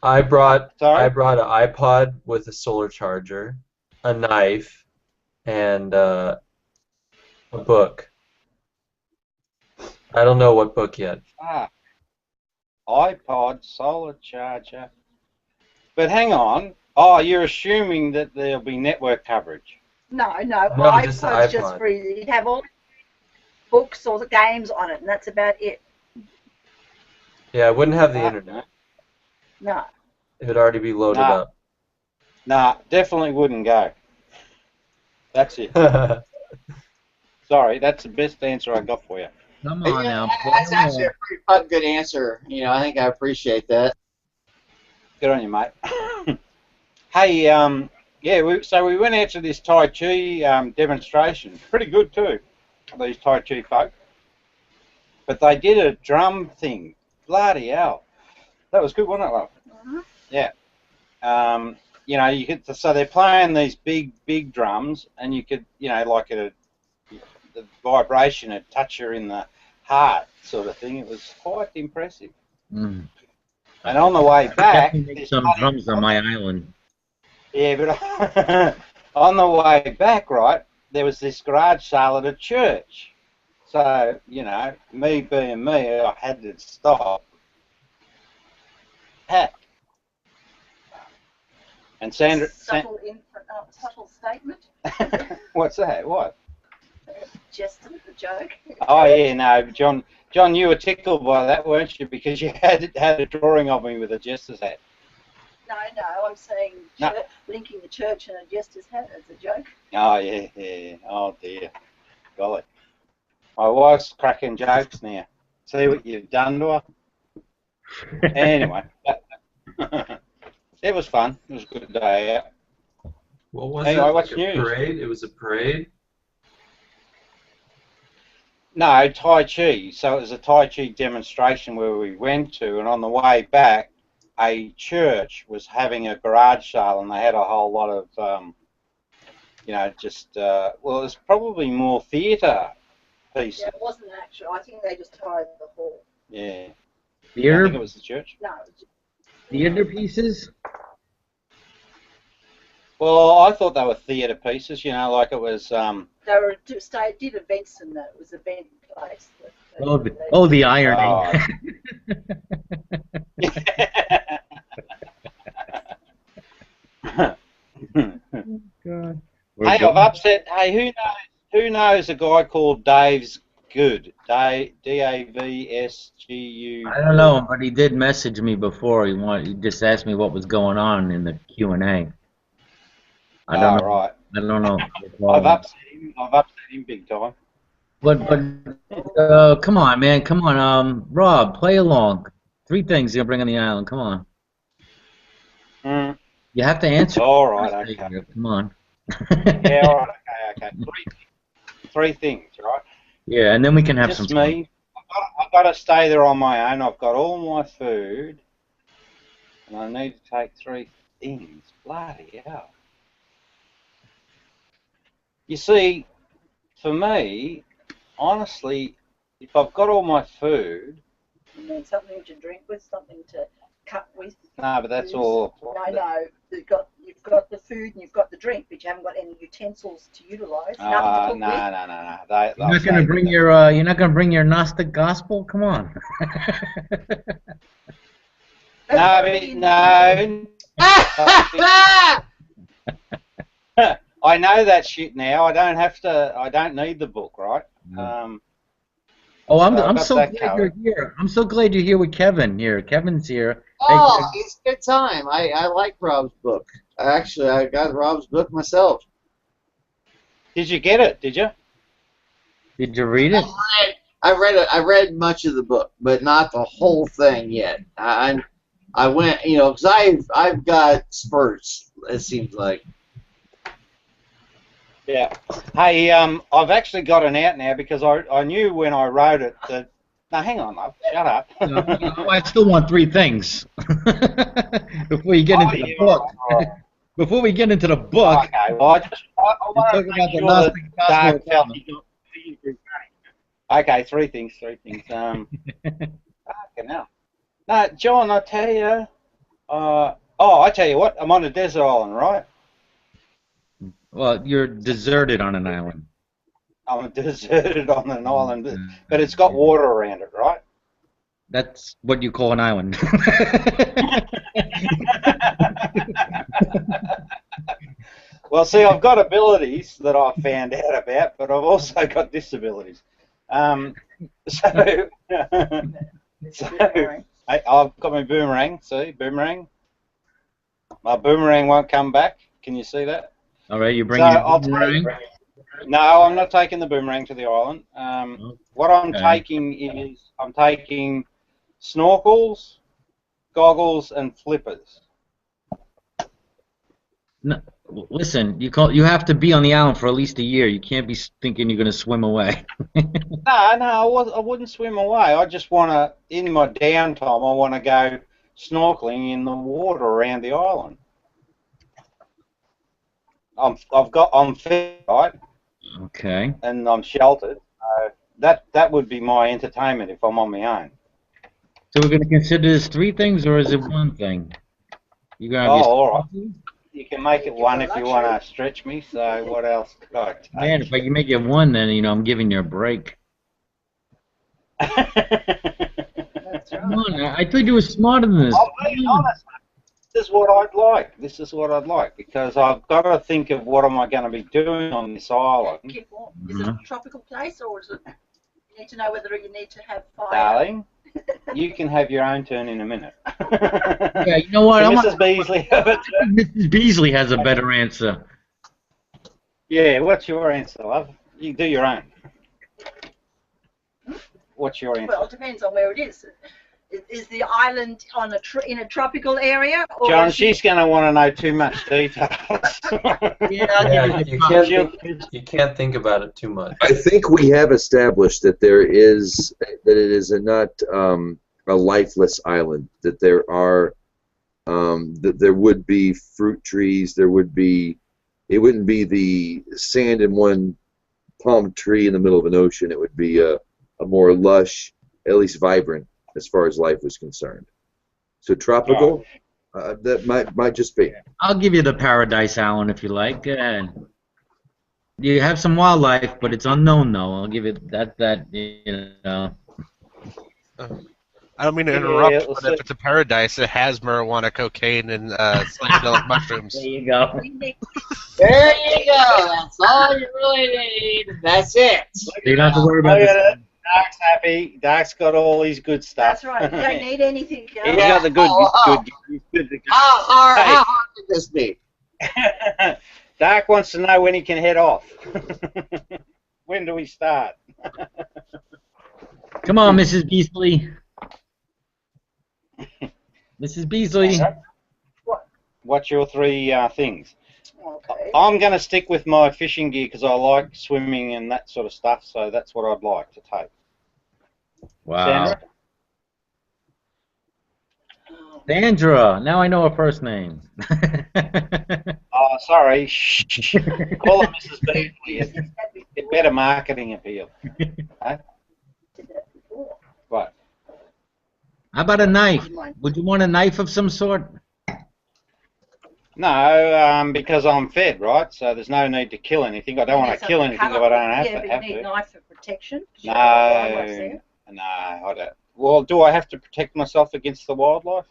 I brought an iPod with a solar charger, a knife, and a book. I don't know what book yet. iPod, solar charger. But hang on. Oh, you're assuming that there'll be network coverage. No, just the iPod's just iPod. free. You'd have all the books or the games on it, and that's about it. Yeah, I wouldn't have the internet. No. It would already be loaded Nah. up. Nah, definitely wouldn't go. That's it. Sorry, that's the best answer I got for you. Come on now. That's actually a pretty fucking good answer. You know, I think I appreciate that. Good on you, mate. Hey, yeah, we went out to this Tai Chi demonstration. Pretty good too, these Tai Chi folk. But they did a drum thing. Bloody hell. That was good, wasn't it, love? Mm-hmm. Yeah. You know, you could, so they're playing these big drums, and you could, you know, like the vibration would touch you in the heart, sort of thing. It was quite impressive. Mm. And on the way back, Make some drums on my island. yeah, but on the way back, right, there was this garage sale at a church. So, you know, me being me, I had to stop. And Sandra... Subtle statement. What's that? What? Just a joke. Oh, yeah, no, John, you were tickled by that, weren't you? Because you had a drawing of me with a jester's hat. No, I'm saying No. linking the church and a jester's hat as a joke. Oh, yeah. Oh, dear. Golly. My wife's cracking jokes now. See what you've done to her? Anyway. It was fun. It was a good day out. What was Anyway, it? what's Like a news? parade? It was a parade? No, Tai Chi. So it was a Tai Chi demonstration where we went to, and on the way back, a church was having a garage sale, and they had a whole lot of, you know, just, well, it was probably more theatre pieces. Yeah, it wasn't actual. I think they just hired the hall. Yeah. I Theater, think it was the church. No, theater pieces. Well, I thought they were theatre pieces, you know, like it was, they were did events in that. It was an event place. The irony. God. Hey, I've upset. Hey, who knows a guy called Dave's Good? Davsgu. I don't know, but he did message me before. He just asked me what was going on in the Q&A. I don't know. Right. I don't know. I've upset him big time. But come on, man. Come on. Rob, play along. 3 things you'll bring on the island. Come on. You have to answer. All right, okay. Come on. Yeah, all right, okay. 3 things, right? Yeah, and then we can have Just some fun. me. I've got to stay there on my own. I've got all my food, and I need to take 3 things. Bloody hell. You see, for me, honestly, if I've got all my food... And then something to drink with, something to cut with. No, but that's foods. all... No, you've got the food and you've got the drink, but you haven't got any utensils to utilise. No. You're You're not gonna bring your you're not gonna bring your Gnostic gospel? Come on. No. I know that shit now. I don't have to. I don't need the book, right? I'm I've so got that glad you're covered. here. I'm so glad you're here with Kevin. Here, Kevin's here. Oh, it's a good time. I like Rob's book. I got Rob's book myself. Did you get it? Did you? Did you read it? I read much of the book, but not the whole thing yet. I went, you know, because I've got spurts. It seems like. Yeah. Hey, I've actually got it out now because I knew when I wrote it that. No, hang on, love. Shut up. I still want 3 things before you get into the book. Before we get into the book. Okay. Well, I want to make sure that Dark felt he got. Okay, 3 things. Fucking hell. No, John, I tell you. I tell you what. I'm on a desert island, right? Well, you're deserted on an island. I'm deserted on an island, but it's got water around it, right? That's what you call an island. Well, see, I've got abilities that I found out about, but I've also got disabilities. I've got my boomerang. See, boomerang. My boomerang won't come back. Can you see that? All right, you bring your boomerang. No, I'm not taking the boomerang to the island. What I'm taking is I'm taking snorkels, goggles, and flippers. No, listen, you have to be on the island for at least a year. You can't be thinking you're going to swim away. No, I wouldn't swim away. I just want to, in my downtime, I want to go snorkeling in the water around the island. I'm fit, right? Okay. And I'm sheltered. That would be my entertainment if I'm on my own. So we're going to consider this 3 things, or is it 1 thing? You gonna have all right. You can make it 1 if you want to stretch me. So what else could I take? Man, if I can make it 1, then I'm giving you a break. That's right. Come on, I thought you were smarter than this. I'm being honest. This is what I'd like. This is what I'd like because I've got to think of what am I going to be doing on this island. Keep warm. Is it a tropical place, or is it? You need to know whether you need to have fire. Darling, you can have your own turn in a minute. Yeah, you know what? So Mrs. Beasley. Mrs. Beasley has a better answer. Yeah, what's your answer, love? You do your own. What's your answer? Well, it depends on where it is. Is the island on in a tropical area? Or John, is she's going to want to know too much details. Yeah, you can't think about it too much. I think we have established that it is not a lifeless island. That there are that there would be fruit trees. There would be. It wouldn't be the sand in one palm tree in the middle of an ocean. It would be a more lush, at least vibrant, as far as life was concerned. So tropical, that might just be. I'll give you the Paradise Island if you like. Go ahead. You have some wildlife, but it's unknown though. I'll give it that you know. I don't mean to interrupt, but if it's a paradise, it has marijuana, cocaine, and psychedelic mushrooms. There you go. There you go. That's all you really need. That's it. You don't have to worry about Look this. at it. Dark's happy. Dark's got all his good stuff. That's right. You don't need anything else. He's got the good. How hard could this be? Dark wants to know when he can head off. When do we start? Come on, Mrs. Beasley. Mrs. Beasley. What's your three things? Okay. I'm going to stick with my fishing gear because I like swimming and that sort of stuff, so that's what I'd like to take. Wow. Sandra? Sandra. Now I know her first name. Oh, sorry. Shh. Call her Mrs. Beasley. It's better marketing appeal. Huh? What? How about a knife? Would you want a knife of some sort? No, because I'm fed, right? So there's no need to kill anything. I don't want to kill anything if I don't have Yeah, to. but you need a knife for protection. No, I don't. Well, do I have to protect myself against the wildlife?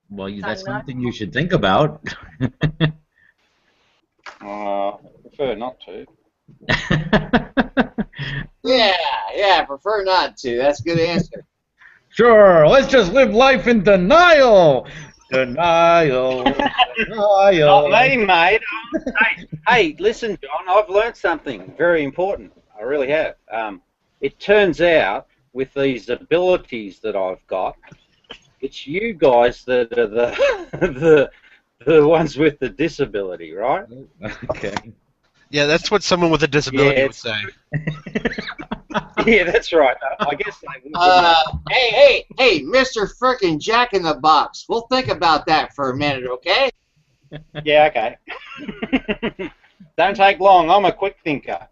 Well, that's something you should think about. I prefer not to. Yeah, prefer not to. That's a good answer. Sure, let's just live life in denial. Denial. Denial. Not me, mate. Hey, listen, John, I've learned something very important. I really have. It turns out, with these abilities that I've got, it's you guys that are the ones with the disability, right? Okay. Yeah, that's what someone with a disability would say. Yeah, that's right. I guess they would. Hey, Mr. Frickin' Jack in the Box. We'll think about that for a minute, okay? Yeah, okay. Don't take long. I'm a quick thinker.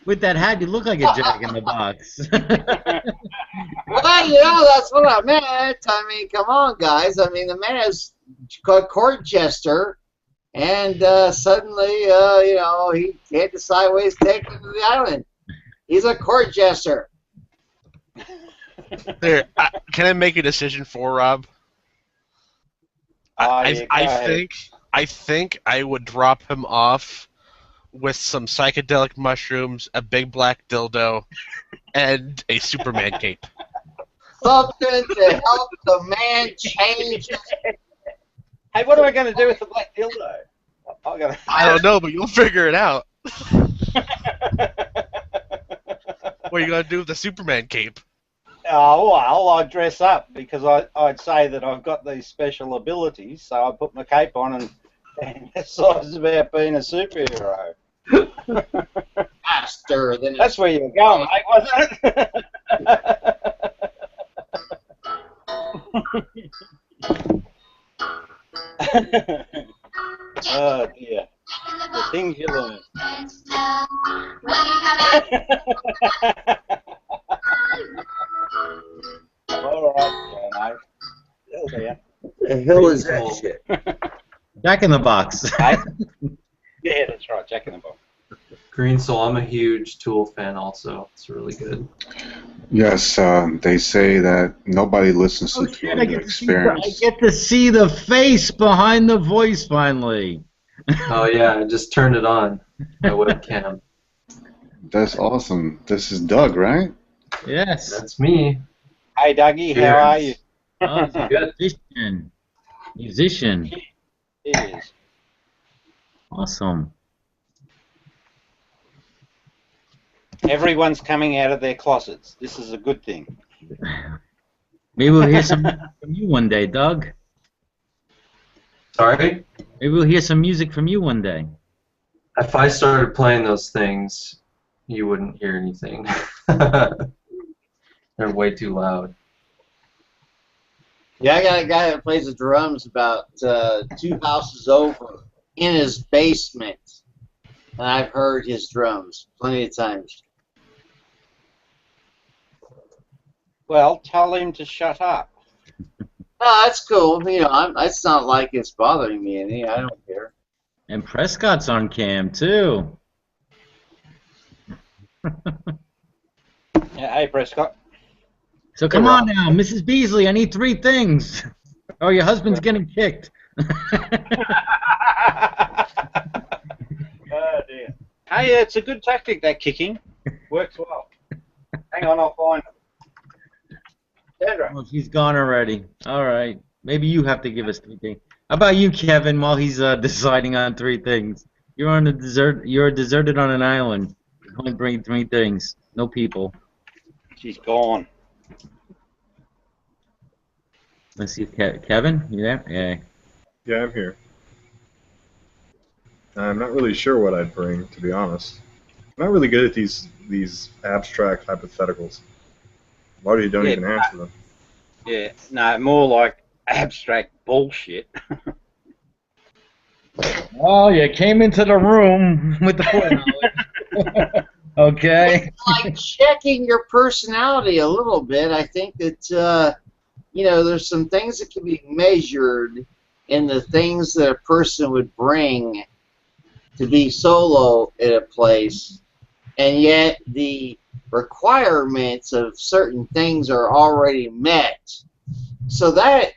With that hat, you look like a Jack in the Box. Well, that's what I meant. I mean, come on, guys. I mean, the man is a court jester, and suddenly, he had to sideways take him to the island. He's a court jester. There, can I make a decision for Rob? I think I would drop him off with some psychedelic mushrooms, a big black dildo, and a Superman cape. Something to help the man change. Hey, what am I going to do with the black dildo? I don't know, but you'll figure it out. What are you going to do with the Superman cape? Oh, well, I'd dress up because I'd say that I've got these special abilities, so I put my cape on and fantasize about being a superhero. Faster than That's where you were going, mate, wasn't it? Oh, dear. The things you learn. All right, mate. Still there. The hell is that shit? Jack in the Box. Yeah, that's right, Jack in the Box. Green Soul, I'm a huge Tool fan also. It's really good. Yes, they say that nobody listens to Tool I Experience. get to see the face behind the voice finally. Oh yeah, I just turned it on, my webcam. That's awesome. This is Doug, right? Yes. That's me. Hey, Dougie, how are you? Oh, musician. Musician. It is. Awesome. Everyone's coming out of their closets. This is a good thing. Maybe we'll hear some music from you one day, Doug. Sorry? Maybe we'll hear some music from you one day. If I started playing those things, you wouldn't hear anything. They're way too loud. Yeah, I got a guy that plays the drums about 2 houses over in his basement, and I've heard his drums plenty of times. Well, tell him to shut up. No, that's cool. You know, it's not like it's bothering me any. I don't care. And Prescott's on cam too. Yeah, hey, Prescott. So come on now, Mrs. Beasley, I need 3 things. Oh, your husband's getting kicked. Oh, dear. Hey, it's a good tactic, that kicking. Works well. Hang on, I'll find it. Sandra. Oh, she's gone already. All right. Maybe you have to give us 3 things. How about you, Kevin, while he's deciding on 3 things? You're on a desert. You're deserted on an island. You only bring 3 things. No people. She's gone. Let's see, Kevin, you there? Yeah. Yeah, I'm here. I'm not really sure what I'd bring, to be honest. I'm not really good at these abstract hypotheticals. A lot of you don't even answer them. Yeah, no, more like abstract bullshit. Oh, you came into the room with the foreknowledge. Okay. It's like checking your personality a little bit. I think that, you know, there's some things that can be measured in the things that a person would bring to be solo at a place, and yet the requirements of certain things are already met. So that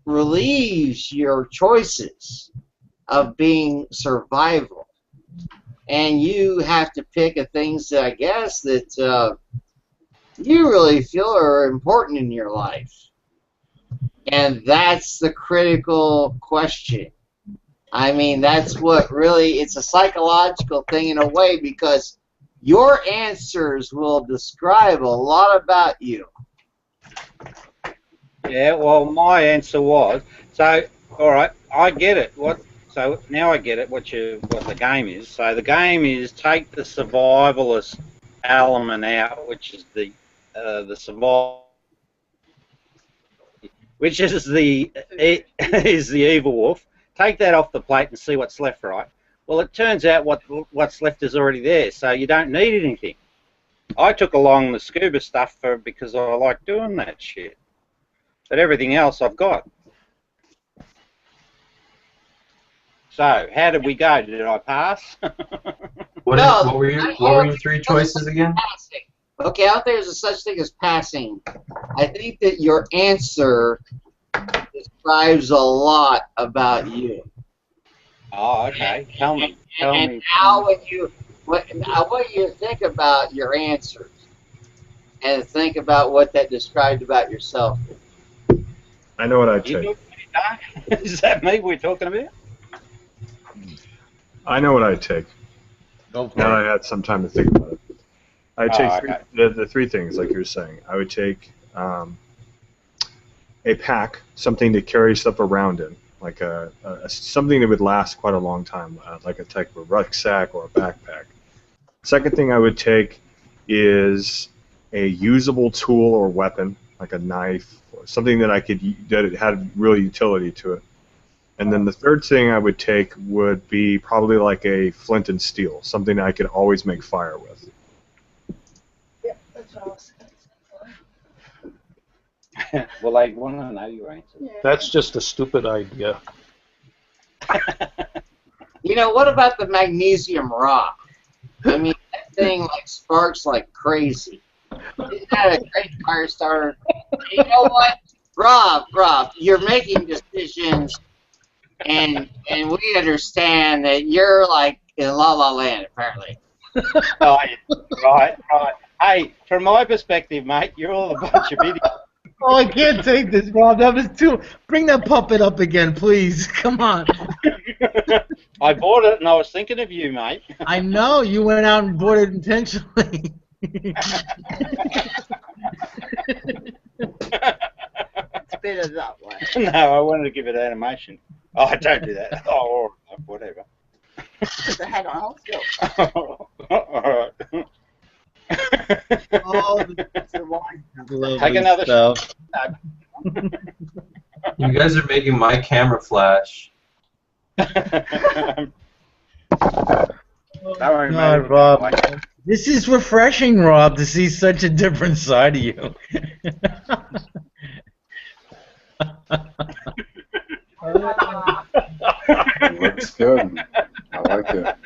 relieves your choices of being survival. And you have to pick a things that I guess that you really feel are important in your life. And that's the critical question. I mean, that's what really, it's a psychological thing in a way, because your answers will describe a lot about you. Yeah, well, my answer was, so, all right, I get it. So now I get it. What the game is. So the game is take the survivalist element out, which is the survival, which is the evil wolf. Take that off the plate and see what's left, right? Well, it turns out what's left is already there, so you don't need anything. I took along the scuba stuff because I like doing that shit, but everything else I've got. So, how did we go? Did I pass? What were your 3 choices again? Passing. Okay, out there is such thing as passing. I think that your answer describes a lot about you. Oh, okay. Tell me. And now what you think about your answers, and think about what that described about yourself. I know what I'd take. Is that me we're talking about? I know what I'd take. Go for now it. that I had some time to think about it. I'd take the 3 things, like you were saying. I would take a pack, something to carry stuff around in, like something that would last quite a long time, like a type of rucksack or a backpack. Second thing I would take is a usable tool or weapon, like a knife, or something that that had real utility to it. And then the third thing I would take would be probably like a flint and steel, something I could always make fire with. Yeah, that's what I was Well, I want to know your answer. Yeah. That's just a stupid idea. You know, what about the magnesium rock? I mean, that thing like sparks like crazy. Isn't that a great fire starter? You know what, Rob, you're making decisions, and we understand that you're like in La La Land, apparently. Right. Hey, from my perspective, mate, you're all a bunch of idiots. Oh, I can't take this, Rob. That was too. Bring that puppet up again, please. Come on. I bought it and I was thinking of you, mate. I know you went out and bought it intentionally. it that way. No, I wanted to give it animation. Oh, don't do that. Oh, all right, whatever. Put the hat on, hold still. All right. Oh, the wine. Take another stuff. You guys are making my camera flash. Don't worry, God, mate. Rob. This is refreshing, Rob, to see such a different side of you. It looks good. I like it.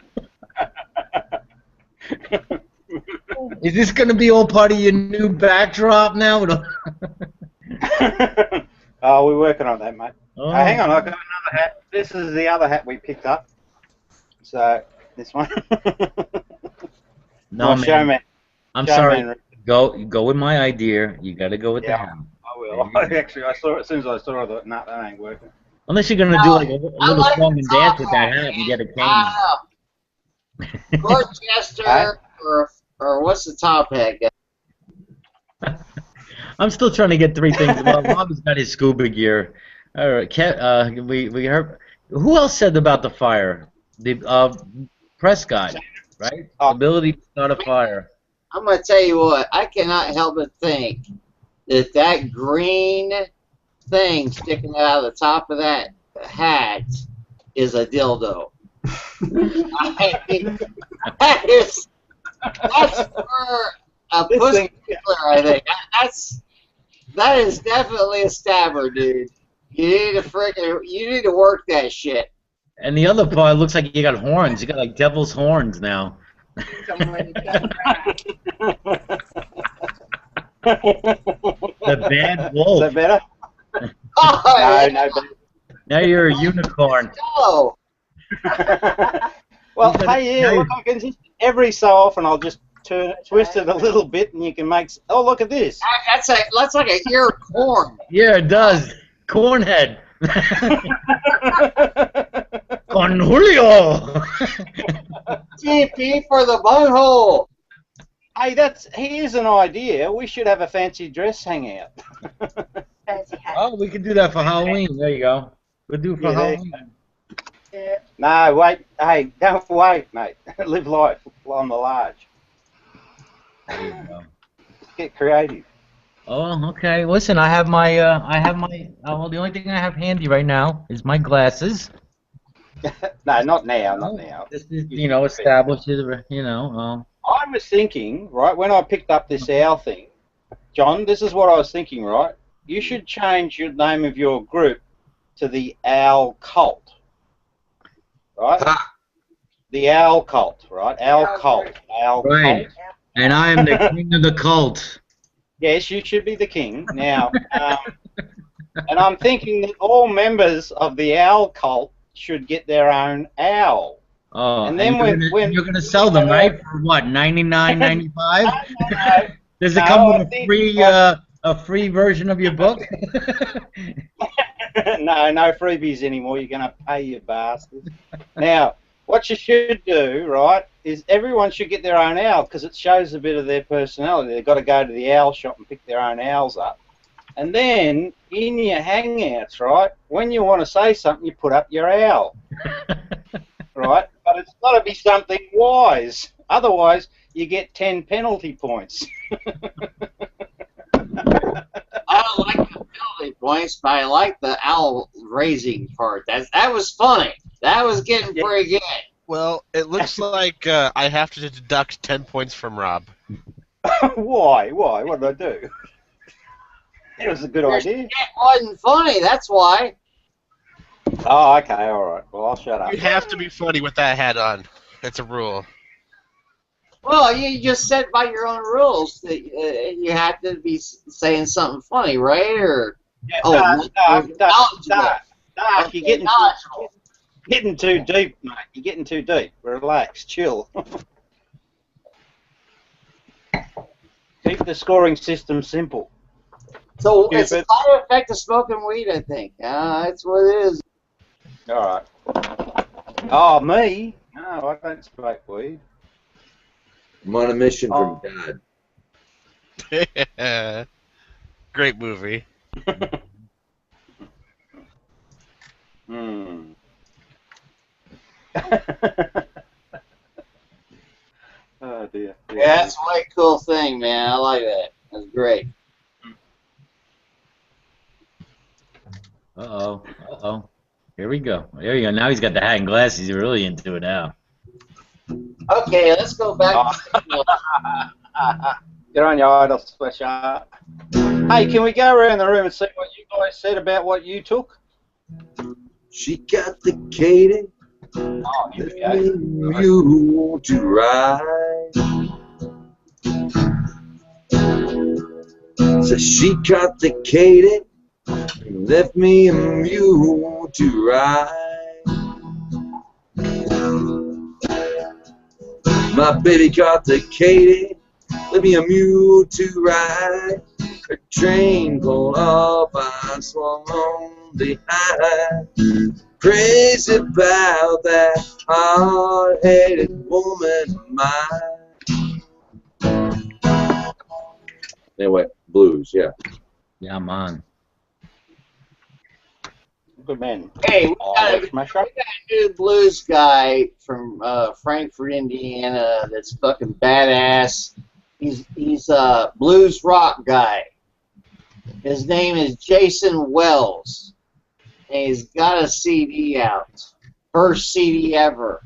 Is this going to be all part of your new backdrop now? Oh, we're working on that, mate. Oh. Hang on, I've got another hat. This is the other hat we picked up. So, this one. No, Oh, man. showman. I'm Showman. sorry. Go with my idea. You got to go with the hat. I will. Actually, I saw it as soon as I saw it. I thought, no, that ain't working. Unless you're going to do like a little like song the and dance with top that hat, hat and get a cane. Wow. Dorchester or what's the top hat guy? I'm still trying to get three things. Well, Rob has got his scuba gear. All right, we heard. Who else said about the fire? The Prescott, right? Ability to start a fire. I'm gonna tell you what. I cannot help but think that green thing sticking out of the top of that hat is a dildo. I mean, that's for a pussy killer, I think. That is definitely a stabber, dude. You need to work that shit. And the other part looks like you got horns. You got like devil's horns now. The bad wolf. Is that better? Oh, no. Now you're a unicorn. Oh. Well, hey, yeah, look, I can just every so often I'll just twist it a little bit, and you can make. Oh, look at this. That's like an ear of corn. Yeah, it does. Cornhead. Con Julio. TP for the bunghole. Hey, here's an idea. We should have a fancy dress hangout. Fancy hat. Oh, we can do that for Halloween. There you go. We'll do it for Halloween. Yeah. No, wait. Hey, don't wait, mate. Live life on the large. There you go. Get creative. Oh, okay. Listen, I have my, well, the only thing I have handy right now is my glasses. No, not now, not now. This is, established, I was thinking, right, when I picked up this owl thing, John, this is what I was thinking, right? You should change your name of your group to the Owl Cult. Right? The Owl Cult, right? Owl Cult. Owl Right. Cult. And I am the king of the cult. Yes, you should be the king. Now, and I'm thinking that all members of the Owl Cult should get their own owl. Oh, and then when you're gonna sell them, right? For what, $99.95? No. Does it No, come with I a free version of your book? No freebies anymore. You're gonna pay, you bastard. Now, what you should do, right, is everyone should get their own owl because it shows a bit of their personality. They've got to go to the owl shop and pick their own owls up. And then, in your hangouts, right, when you want to say something, you put up your owl. Right? But it's got to be something wise. Otherwise, you get 10 penalty points. I don't like the penalty points, but I like the owl raising part. That was funny. That was getting pretty good. Well, it looks like I have to deduct 10 points from Rob. Why? What did I do? It was a good idea. It wasn't funny, that's why. Oh, okay, all right. Well, I'll shut up. You have to be funny with that hat on. That's a rule. Well, you just set by your own rules that you have to be saying something funny, right? Or You're getting too deep, mate. You're getting too deep. Relax, chill. Keep the scoring system simple. So it's a side effect of smoking weed, I think. That's what it is. All right. Oh, me? No, I don't smoke weed. I'm on a mission from God. Great movie. Oh dear. Yeah, that's a way cool thing, man. I like that. That's great. Uh-oh. Here we go. There you go. Now he's got the hat and glasses. He's really into it now. Okay, let's go back. Get on your idle sweatshirt. Hey, can we go around the room and see what you guys said about what you took? She got the Katie. Oh, here we go. You want to ride. So she got the Katie. Left me a mule to ride. My baby got the Katie. Left me a mule to ride. A train pulled up, I swung on behind. Crazy about that hard-headed woman of mine. Anyway, blues, yeah. Yeah, man. Good man. Hey, we got a new blues guy from Frankfort, Indiana. That's fucking badass. He's a blues rock guy. His name is Jason Wells, and he's got a CD out, first CD ever,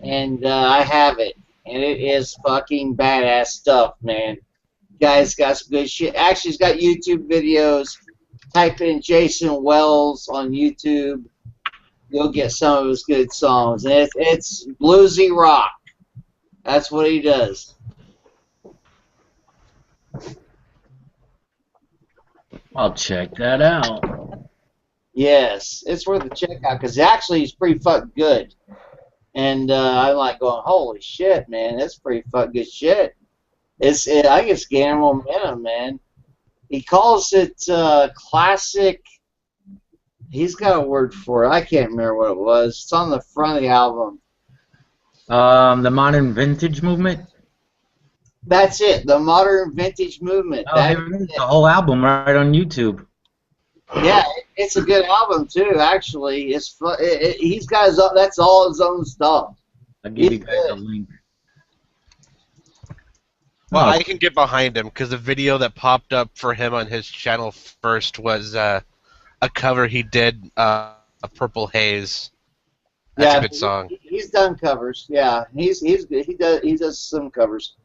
and I have it, and it is fucking badass stuff, man. Guy's got some good shit. Actually, he's got YouTube videos. Type in Jason Wells on YouTube. You'll get some of his good songs. And it's bluesy rock. That's what he does. I'll check that out. Yes, it's worth a check out because actually he's pretty fucking good. And I'm like going, holy shit, man, that's pretty fucking good shit. I guess gaining momentum, man. He calls it classic. He's got a word for it. I can't remember what it was. It's on the front of the album. The modern vintage movement. That's it. The modern vintage movement. Oh, the whole album right on YouTube. Yeah, it's a good album too. Actually, it's he's got his own, that's all his own stuff. I'll give you guys a link. Well, I can get behind him because the video that popped up for him on his channel first was a cover he did of Purple Haze. That's a good song. He's done covers. Yeah, he does some covers,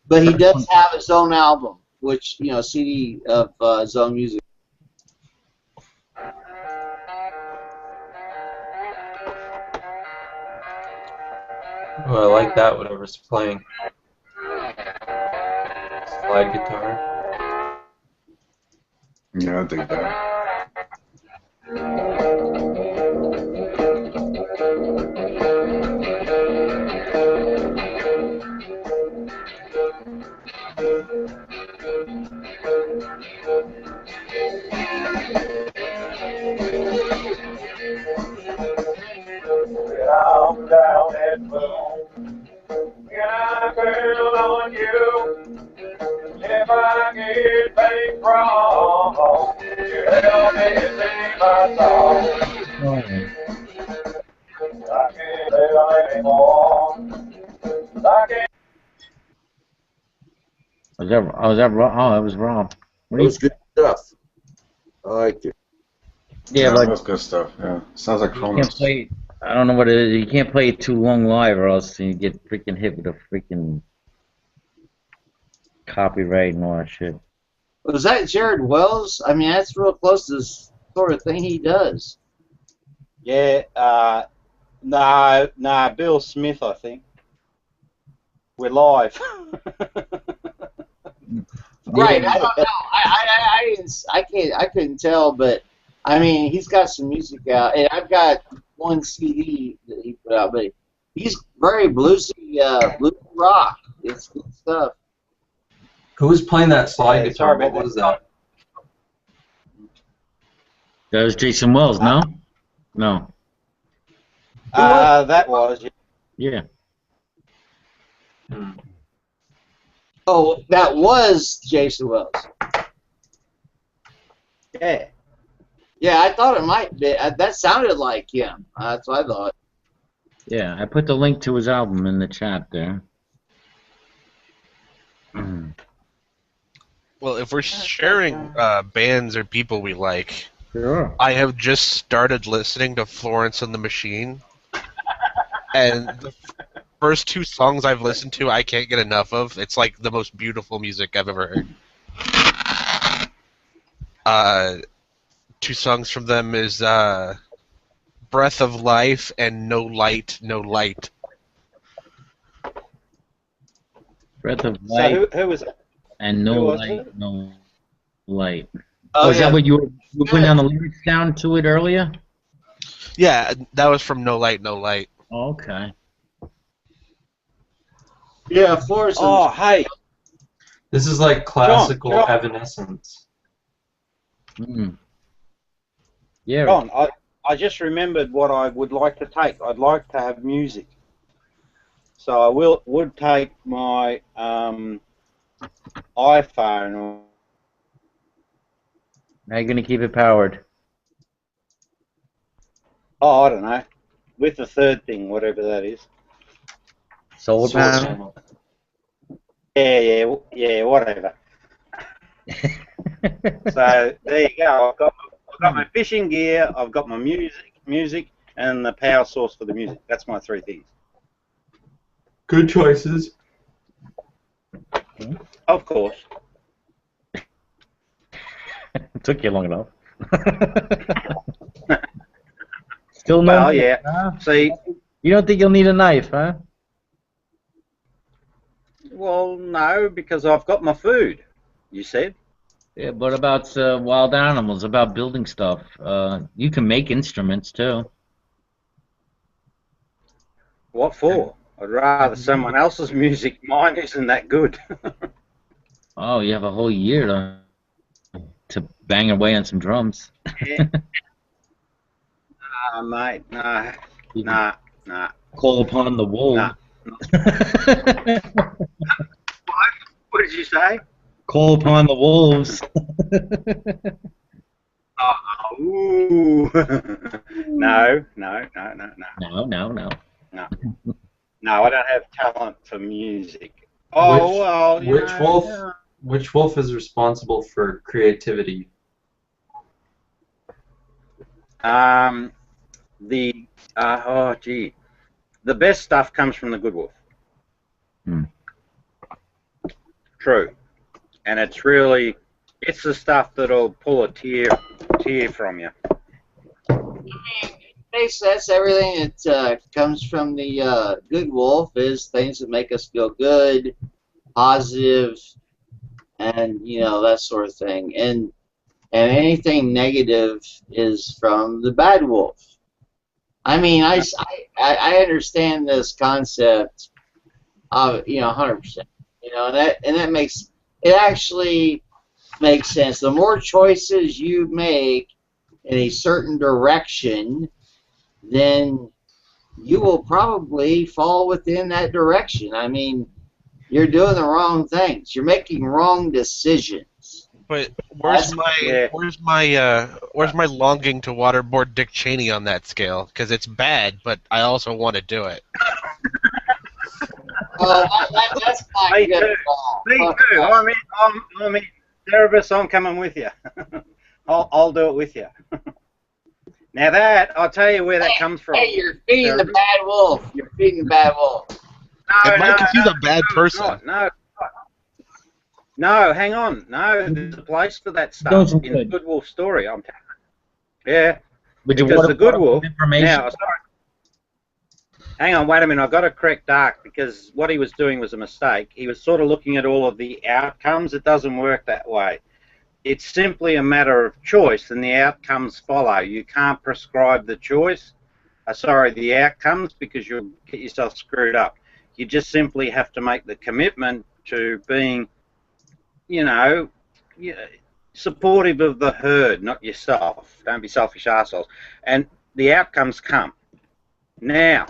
but he does have his own album, which CD of his own music. Oh, I like that. Whatever's playing. Slide guitar. Yeah, I dig that. I'm down at home. Can I build on you? If I get things wrong, you help me sing my song. I can't live anymore. I can't. Was that Rob? Oh, that was Rob. That was good stuff. I like it. Yeah, but that's good stuff. Yeah, sounds like you Cronus. can't play. I don't know what it is. You can't play it too long live, or else you get freaking hit with a freaking copyright and all that shit. Was that Jared Wells? I mean, that's real close to the sort of thing he does. Yeah, no, Bill Smith, I think. We're live. Right, I don't know. I couldn't tell, but I mean, he's got some music out, and I've got one CD that he put out, but he's very bluesy, bluesy rock. It's good stuff. Who was playing that slide guitar? sorry What about was that. that? That was Jason Wells, no? No. That was. Yeah. Oh, that was Jason Wells. Yeah. Yeah, I thought it might be. That sounded like him. That's what I thought. Yeah, I put the link to his album in the chat there. Well, if we're sharing bands or people we like, Sure. I have just started listening to Florence and the Machine, and the first two songs I've listened to, I can't get enough of. It's like the most beautiful music I've ever heard. Two songs from them is Breath of Life and No Light, No Light. Breath of So Light who was it? and No who was Light, it? No Light. Oh, Is yeah. that what you went down the lyrics down to it earlier? Yeah, that was from No Light, No Light. Okay. Yeah, Florence. Oh, hey, This is like classical John. Evanescence. Yeah. John, I just remembered what I would like to take. I'd like to have music. So I would take my iPhone. Or, How you gonna keep it powered? I don't know, with the third thing, whatever that is. Solar Solar panel. panel. Yeah, whatever. So there you go. I've got my fishing gear. I've got my music, and the power source for the music. That's my three things. Good choices. Of course. It took you long enough. Still no. Well, yeah. Huh? See, You don't think you'll need a knife, huh? well, no, because I've got my food. You said. Yeah, but about wild animals, about building stuff. You can make instruments too. What for? I'd rather someone else's music. Mine isn't that good. Oh, you have a whole year to bang away on some drums. Mate, nah. Call upon the wolves. Nah. What did you say? Call upon the wolves. Ooh. No. No. No, I don't have talent for music. Oh, Which- well, you Which know, wolf? yeah. Which wolf is responsible for creativity? The best stuff comes from the good wolf. True. And it's the stuff that'll pull a tear from you. Basically, that's everything that comes from the good wolf is things that make us feel good, positive, and that sort of thing. And anything negative is from the bad wolf. I mean, I understand this concept of 100%. And that makes it actually makes sense. The more choices you make in a certain direction, then you will probably fall within that direction. I mean, you're doing the wrong things. You're making wrong decisions. But where's my longing to waterboard Dick Cheney on that scale? Because it's bad, but I also want to do it. That's not Me good too. at all. Me too. I'm in Cerebus. I'm coming with you. I'll do it with you. Now that I'll tell you where that comes from. Hey, you're feeding the bad wolf. You're feeding the bad wolf. It might because he's a bad person. No, hang on. No, there's a place for that stuff in the Good Wolf story. I'm telling you. Yeah. Because the Good Wolf. Now, sorry. Hang on, wait a minute. I've got to correct Dark because what he was doing was a mistake. He was sort of looking at all of the outcomes. It doesn't work that way. It's simply a matter of choice, and the outcomes follow. You can't prescribe the the outcomes, because you'll get yourself screwed up. You just simply have to make the commitment to being, supportive of the herd, not yourself. Don't be selfish assholes. And the outcomes come. Now,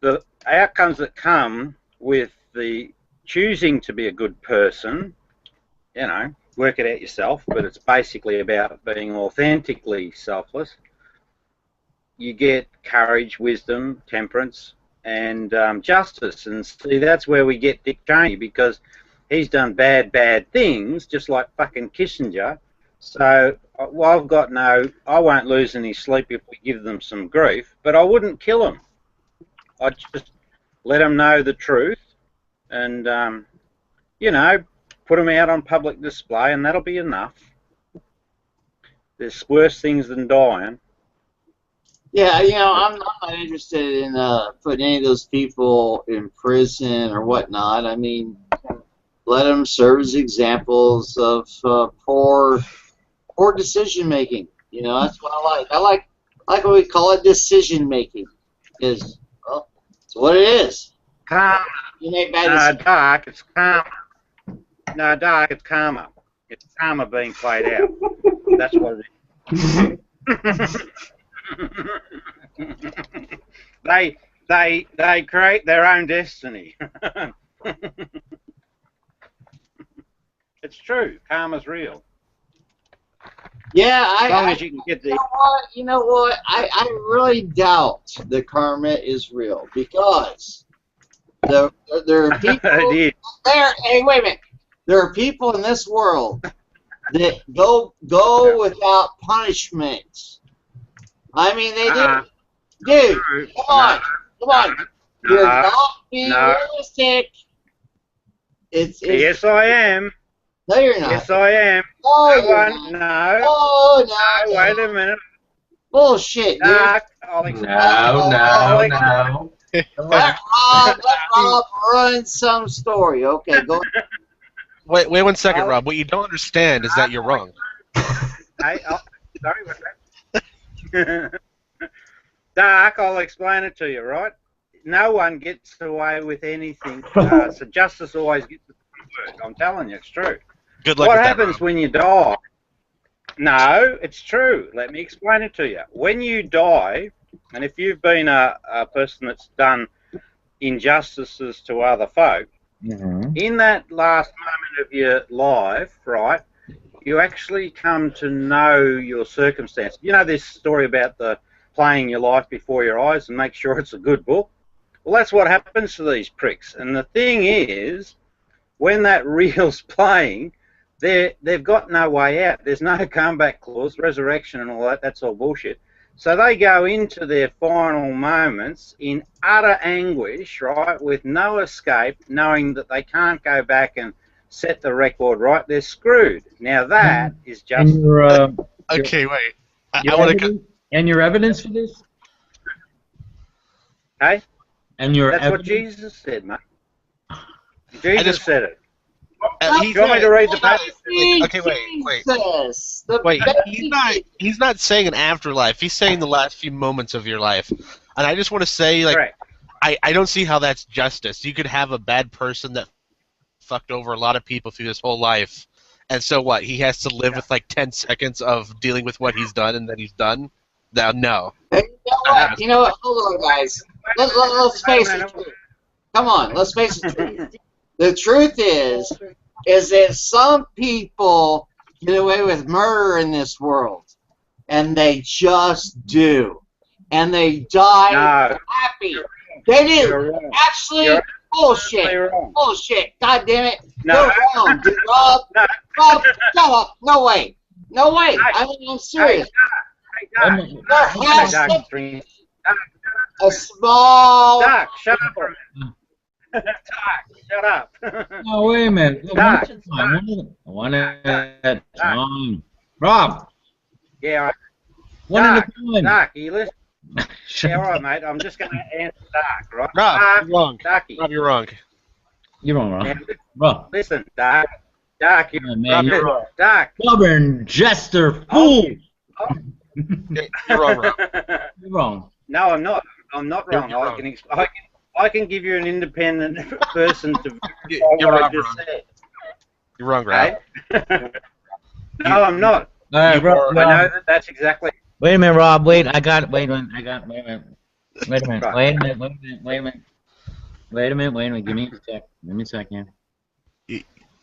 the outcomes that come with the choosing to be a good person, work it out yourself, but it's basically about being authentically selfless. you get courage, wisdom, temperance, and justice. And see, that's where we get Dick Cheney, because he's done bad things, just like fucking Kissinger. So, well, I won't lose any sleep if we give them some grief, but I wouldn't kill them. I'd just let them know the truth and, you know, put them out on public display, and that'll be enough. There's worse things than dying. Yeah, you know, I'm not interested in putting any of those people in prison or whatnot. I mean, let them serve as examples of poor decision making. You know, that's what I like. I like what we call it, decision making. Is well, it's what it is. Karma. You make bad decisions. Doc, it's karma. No, Doc, it's karma. It's karma being played out. That's what it is. They create their own destiny. It's true. Karma's real. Yeah, as long as you can get the. You know what? I really doubt that karma is real, because there are people. Hey, wait a minute. There are people in this world that go without punishment. I mean, they do. Dude, come on. You're not being realistic. It's yes, I am. No, you're not. Yes, I am. Oh, no. Oh, no. Wait a minute. Bullshit, dude. Doc, No. Let Rob run some story. Okay, go. Wait 1 second, Rob. What you don't understand is that you're wrong. Sorry, what's that? Doc, I'll explain it to you, right? No one gets away with anything. So justice always gets the word. I'm telling you, it's true. Good luck What with happens that, when you die? No, it's true. Let me explain it to you. When you die, and if you've been a person that's done injustices to other folk, in that last moment of your life, right, you actually come to know your circumstance. You know this story about the playing your life before your eyes and make sure it's a good book? Well, that's what happens to these pricks. And the thing is, when that reel's playing, they've got no way out. There's no comeback clause, resurrection and all that. That's all bullshit. So they go into their final moments in utter anguish, right, with no escape, knowing that they can't go back and set the record right. They're screwed. Now that is just... okay, wait. I want to... And your evidence for this? Hey? And your That's evidence? what Jesus said, mate. Jesus said it. He's you want me to read the passage? Okay, wait. He's not saying an afterlife. He's saying the last few moments of your life. And I just want to say, like, I don't see how that's justice. You could have a bad person that fucked over a lot of people through his whole life, and so what? He has to live with like 10 seconds of dealing with what he's done, and then he's done. No. You know what? Hold on, guys. Let's face it. Come on, let's face it. The truth is that some people get away with murder in this world, and they just do, and they die happy. They do. Actually, bullshit. Bullshit. God damn it. You're wrong, dude. Rob, shut up. No way. No way. I mean, I'm serious. There has to be a small... Doc, shut up. Doc, shut up. No, wait a minute. Doc. One at a time. Rob. Yeah. One at a time. Doc, you listen? Yeah, all right, mate. I'm just going to answer Doc, right? Rob, you're wrong. Docky. Rob, you're wrong. You're wrong, Rob. Rob. Listen, Doc. Doc, you're wrong. Doc. Stubborn jester fool. You're wrong, Rob. You're wrong. No, I'm not. I'm not wrong. You're wrong. I can give you an independent person to You're what I wrong, just Rob. said. You're wrong, Rob. No, I'm not. All right, Rob. I know that's exactly. Wait a minute, Rob. Wait, I got it. Wait a minute. Wait a minute. Give me a sec. Give me a second.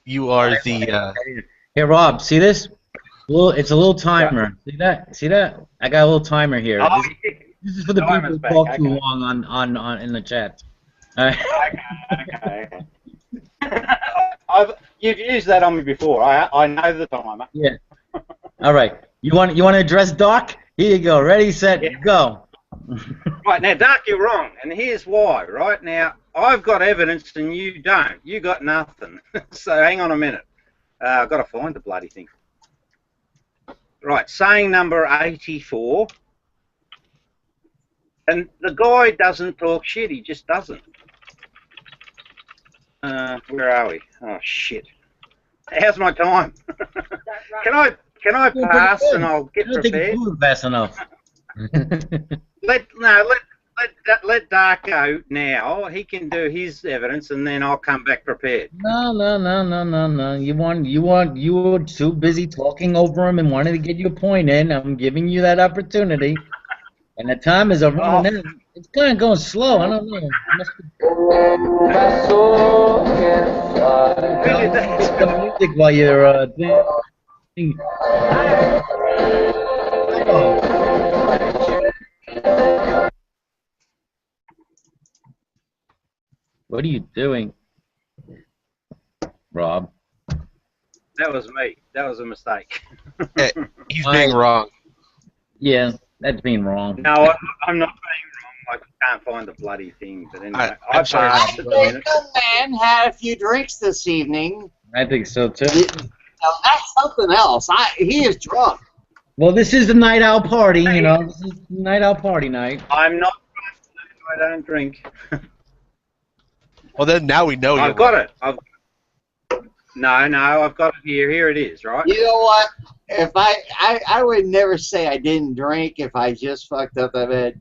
You are the... Hey, Rob, see this? It's a little timer. See that? I got a little timer here. Oh, This This is for the people Diamond's who back, talk too okay. long on in the chat. All right. Okay. You've used that on me before. I know the timer. Yeah. All right. You want to address Doc? Here you go. Ready, set, go. Right, now, Doc, you're wrong, and here's why. Right now, I've got evidence and you don't. You got nothing. So hang on a minute. I've got to find the bloody thing. Right, saying number 84. And the guy doesn't talk shit. He just doesn't. Where are we? Oh shit! How's my time? Can I pass and I'll get I don't think prepared? it's moving fast enough. Let Dark go now. He can do his evidence and then I'll come back prepared. No. You were too busy talking over him and wanted to get your point in. I'm giving you that opportunity. And the time is running out. It's kind of going slow. I don't know. It must be... the music while you're doing... What are you doing, Rob? That was me. That was a mistake. He's being wrong. Yeah, that's being wrong. No, I'm not being wrong. I can't find the bloody thing. But anyway, I'm sorry. passed it a minute. Man had a few drinks this evening. I think so too. Now, that's something else. He is drunk. Well, this is the night owl party, you know. This is night owl party night. I'm not. I don't drink. Well, then now we know I've got it. No, I've got it here. Here it is, right? You know what? If I would never say I didn't drink if I just fucked up that bad.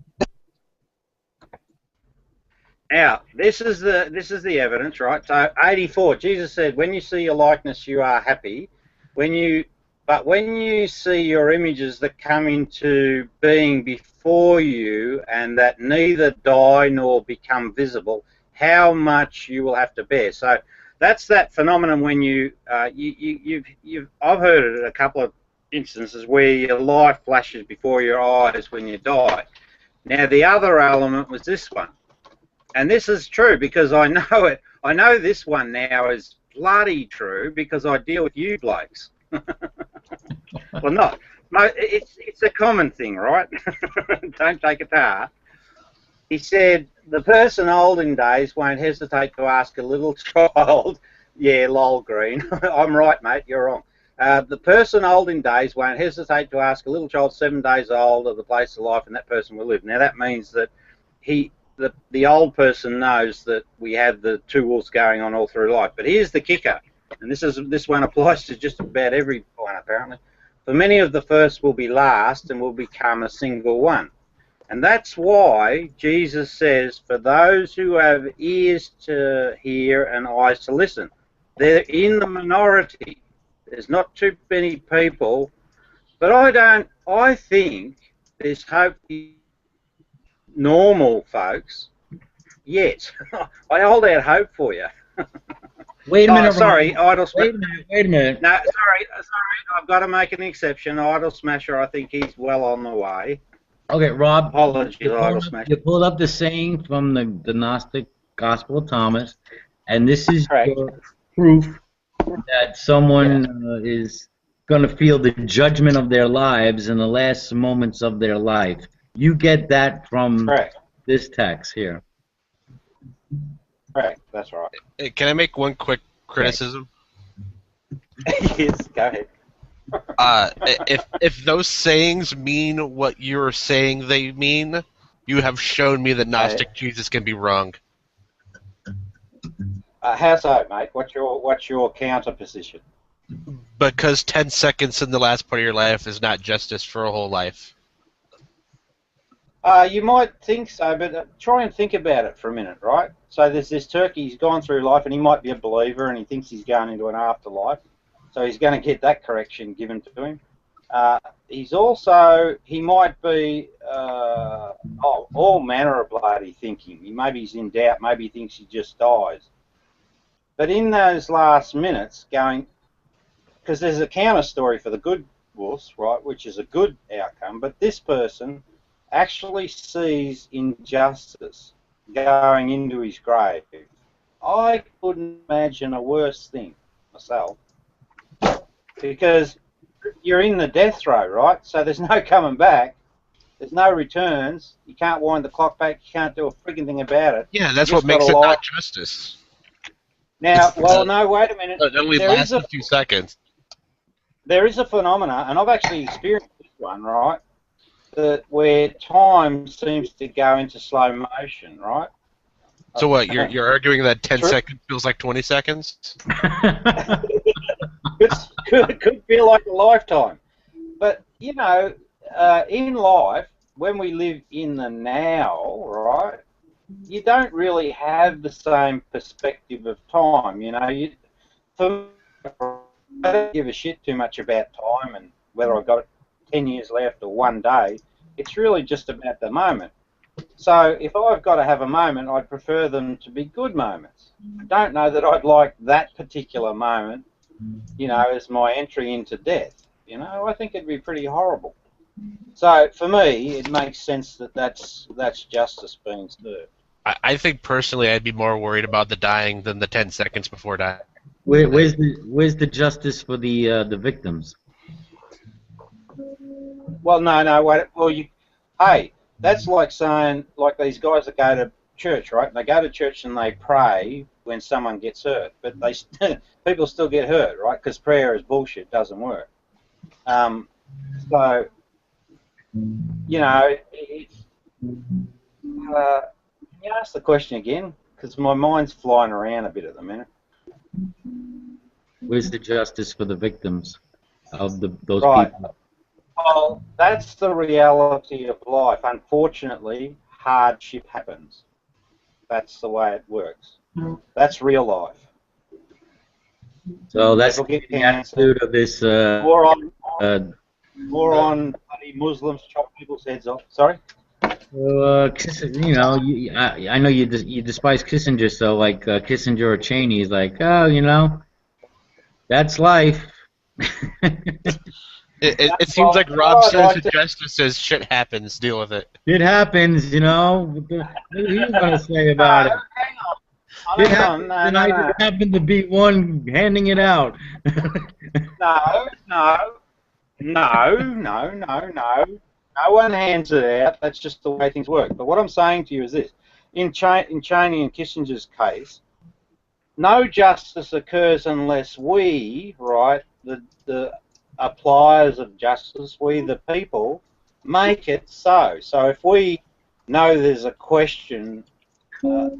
Now, this is the evidence, right? So 84, Jesus said, "When you see your likeness, you are happy. But when you see your images that come into being before you, and that neither die nor become visible, how much you will have to bear." So that's that phenomenon when I've heard it at a couple of instances where your life flashes before your eyes when you die. Now, the other element was this one. And this is true because I know it. I know this one now is bloody true because I deal with you blokes. Well, not. It's a common thing, right? Don't take it to heart. He said, the person old in days won't hesitate to ask a little child. Yeah, lol, Green. I'm right, mate. You're wrong. The person old in days won't hesitate to ask a little child 7 days old of the place of life, and that person will live. Now, that means that the old person knows that we have the two wills going on all through life. But here's the kicker, and this one applies to just about every one, apparently. For many of the first will be last and will become a single one. And that's why Jesus says, for those who have ears to hear and eyes to listen. They're in the minority. There's not too many people. But I think there's hope for normal folks yet. I hold out hope for you. Wait a minute. Sorry, Rob. Idol Smasher. Wait a minute. No, sorry. I've got to make an exception. Idol Smasher, I think he's well on the way. Okay, Rob. Apologies, Idol Smasher. You pulled up the saying from the Gnostic Gospel of Thomas, and this is your proof that someone is going to feel the judgment of their lives in the last moments of their life. You get that from this text here. Correct, that's right. Hey, can I make one quick criticism? Yes, go ahead. If those sayings mean what you're saying they mean, you have shown me that Gnostic Jesus can be wrong. How so, mate? What's your counter position? Because 10 seconds in the last part of your life is not justice for a whole life. You might think so, but try and think about it for a minute, right? So there's this turkey, he's gone through life, and he might be a believer, and he thinks he's going into an afterlife, so he's going to get that correction given to him. He might be all manner of bloody thinking. Maybe he's in doubt, maybe he thinks he just dies. But in those last minutes, because there's a counter story for the good wolves, right, which is a good outcome, but this person actually sees injustice going into his grave, I couldn't imagine a worse thing myself. Because you're in the death row, right? So there's no coming back. There's no returns. You can't wind the clock back. You can't do a frigging thing about it. Yeah, that's You what just makes it gotta lie. not justice. Now, well, no, wait a minute. It only There lasts is a few seconds. There is a phenomena, and I've actually experienced this one, right? Where time seems to go into slow motion, right? So what? You're arguing that 10 True. seconds feels like 20 seconds? could feel like a lifetime. But, you know, in life, when we live in the now, right, you don't really have the same perspective of time. You know, for me, I don't give a shit too much about time and whether I've got 10 years left or one day. It's really just about the moment. So if I've got to have a moment, I'd prefer them to be good moments. I don't know that I'd like that particular moment, you know, as my entry into death. You know, I think it'd be pretty horrible. So for me, it makes sense that that's justice being served. I think personally I'd be more worried about the dying than the 10 seconds before dying. Where's the justice for the victims? Well, no, wait. Well, hey, that's like saying, like these guys that go to church, right? They go to church and they pray when someone gets hurt, but people still get hurt, right? Because prayer is bullshit, doesn't work. So, you know, can you ask the question again? Because my mind's flying around a bit at the minute. Where's the justice for the victims of those Right. people? Well, that's the reality of life. Unfortunately, hardship happens. That's the way it works. That's real life. So that's People get the cancer. attitude of this. More on bloody Muslims chop people's heads off. Sorry? You know, I know you despise Kissinger, so like Kissinger or Cheney is like, oh, you know, that's life. It seems like Rob says that justice says shit happens, deal with it. It happens, you know. What are you gonna say about it? It happened tonight. It happened to be one handing it out. No. No one hands it out. That's just the way things work. But what I'm saying to you is this. In Cheney and Kissinger's case, no justice occurs unless we, right, the appliers of justice, we the people, make it so. So if we know there's a question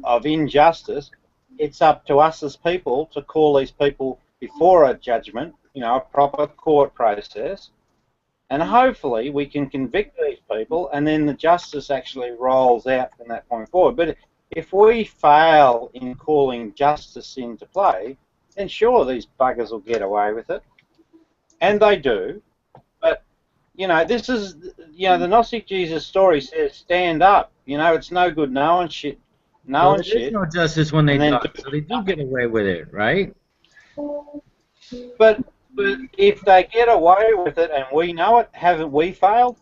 of injustice, it's up to us as people to call these people before a judgment, you know, a proper court process, and hopefully we can convict these people, and then the justice actually rolls out from that point forward. But if we fail in calling justice into play, then sure, these buggers will get away with it. And they do. But, you know, this is, you know, the Gnostic Jesus story says, stand up. You know, it's no good knowing shit. Knowing shit. There's no justice when they And then die, so they do get away with it, right? But if they get away with it and we know it, haven't we failed?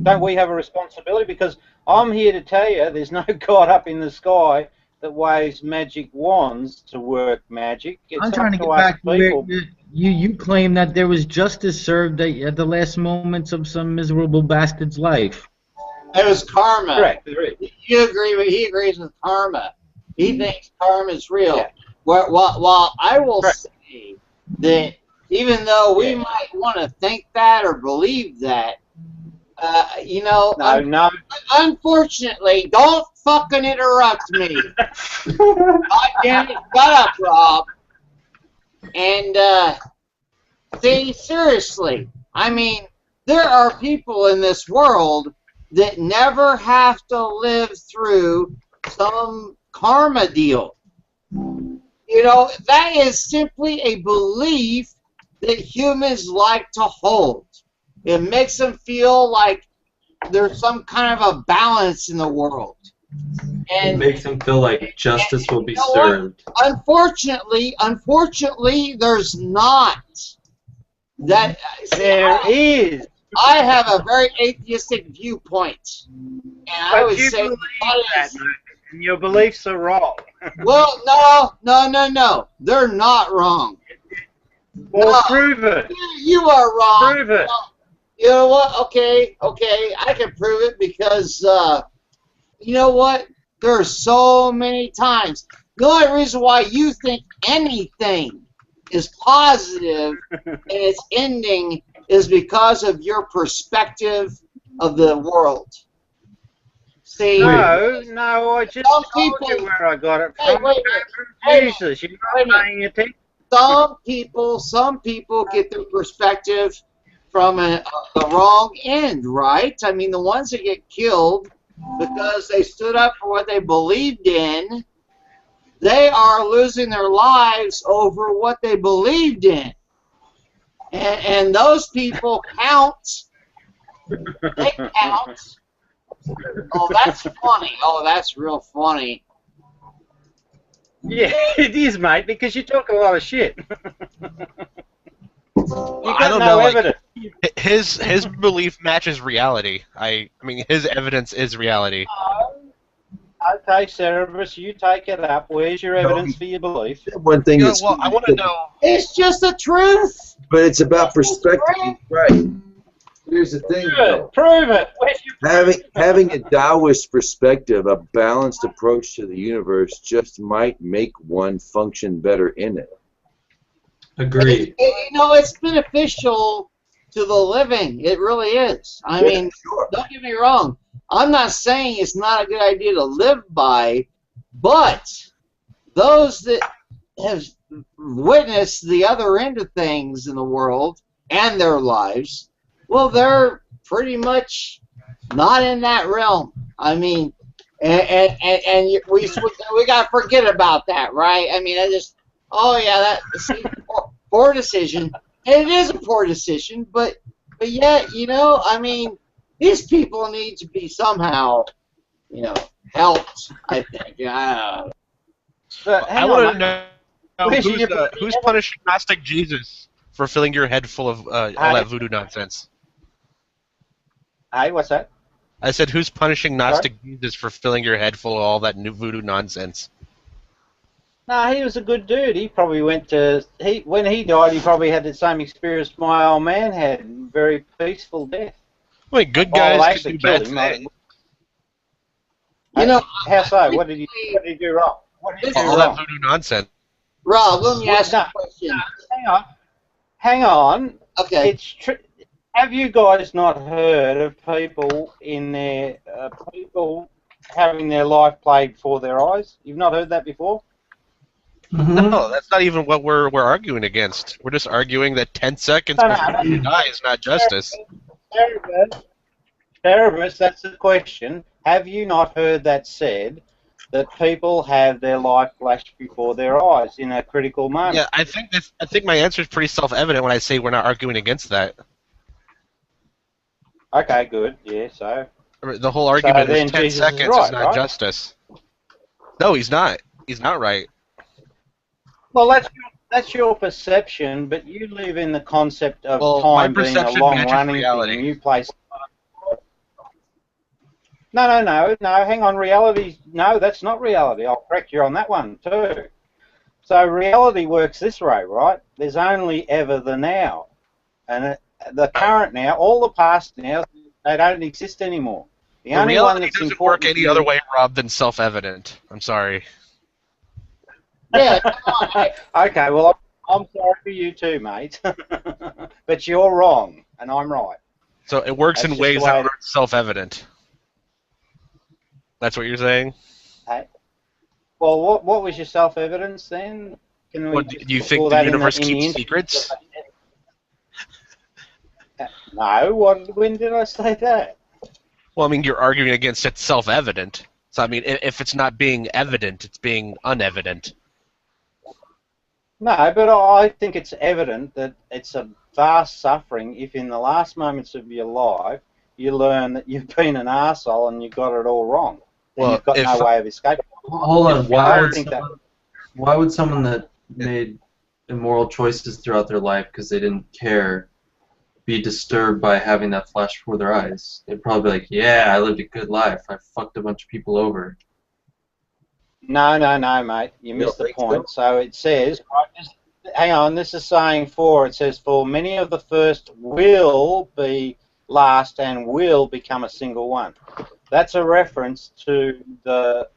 Don't we have a responsibility? Because I'm here to tell you there's no God up in the sky that waves magic wands to work magic. It's I'm trying to up get us back to where people. you claim that there was justice served at the last moments of some miserable bastard's life. It was karma. Correct. There is. You agree with? He agrees with karma. He thinks karma is real. Yeah. While I will say that even though we might want to think that or believe that, you know, unfortunately, don't fucking interrupt me. God damn it, shut up, Rob. And see, seriously, I mean, there are people in this world that never have to live through some karma deal. You know, that is simply a belief that humans like to hold. It makes them feel like there's some kind of a balance in the world. And it makes them feel like justice will be served. Unfortunately, there's not. That there is. I have a very atheistic viewpoint, and I But would you say believe that, mate, and your beliefs are wrong. well, no, they're not wrong. Well, No, prove it. you are wrong. Prove it. You know what? Okay, I can prove it because you know what? There are so many times. The only reason why you think anything is positive and its ending is because of your perspective of the world. See, No, I just some told people. you where I got it Hey, from. wait a minute. Jesus, you're Wait a not minute. paying attention. Some people get their perspective from a wrong end, right? I mean, the ones that get killed because they stood up for what they believed in, they are losing their lives over what they believed in. And those people count. They count. Oh, that's funny. Oh, that's real funny. Yeah, it is, mate, because you talk a lot of shit. You I got don't no know. Like, evidence. his belief matches reality. I mean, his evidence is reality. Okay, Cerebus, you take it up. Where's your evidence for your belief? One thing that's Well, I want to know. It's just the truth. but it's about perspective. He's right. Here's the thing, though. Prove it. Where's your Having a Taoist perspective, a balanced approach to the universe, just might make one function better in it. Agreed. It's beneficial to the living. It really is. I mean, don't get me wrong. I'm not saying it's not a good idea to live by, but those that have witnessed the other end of things in the world and their lives, well, they're pretty much not in that realm. I mean, and we got to forget about that, right? I mean, poor decision. And it is a poor decision, but yet, I mean, these people need to be somehow, helped, I think. I want to know who's punishing Gnostic Jesus for filling your head full of all that voodoo nonsense. Hey, what's that? I said, who's punishing Gnostic Jesus for filling your head full of all that new voodoo nonsense? No, he was a good dude. He probably went to when he died. He probably had the same experience my old man had. Very peaceful death. Wait, good Well, guys they can actually do killed bad him. things. How so? What did he do wrong? What did he do All wrong? that voodoo nonsense. Rob, let me ask you a question. Hang on. Okay. It's true. Have you guys not heard of people in their people having their life played before their eyes? You've not heard that before? No, that's not even what we're arguing against. We're just arguing that 10 seconds before you die is not justice. Cerebus, that's the question. Have you not heard that said, that people have their life flashed before their eyes in a critical moment? Yeah, I think my answer is pretty self-evident when I say we're not arguing against that. Okay, good. Yeah, so... The whole argument is 10 Jesus seconds right, is not right? justice. No, he's not. He's not right. Well, that's your perception, but you live in the concept of my time being a perception long-running matches reality. thing. You place. No, hang on. Reality, no, that's not reality. I'll correct you on that one, too. So reality works this way, right? There's only ever the now. And the current now, all the past now, they don't exist anymore. The only one reality that's doesn't work important any other way, Rob, than self-evident. I'm sorry. Yeah. Okay, well, I'm sorry for you too, mate. But you're wrong, and I'm right. So it works That's in just ways the way that it aren't self-evident. That's what you're saying? Hey. Well, what was your self-evidence then? Can we What, just do you call think the that universe in the keeps interest secrets? No, when did I say that? Well, I mean, you're arguing against it's self-evident. So, I mean, if it's not being evident, it's being unevident. No, but I think it's evident that it's a vast suffering if in the last moments of your life you learn that you've been an arsehole and you got it all wrong. Then Well, you've got no way of escaping. Hold on. I Why would someone that made immoral choices throughout their life because they didn't care be disturbed by having that flash before their eyes. They'd probably be like, yeah, I lived a good life. I fucked a bunch of people over. No, mate. You missed the point. So it says, hang on, this is saying 4. It says, for many of the first will be last and will become a single one. That's a reference to the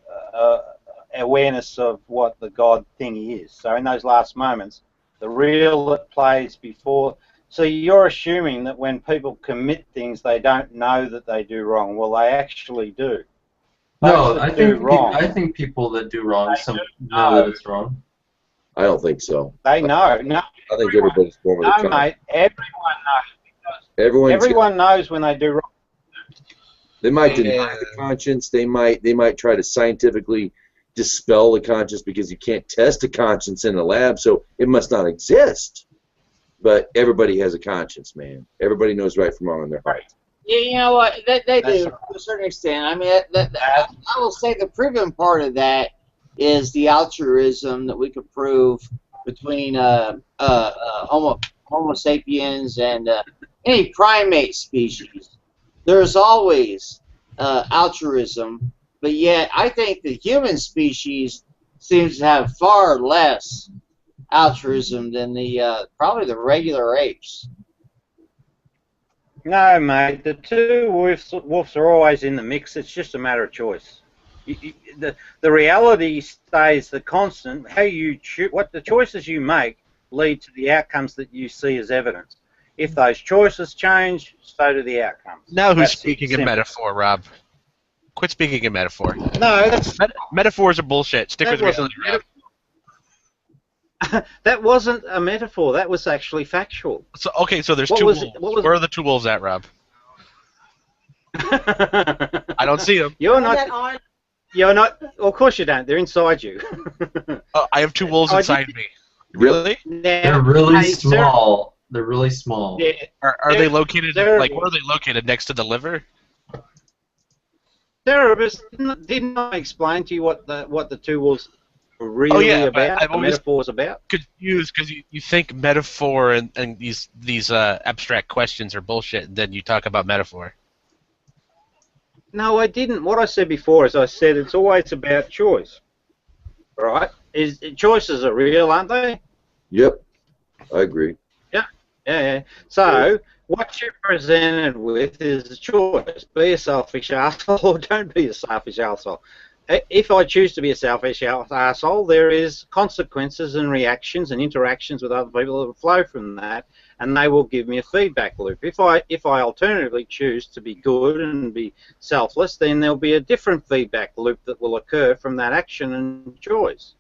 awareness of what the God thing is. So in those last moments, the real that plays before. So you're assuming that when people commit things, they don't know that they do wrong. Well, they actually do. No, I think people that do wrong know that it's wrong. I don't think so. They know. No, I think everybody's born with a no, con- mate. Everyone knows when they do wrong. They might deny the conscience. They might try to scientifically dispel the conscience because you can't test a conscience in a lab, so it must not exist. But everybody has a conscience, man. Everybody knows right from wrong in their heart. Yeah, you know what? They do to a certain extent. I mean, I will say the proven part of that is the altruism that we could prove between Homo sapiens and any primate species. There's always altruism, but yet I think the human species seems to have far less altruism than the probably the regular apes. No, mate. The two wolves are always in the mix. It's just a matter of choice. The reality stays the constant. How you what the choices you make lead to the outcomes that you see as evidence. If those choices change, so do the outcomes. Now who's speaking in metaphor, Rob? Quit speaking in metaphor. No, that's metaphors are bullshit. Stick with reality, Rob. That wasn't a metaphor. That was actually factual. So okay, so there's two wolves. Where are the two wolves at, Rob? I don't see them. You're not. Well, of course you don't. They're inside you. I have two wolves inside me. Really? They're really small. They're really small. Yeah. Are they located? Like, where are they located? Next to the liver? Cerebus, didn't I explain to you what the two wolves were really about? I've always metaphors about. Confused because you think metaphor and these abstract questions are bullshit, and then you talk about metaphor. No, I didn't. What I said before is I said it's always about choice. Right? Choices are real, aren't they? Yep, I agree. Yeah. So what you're presented with is a choice. Be a selfish asshole or don't be a selfish asshole. If I choose to be a selfish asshole, there is consequences and reactions and interactions with other people that will flow from that, and they will give me a feedback loop. If I alternatively choose to be good and be selfless, then there'll be a different feedback loop that will occur from that action and choice.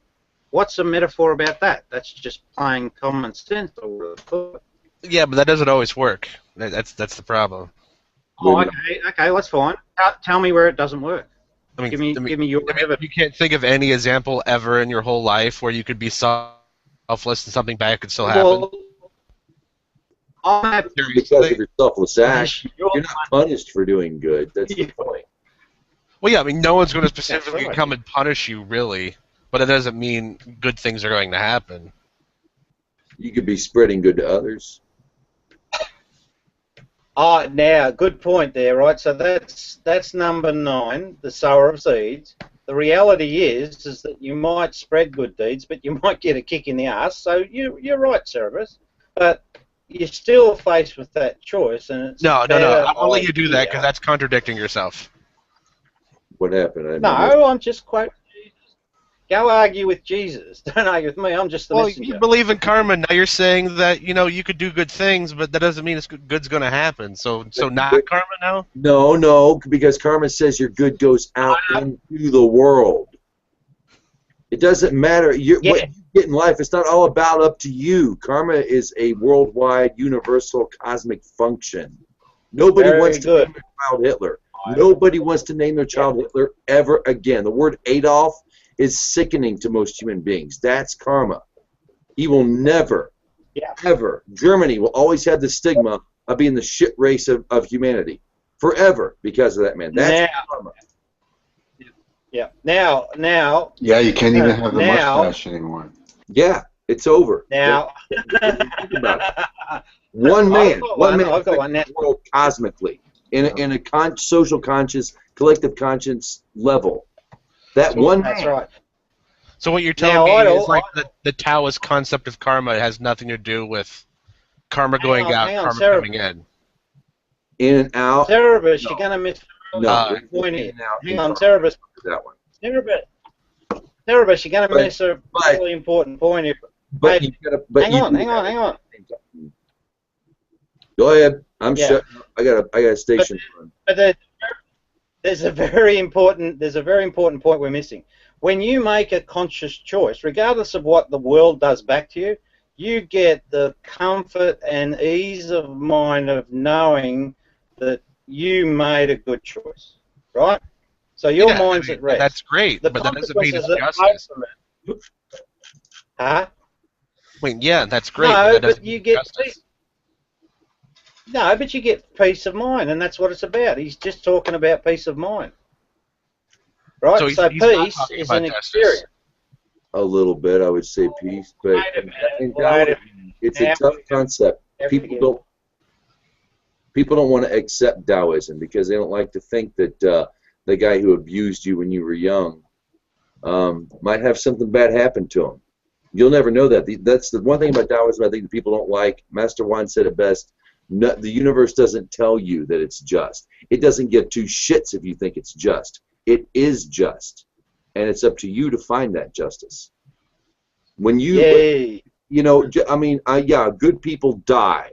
What's a metaphor about that? That's just plain common sense, I would have thought. Yeah, but that doesn't always work. That's the problem. Oh, okay, that's fine. Tell me where it doesn't work. I mean, give me your evidence. You can't think of any example ever in your whole life where you could be selfless and something bad could still happen. Because of your selfless act, you're not punished for doing good. That's the point. Well, yeah, I mean, no one's going to specifically come and punish you, really, but it doesn't mean good things are going to happen. You could be spreading good to others. Oh, now, good point there, right? So that's number 9, the sower of seeds. The reality is that you might spread good deeds, but you might get a kick in the ass. So you're right, Cerebus. But you're still faced with that choice, and it's no. I won't let you do that because that's contradicting yourself. What happened? I'm just quoting Jesus. Go argue with Jesus. Don't argue with me. I'm just the messenger. You believe in karma. Now you're saying that you could do good things, but that doesn't mean good's going to happen. So not karma now? No, because karma says your good goes out into the world. It doesn't matter what you get in life. It's not all about up to you. Karma is a worldwide, universal, cosmic function. Nobody wants to name their child Hitler. Nobody wants to name their child Hitler ever again. The word Adolf is sickening to most human beings. That's karma. He will never, ever. Germany will always have the stigma of being the shit race of humanity. Forever because of that man. That's karma. Yeah. Now. Yeah, you can't even have the mustache anymore. Yeah, it's over. Now. One man, one man I've got one now. affects the world cosmically in a social conscious, collective conscience level. That one man. That's right. So what you're telling me is like the Taoist concept of karma has nothing to do with karma going out, karma coming in. In and out. Cerebus, you're going to miss No. the point here. Hang on, on, Cerebus. That one. Cerebus, you're going to miss a really important point here. But you gotta, but hang on. Go ahead. I'm shut. I got a station. But there's a very important point we're missing. When you make a conscious choice, regardless of what the world does back to you, you get the comfort and ease of mind of knowing that you made a good choice, right? So your mind's at rest. That's great, but that doesn't mean it's justice. Huh? I mean, yeah, that's great. No, but you get peace. No, but you get peace of mind, and that's what it's about. He's just talking about peace of mind, right? So So he's not peace talking is about an justice. experience. A little bit, I would say peace, but it's a tough concept. People don't want to accept Taoism because they don't like to think that the guy who abused you when you were young might have something bad happen to him. You'll never know that. That's the one thing about Taoism I think that people don't like. Master Wan said it best. The universe doesn't tell you that it's just. It doesn't give two shits if you think it's just. It is just. And it's up to you to find that justice. When you, I mean, good people die.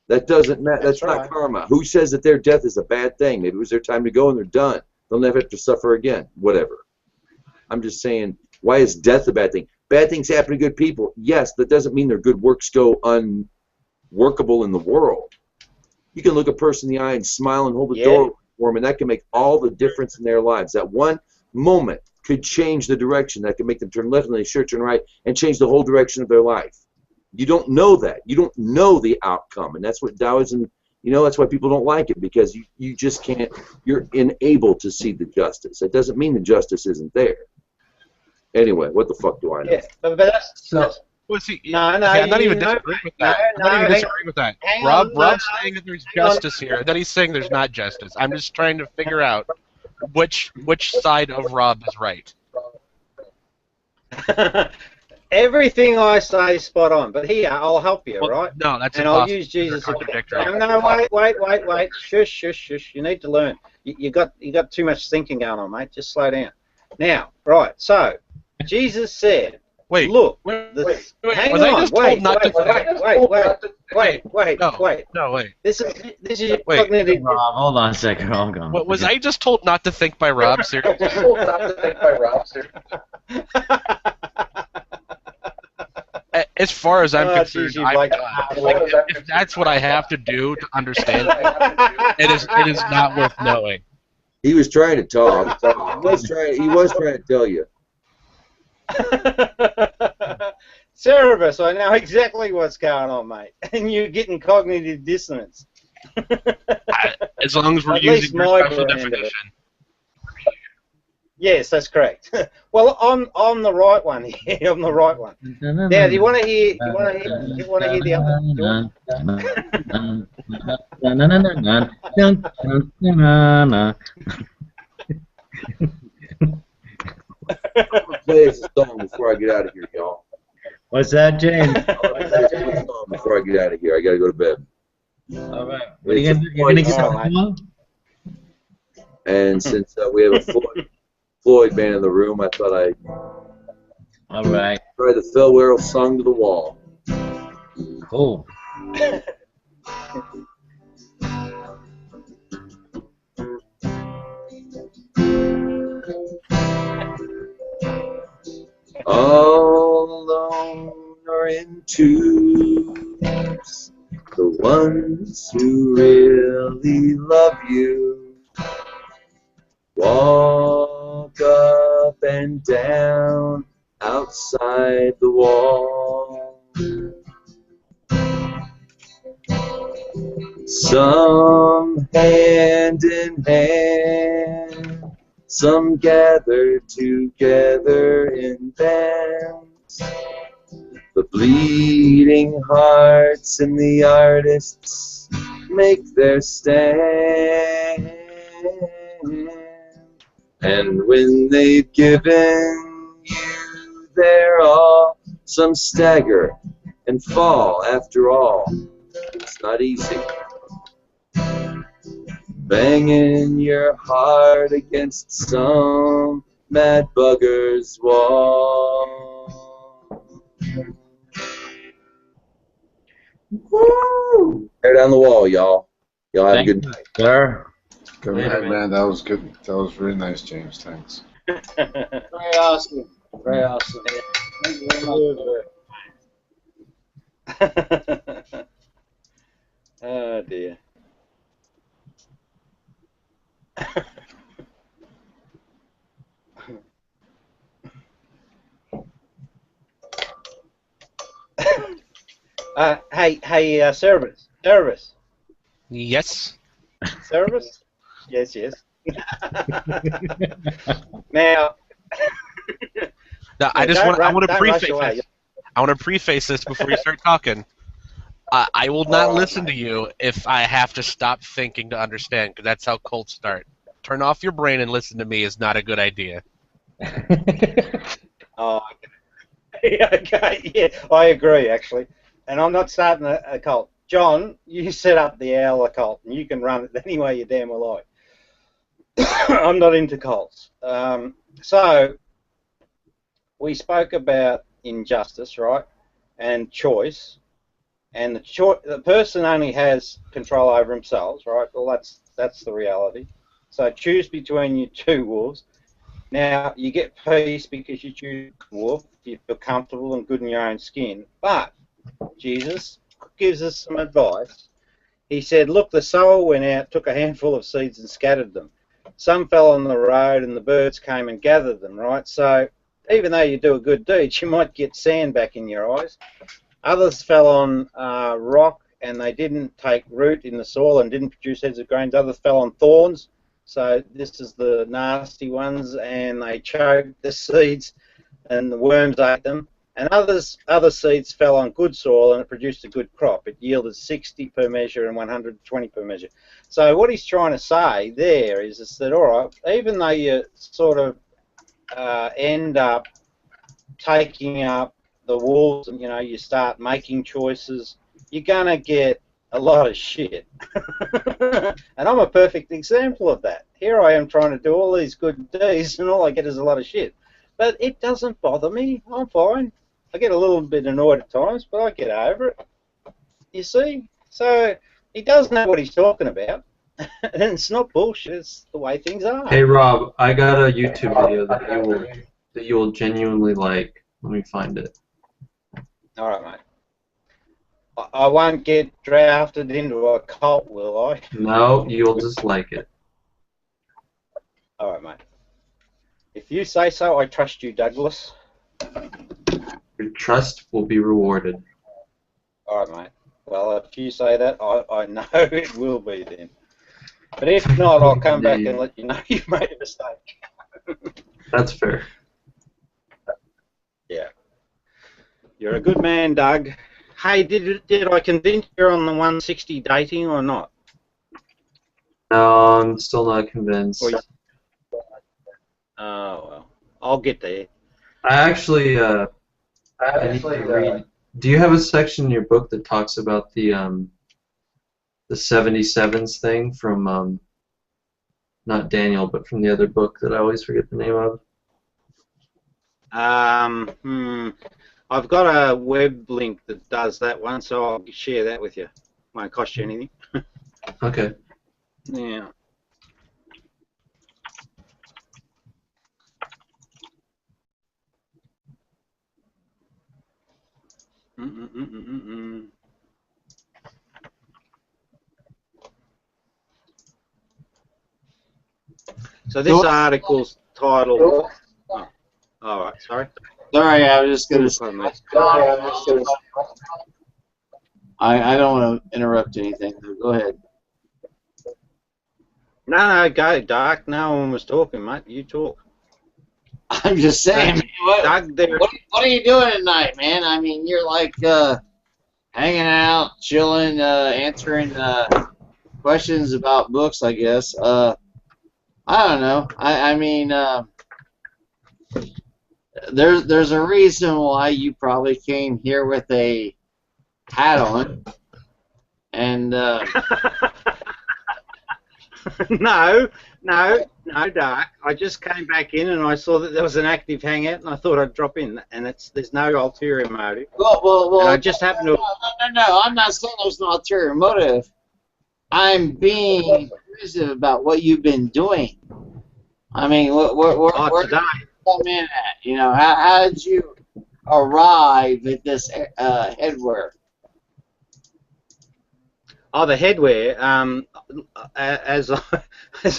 That doesn't matter. That's not karma. Who says that their death is a bad thing? Maybe it was their time to go and they're done. They'll never have to suffer again. Whatever. I'm just saying, why is death a bad thing? Bad things happen to good people. Yes, that doesn't mean their good works go unworkable in the world. You can look a person in the eye and smile and hold the door open for them, and that can make all the difference in their lives. That one moment could change the direction. That could make them turn left and they should turn right and change the whole direction of their life. You don't know that. You don't know the outcome, and that's what Taoism, that's why people don't like it, because you just can't, you're unable to see the justice. That doesn't mean the justice isn't there. Anyway, what the fuck do I know? Yeah, but that's Well, see, no, I'm not even disagreeing with that. I'm not even disagreeing with that. Rob's saying that there's justice here. Then he's saying there's not justice. I'm just trying to figure out which side of Rob is right. Everything I say is spot on, but here I'll help you, right? No, that's and I'll use Jesus. Contradictory. No, wait. Shush. You need to learn. You got too much thinking going on, mate. Just slow down. Now, right. So Jesus said, "Wait, look, wait. Hang was on. I just told not to Wait. No, wait. This is Wait, cognitive. Rob, hold on a second. Hold on. What was I just told not to think by Rob? Seriously? As far as I'm concerned, if that's what I have to do to understand, it is not worth knowing. He was trying to talk. He was trying to tell you. Cerebus, I know exactly what's going on, mate. And you're getting cognitive dissonance. As long as we're At using least your my special brand of it. definition. Yes, that's correct. Well, I'm the right one here. I'm the right one. Now, do you want to hear? You want to hear the other? Play us a song before I get out of here, y'all. What's that, James? Before I get out of here, I gotta go to bed. All right. What are you gonna get on? And since we have a Floyd band in the room, I thought I'd try the Phil Werrell Song to the Wall. Cool. All alone or in twos, the ones who really love you walk up and down outside the wall. Some hand in hand, some gather together in bands. The blue Bleeding hearts and the artists make their stand. And when they've given you their all, some stagger and fall after all. It's not easy. Banging your heart against some mad bugger's wall. Woo! Tear down the wall, y'all. Y'all have a good night. Sir. Good night, man. That was good. That was really nice, James. Thanks. Very awesome. Very awesome. Thank you very much. Oh dear. Hey, Cerberus. Yes. Cerberus? Yes. Now. No, I want to preface this. I want to preface this before you start talking. I will not listen to you if I have to stop thinking to understand, because that's how cults start. Turn off your brain and listen to me is not a good idea. Oh, okay. Yeah, I agree, actually. And I'm not starting a cult. John, you set up the owl cult, and you can run it any way you damn well like. I'm not into cults. So, we spoke about injustice, right? And choice. And the person only has control over themselves, right? Well, that's the reality. So choose between your two wolves. Now, you get peace because you choose wolf. You feel comfortable and good in your own skin. But Jesus gives us some advice. He said, look, the sower went out, took a handful of seeds and scattered them. Some fell on the road and the birds came and gathered them, right? So even though you do a good deed, you might get sand back in your eyes. Others fell on rock and they didn't take root in the soil and didn't produce heads of grains. Others fell on thorns. So this is the nasty ones, and they choked the seeds and the worms ate them. And other seeds fell on good soil and it produced a good crop. It yielded 60 per measure and 120 per measure. So what he's trying to say there is that, all right, even though you sort of end up taking up the wolves and, you start making choices, you're going to get a lot of shit. And I'm a perfect example of that. Here I am trying to do all these good deeds and all I get is a lot of shit. But it doesn't bother me. I'm fine. I get a little bit annoyed at times, but I get over it. You see? So he does know what he's talking about. And it's not bullshit. It's the way things are. Hey Rob, I got a YouTube video that you will genuinely like. Let me find it. All right, mate. I won't get drafted into a cult, will I? No, you'll just like it. All right, mate. If you say so, I trust you, Douglas. Your trust will be rewarded. All right, mate. Well, if you say that, I know it will be then. But if not, I'll come back and let you know you made a mistake. That's fair. Yeah. You're a good man, Doug. Hey, did I convince you on the 160 dating or not? No, I'm still not convinced. Oh, well. I'll get there. I actually need to read. Do you have a section in your book that talks about the 77s thing from not Daniel, but from the other book that I always forget the name of? I've got a web link that does that one, so I'll share that with you. Won't cost you anything. Okay. Yeah. So this article's titled. Oh, all right. Sorry. Sorry, I was just gonna. I don't want to interrupt anything. Go ahead. No, go, Doc. No one was talking, mate. You talk. I'm just saying. Doug, there. What what are you doing tonight, man? I mean, you're like hanging out, chilling, answering questions about books, I guess. I don't know. I mean, there's a reason why you probably came here with a hat on, and No, Dark. I just came back in and I saw that there was an active hangout, and I thought I'd drop in. And there's no ulterior motive. well, And I just happened to. no. I'm not saying there's no ulterior motive. I'm being inquisitive about what you've been doing. I mean, where today. did you come in at? You know, how did you arrive at this headwear? Oh, the headwear. As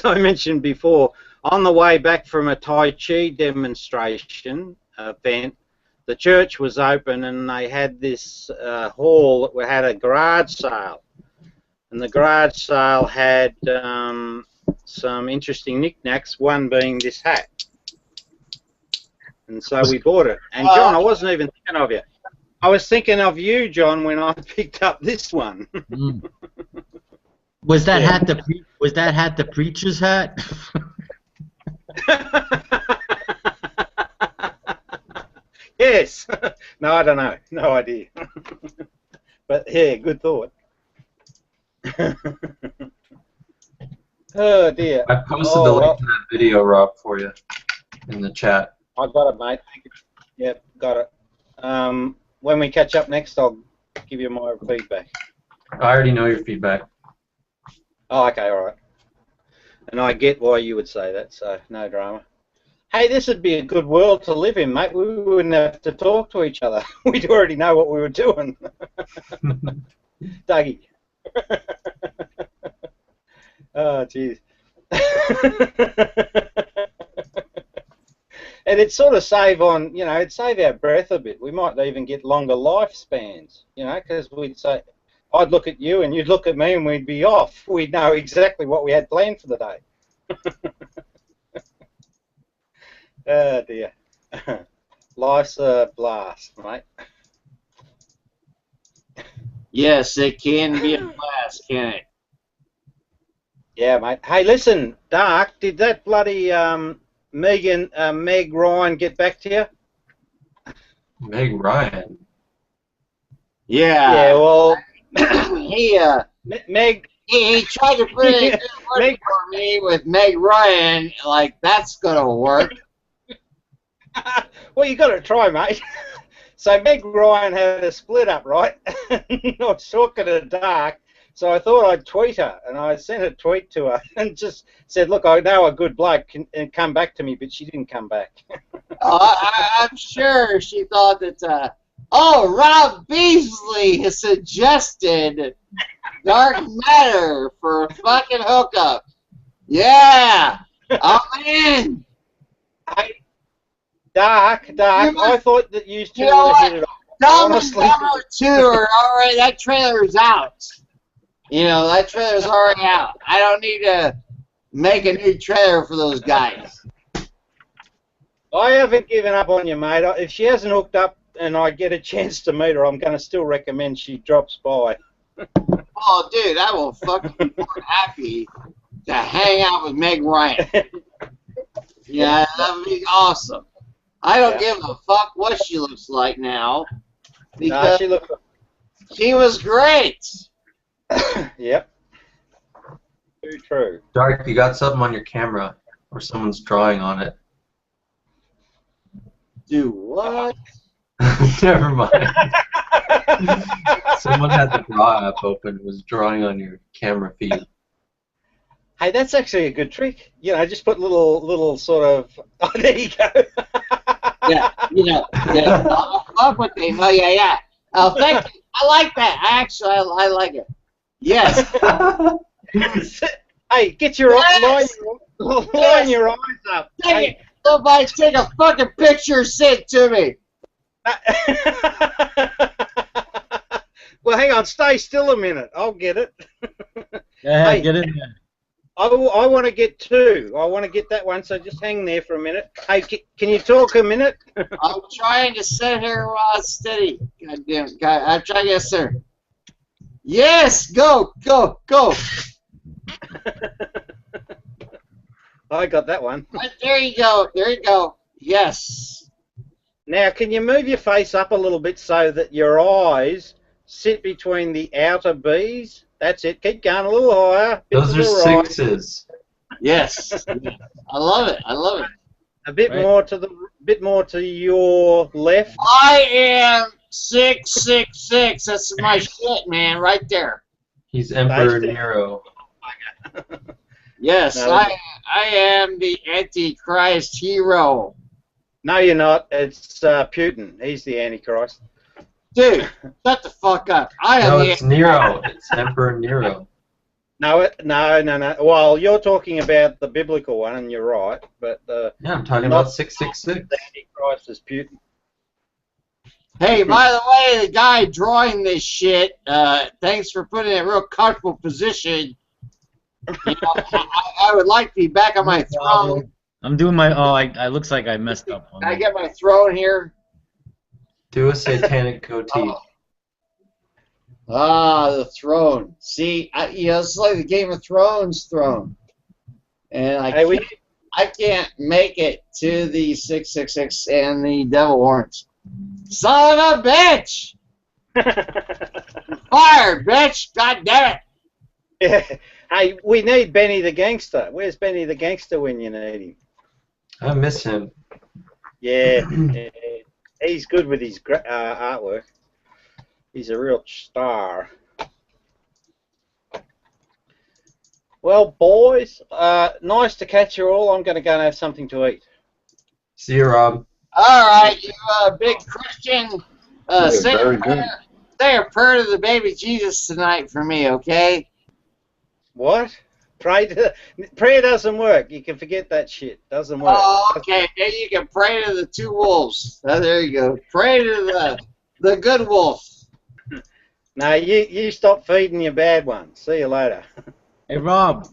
I mentioned before, on the way back from a Tai Chi demonstration event, the church was open and they had this hall that had a garage sale, and the garage sale had some interesting knickknacks. One being this hat, and so we bought it. And John, I wasn't even thinking of you. I was thinking of you, John, when I picked up this one. Was that hat the preacher's hat? Yes. No, I don't know. No idea. But yeah, good thought. Oh dear. I posted the link to that video, Rob, for you in the chat. I got it, mate. Thank you. Yep, got it. When we catch up next, I'll give you my feedback. I already know your feedback. Oh, okay, all right. And I get why you would say that, so no drama. Hey, this would be a good world to live in, mate. We wouldn't have to talk to each other. We'd already know what we were doing. Dougie. Oh, jeez. And it'd sort of save on, it'd save our breath a bit. We might even get longer lifespans, because we'd say, I'd look at you and you'd look at me and we'd be off. We'd know exactly what we had planned for the day. Oh, dear. Life's a blast, mate. Yes, it can be a blast, can it? Yeah, mate. Hey, listen, Dark, did that bloody Meg Ryan get back to you? Meg Ryan? Yeah. Yeah, well... he tried to put it in for me with Meg Ryan, like, that's gonna work. Well, you got to try, mate. So Meg Ryan had a split up, right? I was talking to Dark, so I thought I'd tweet her, and I sent a tweet to her and just said, look, I know a good bloke can come back to me, but she didn't come back. I'm sure she thought that, Rob Beasley has suggested Dark Matter for a fucking hookup. Yeah, I'm in. Dark, I thought that you two would have hit it off. Number 2 are already, that trailer's out. That trailer's already out. I don't need to make a new trailer for those guys. I haven't given up on you, mate. If she hasn't hooked up and I get a chance to meet her, I'm going to still recommend she drops by. Oh, dude, I will fucking be more happy to hang out with Meg Ryan. Yeah, that would be awesome. I don't give a fuck what she looks like now, because she was great. Yep. Too true. Dark, you got something on your camera, or someone's drawing on it. Do what? Never mind. Someone had the draw app open, was drawing on your camera feed. Hey, that's actually a good trick. Just put little sort of. Oh, there you go. Yeah. Fuck with me. Oh, yeah. Oh, thank you. I like that. Actually, I like it. Yes. Hey, get your line your eyes up. Hey, somebody take a fucking picture and send it to me. Well, hang on. Stay still a minute. I'll get it. Yeah, hey, get in there. I want to get 2. I want to get that one, so just hang there for a minute. Hey, can you talk a minute? I'm trying to sit here while it's steady. God damn it. God, I'm trying to get there. Yes! Go! Go! Go! I got that one. Right, there you go. There you go. Yes. Now, can you move your face up a little bit so that your eyes sit between the outer B's? That's it. Keep going a little higher. Those are right. 6s. Yes. I love it. I love it. A bit more to your left. I am 666. That's my shit, man, right there. He's Emperor Nero. Yes, No. I am the Antichrist hero. No, you're not. It's Putin. He's the Antichrist. Dude, shut the fuck up. I am No, the it's Nero. It's Emperor Nero. No. Well, you're talking about the biblical one, and you're right. But Yeah, I'm talking about 666. The Antichrist is Putin. Hey, by the way, the guy drawing this shit, thanks for putting it in a real comfortable position. You know, I would like to be back on my throne. I'm doing my. Oh, I looks like I messed up. Can I get my throne here? Do a satanic goatee. Ah, the throne. See, it's like the Game of Thrones throne. And I can't make it to the 666 and the devil horns. Son of a bitch! Fired, bitch! God damn it! Hey, we need Benny the Gangster. Where's Benny the Gangster when you need him? I miss him. Yeah, he's good with his artwork. He's a real star. Well, boys, nice to catch you all. I'm going to go and have something to eat. See you, Rob. All right, you big Christian, say a prayer to the baby Jesus tonight for me, okay? What? Prayer doesn't work. You can forget that shit. Doesn't work. Oh, okay. Then you can pray to the 2 wolves. There you go. Pray to the good wolf. No, you stop feeding your bad ones. See you later. Hey, Rob.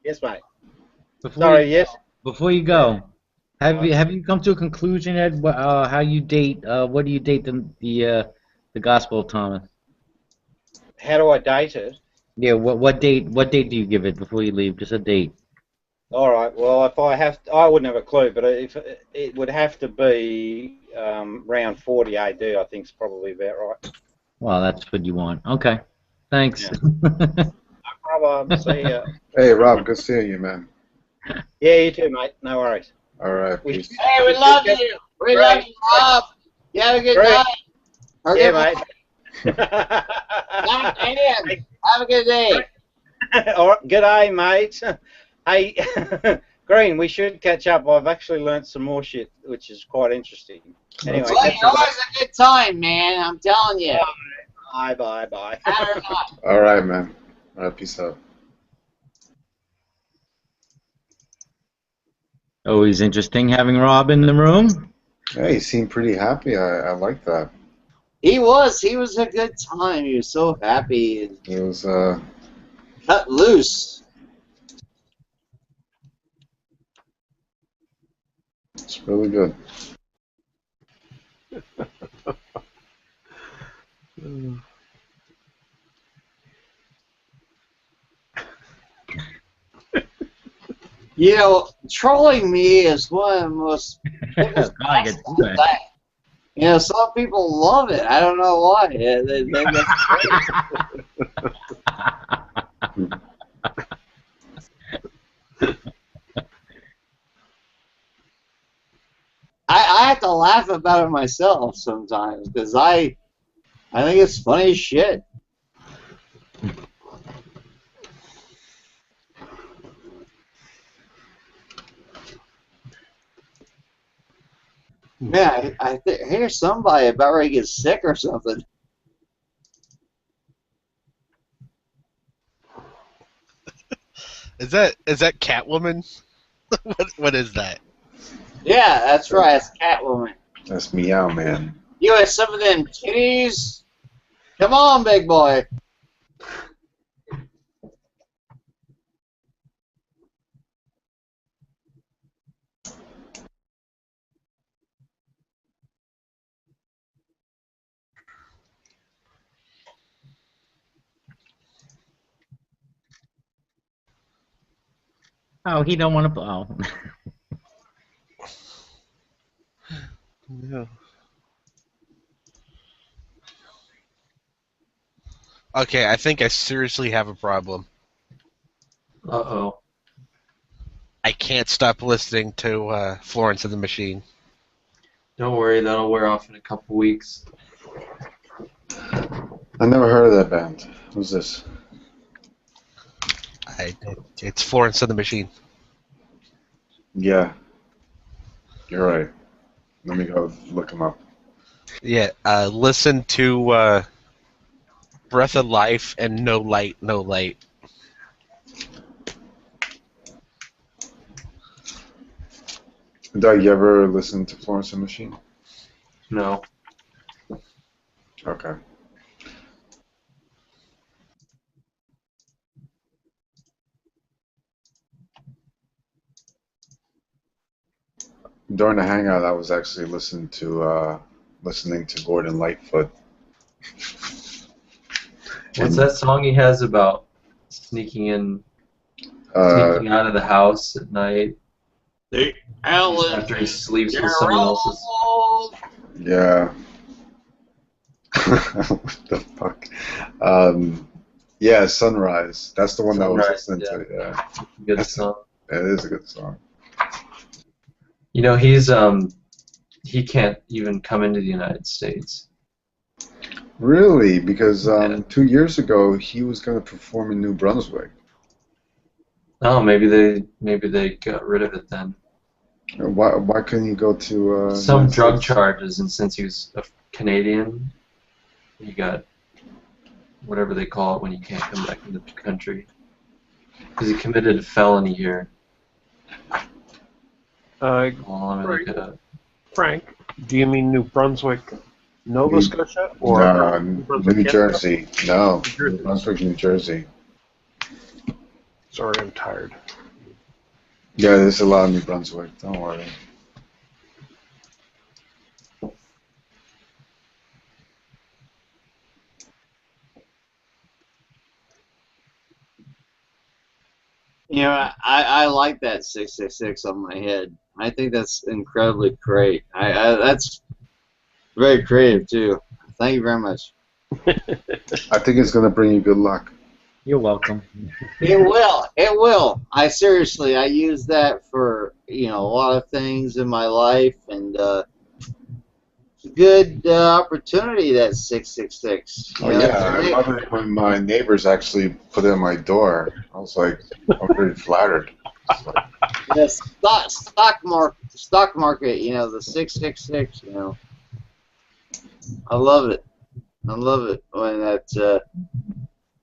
Yes, mate. Yes. Before you go, have you come to a conclusion, Ed? How you date? What do you date the Gospel of Thomas? How do I date it? Yeah. What date? What date do you give it before you leave? Just a date. All right. Well, if I have, I wouldn't have a clue, but if it would have to be around 40 AD, I think is probably about right. Well, that's what you want. Okay. Thanks. Yeah. No problem. See ya. Hey, Rob, good seeing you, man. Yeah, you too, mate. No worries. All right. Peace. Hey, we love you. We love you, Rob. You have a good night. Yeah, mate. Have a good day. All right, good day, mate. Hey, Green, we should catch up. I've actually learnt some more shit, which is quite interesting. Anyway, well, you're always a good time, man. I'm telling you. Bye. All right, man. All right, peace out. Always interesting having Rob in the room. Yeah, he seemed pretty happy. I like that. He was a good time. He was so happy. It was cut loose. It's really good. You know, trolling me is one of the most biggest you know, some people love it. I don't know why. They think it's I have to laugh about it myself sometimes because I think it's funny as shit. Man, I hear somebody about ready to get sick or something. Is that Catwoman? what is that? Yeah, that's right. It's Catwoman. That's Meow Man. You have some of them titties? Come on, big boy. Oh, he don't want to. Oh. No. Okay, I think I seriously have a problem. Uh-oh. I can't stop listening to Florence and the Machine. Don't worry, that'll wear off in a couple weeks. I never heard of that band. Who's this? It's Florence and the Machine. Yeah. You're right. Let me go look him up. Yeah, listen to Breath of Life and No Light, No Light. Doug, you ever listen to Florence and the Machine? No. Okay. During the hangout, I was actually listening to Gordon Lightfoot. What's that song he has about sneaking out of the house at night after he sleeps with someone else's? Yeah. What the fuck? Yeah, Sunrise. That's the one that I was listening to. Yeah. Good song. It is a good song. You know, he can't even come into the United States. Really? Because 2 years ago he was going to perform in New Brunswick. Oh, maybe they got rid of it then. Why couldn't he go to Some drug charges, and since he was a Canadian, he got whatever they call it when you can't come back into the country. Because he committed a felony here. Let me look it up. Frank, do you mean New Brunswick, Nova Scotia, or no, New New Brunswick, Jersey? No, New Jersey. New Brunswick, New Jersey. Sorry, I'm tired. Yeah, there's a lot of New Brunswick. Don't worry. You know, I like that 666 on my head. I think that's incredibly great. That's very creative too. Thank you very much. I think it's going to bring you good luck. You're welcome. It will. It will. I use that for a lot of things in my life, and it's a good opportunity. That 666. Oh yeah, I love it when my neighbors actually put it on my door. I was like, I'm very flattered. The stock market. The 666. I love it. I love it when that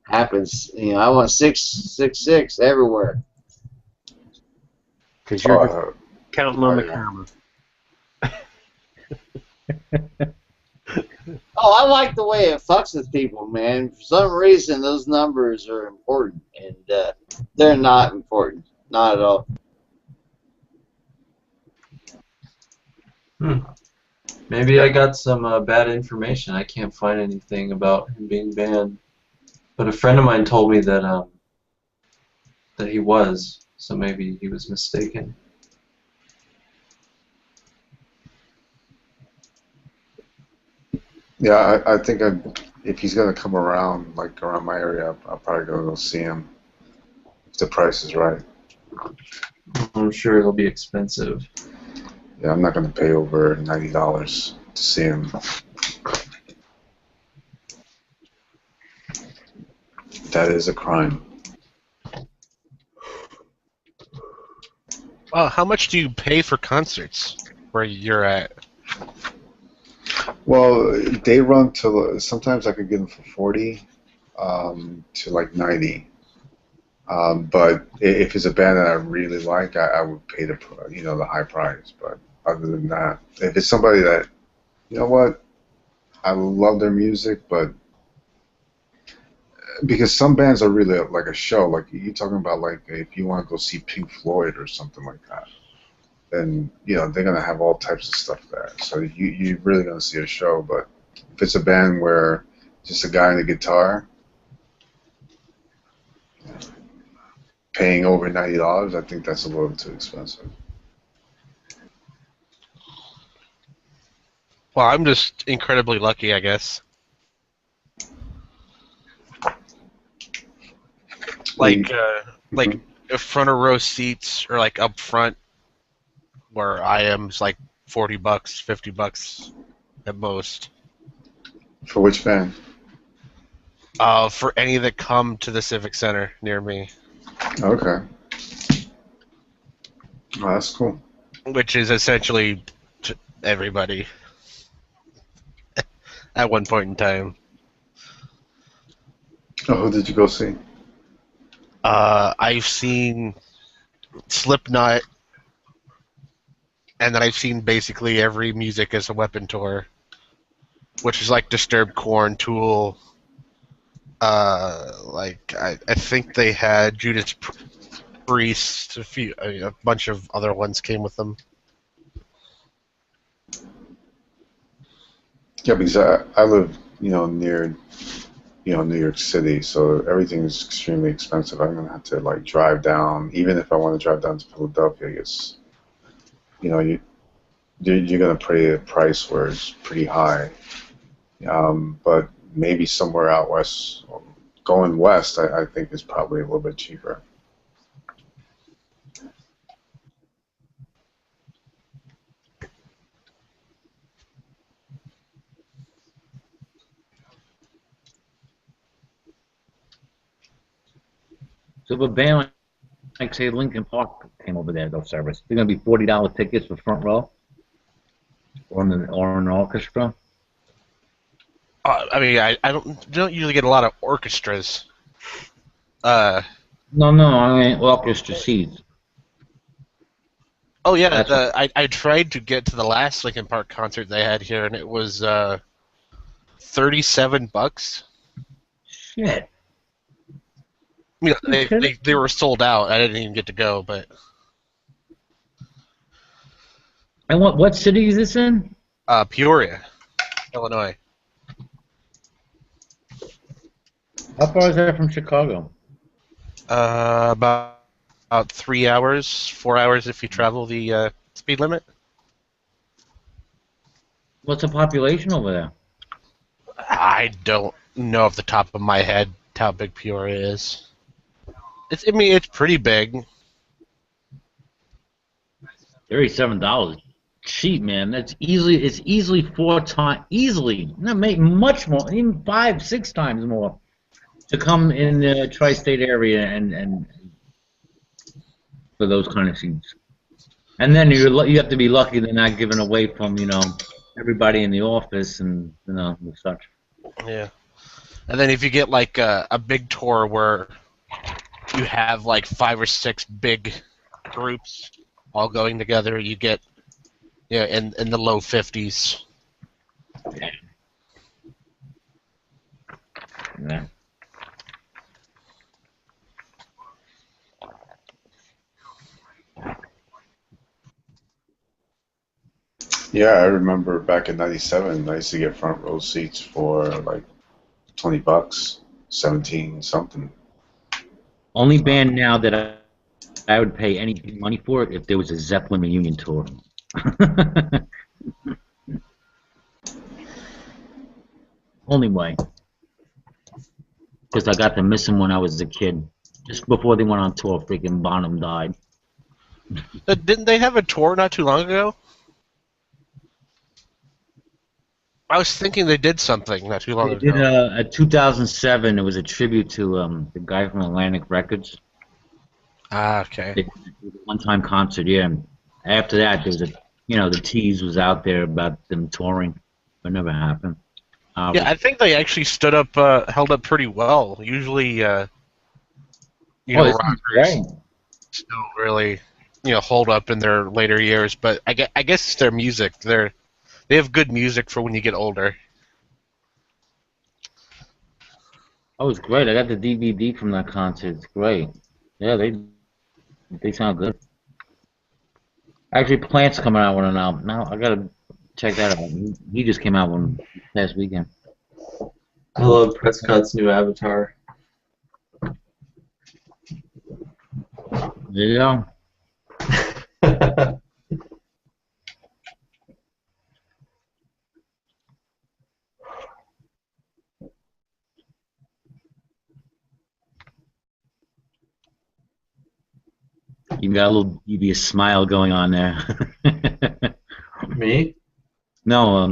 happens. I want 666 everywhere. Because you're counting on the karma. Oh, I like the way it fucks with people, man. For some reason, those numbers are important, and they're not important. Not at all. Maybe I got some bad information. I can't find anything about him being banned. But a friend of mine told me that that he was, so maybe he was mistaken. Yeah, I think if he's going to come around, like around my area, I'll probably go see him if the price is right. I'm sure it'll be expensive. Yeah, I'm not going to pay over $90 to see him. That is a crime. How much do you pay for concerts where you're at? Well, they run till sometimes I could get them for 40 to like 90. But if it's a band that I really like, I would pay the high price. But other than that, if it's somebody that, you know what, I love their music, but because some bands are really like a show, like you're talking about, like if you want to go see Pink Floyd or something like that, then they're gonna have all types of stuff there. So you're really gonna see a show. But if it's a band where just a guy and a guitar, paying over $90, I think that's a little too expensive. Well, I'm just incredibly lucky, I guess. Like front of row seats or like up front where I am is like $40, $50 at most. For which band? For any that come to the Civic Center near me. Okay. Oh, that's cool. Which is essentially everybody at one point in time. Oh, who did you go see? I've seen Slipknot, and then I've seen basically every Music as a Weapon tour, which is like Disturbed, Korn, Tool. I think they had Judas Priest, a bunch of other ones came with them. Yeah, because I live, near, New York City, so everything's extremely expensive. I'm gonna have to like drive down, even if I want to drive down to Philadelphia. I guess, you're gonna pay a price where it's pretty high. But maybe somewhere out west, going west, I think is probably a little bit cheaper. So if a band like say Linkin Park came over there, they'll service. They're gonna be $40 tickets for front row, or an orchestra. I mean, I don't usually get a lot of orchestras. No, I mean orchestra seats. Oh yeah, I tried to get to the last Linkin Park concert they had here, and it was $37. Shit. You know, they were sold out. I didn't even get to go, but. And what city is this in? Peoria, Illinois. How far is that from Chicago? About 3 hours, 4 hours if you travel the speed limit. What's the population over there? I don't know off the top of my head how big Peoria is. It's pretty big. $37. Cheap, man. It's easily 4 times, no, maybe much more, even 5, 6 times more to come in the tri-state area and for those kind of seats. And then you have to be lucky they're not giving away from everybody in the office and and such. Yeah. And then if you get like a big tour where you have like 5 or 6 big groups all going together, you get in the low 50s. Yeah. Yeah, I remember back in '97, I used to get front row seats for like $20, 17 something. Only band now that I would pay any money for it if there was a Zeppelin reunion tour. Only way. Because I got to miss them when I was a kid. Just before they went on tour, freaking Bonham died. Didn't they have a tour not too long ago? I was thinking they did something not too long ago. They did a 2007. It was a tribute to the guy from Atlantic Records. Ah, okay. They did a one-time concert, yeah. After that, there was the tease was out there about them touring, but never happened. Yeah, I think they actually held up pretty well. Usually, rockers still really, hold up in their later years. But I guess it's their music. They have good music for when you get older. Oh, it's great. I got the DVD from that concert. It's great. Yeah, they sound good. Actually, Plant's coming out with an album. Now I gotta check that out. He just came out one last weekend. I love Prescott's new Avatar. There you go. You got a little devious smile going on there. Me? No,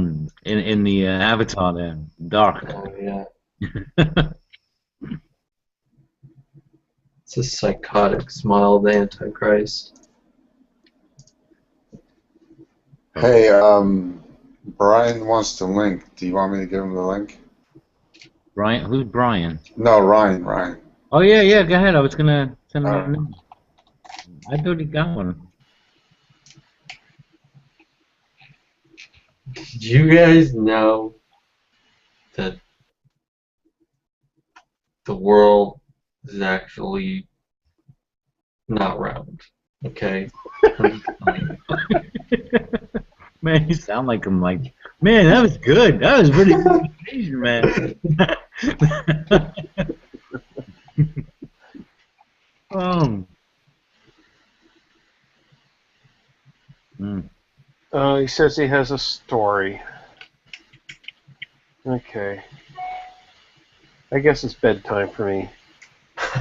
in the avatar there, dark. Oh, yeah. It's a psychotic smile of the Antichrist. Hey, Brian wants the link. Do you want me to give him the link? Brian, who's Brian? No, Ryan. Oh yeah, go ahead. I was gonna send him. Alright. I thought he got one. Did you guys know that the world is actually not round? Okay? Man, you sound like him. Like, man, that was good. That was really good information, man. He says he has a story. Okay. I guess it's bedtime for me.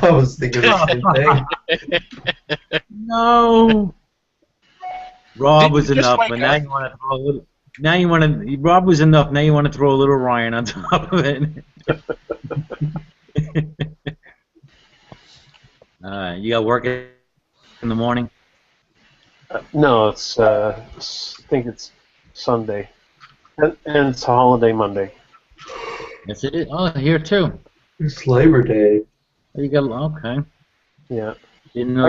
I was thinking the same thing. No. Rob was Did you just enough, wake but now up? you want to throw a little. Now you want to. Rob was enough. Now you want to throw a little Ryan on top of it. You got work in the morning. No, it's I think it's Sunday, and it's a holiday Monday. Yes, it is. Oh, here too. It's Labor Day. Oh, you got okay. Yeah, Didn't know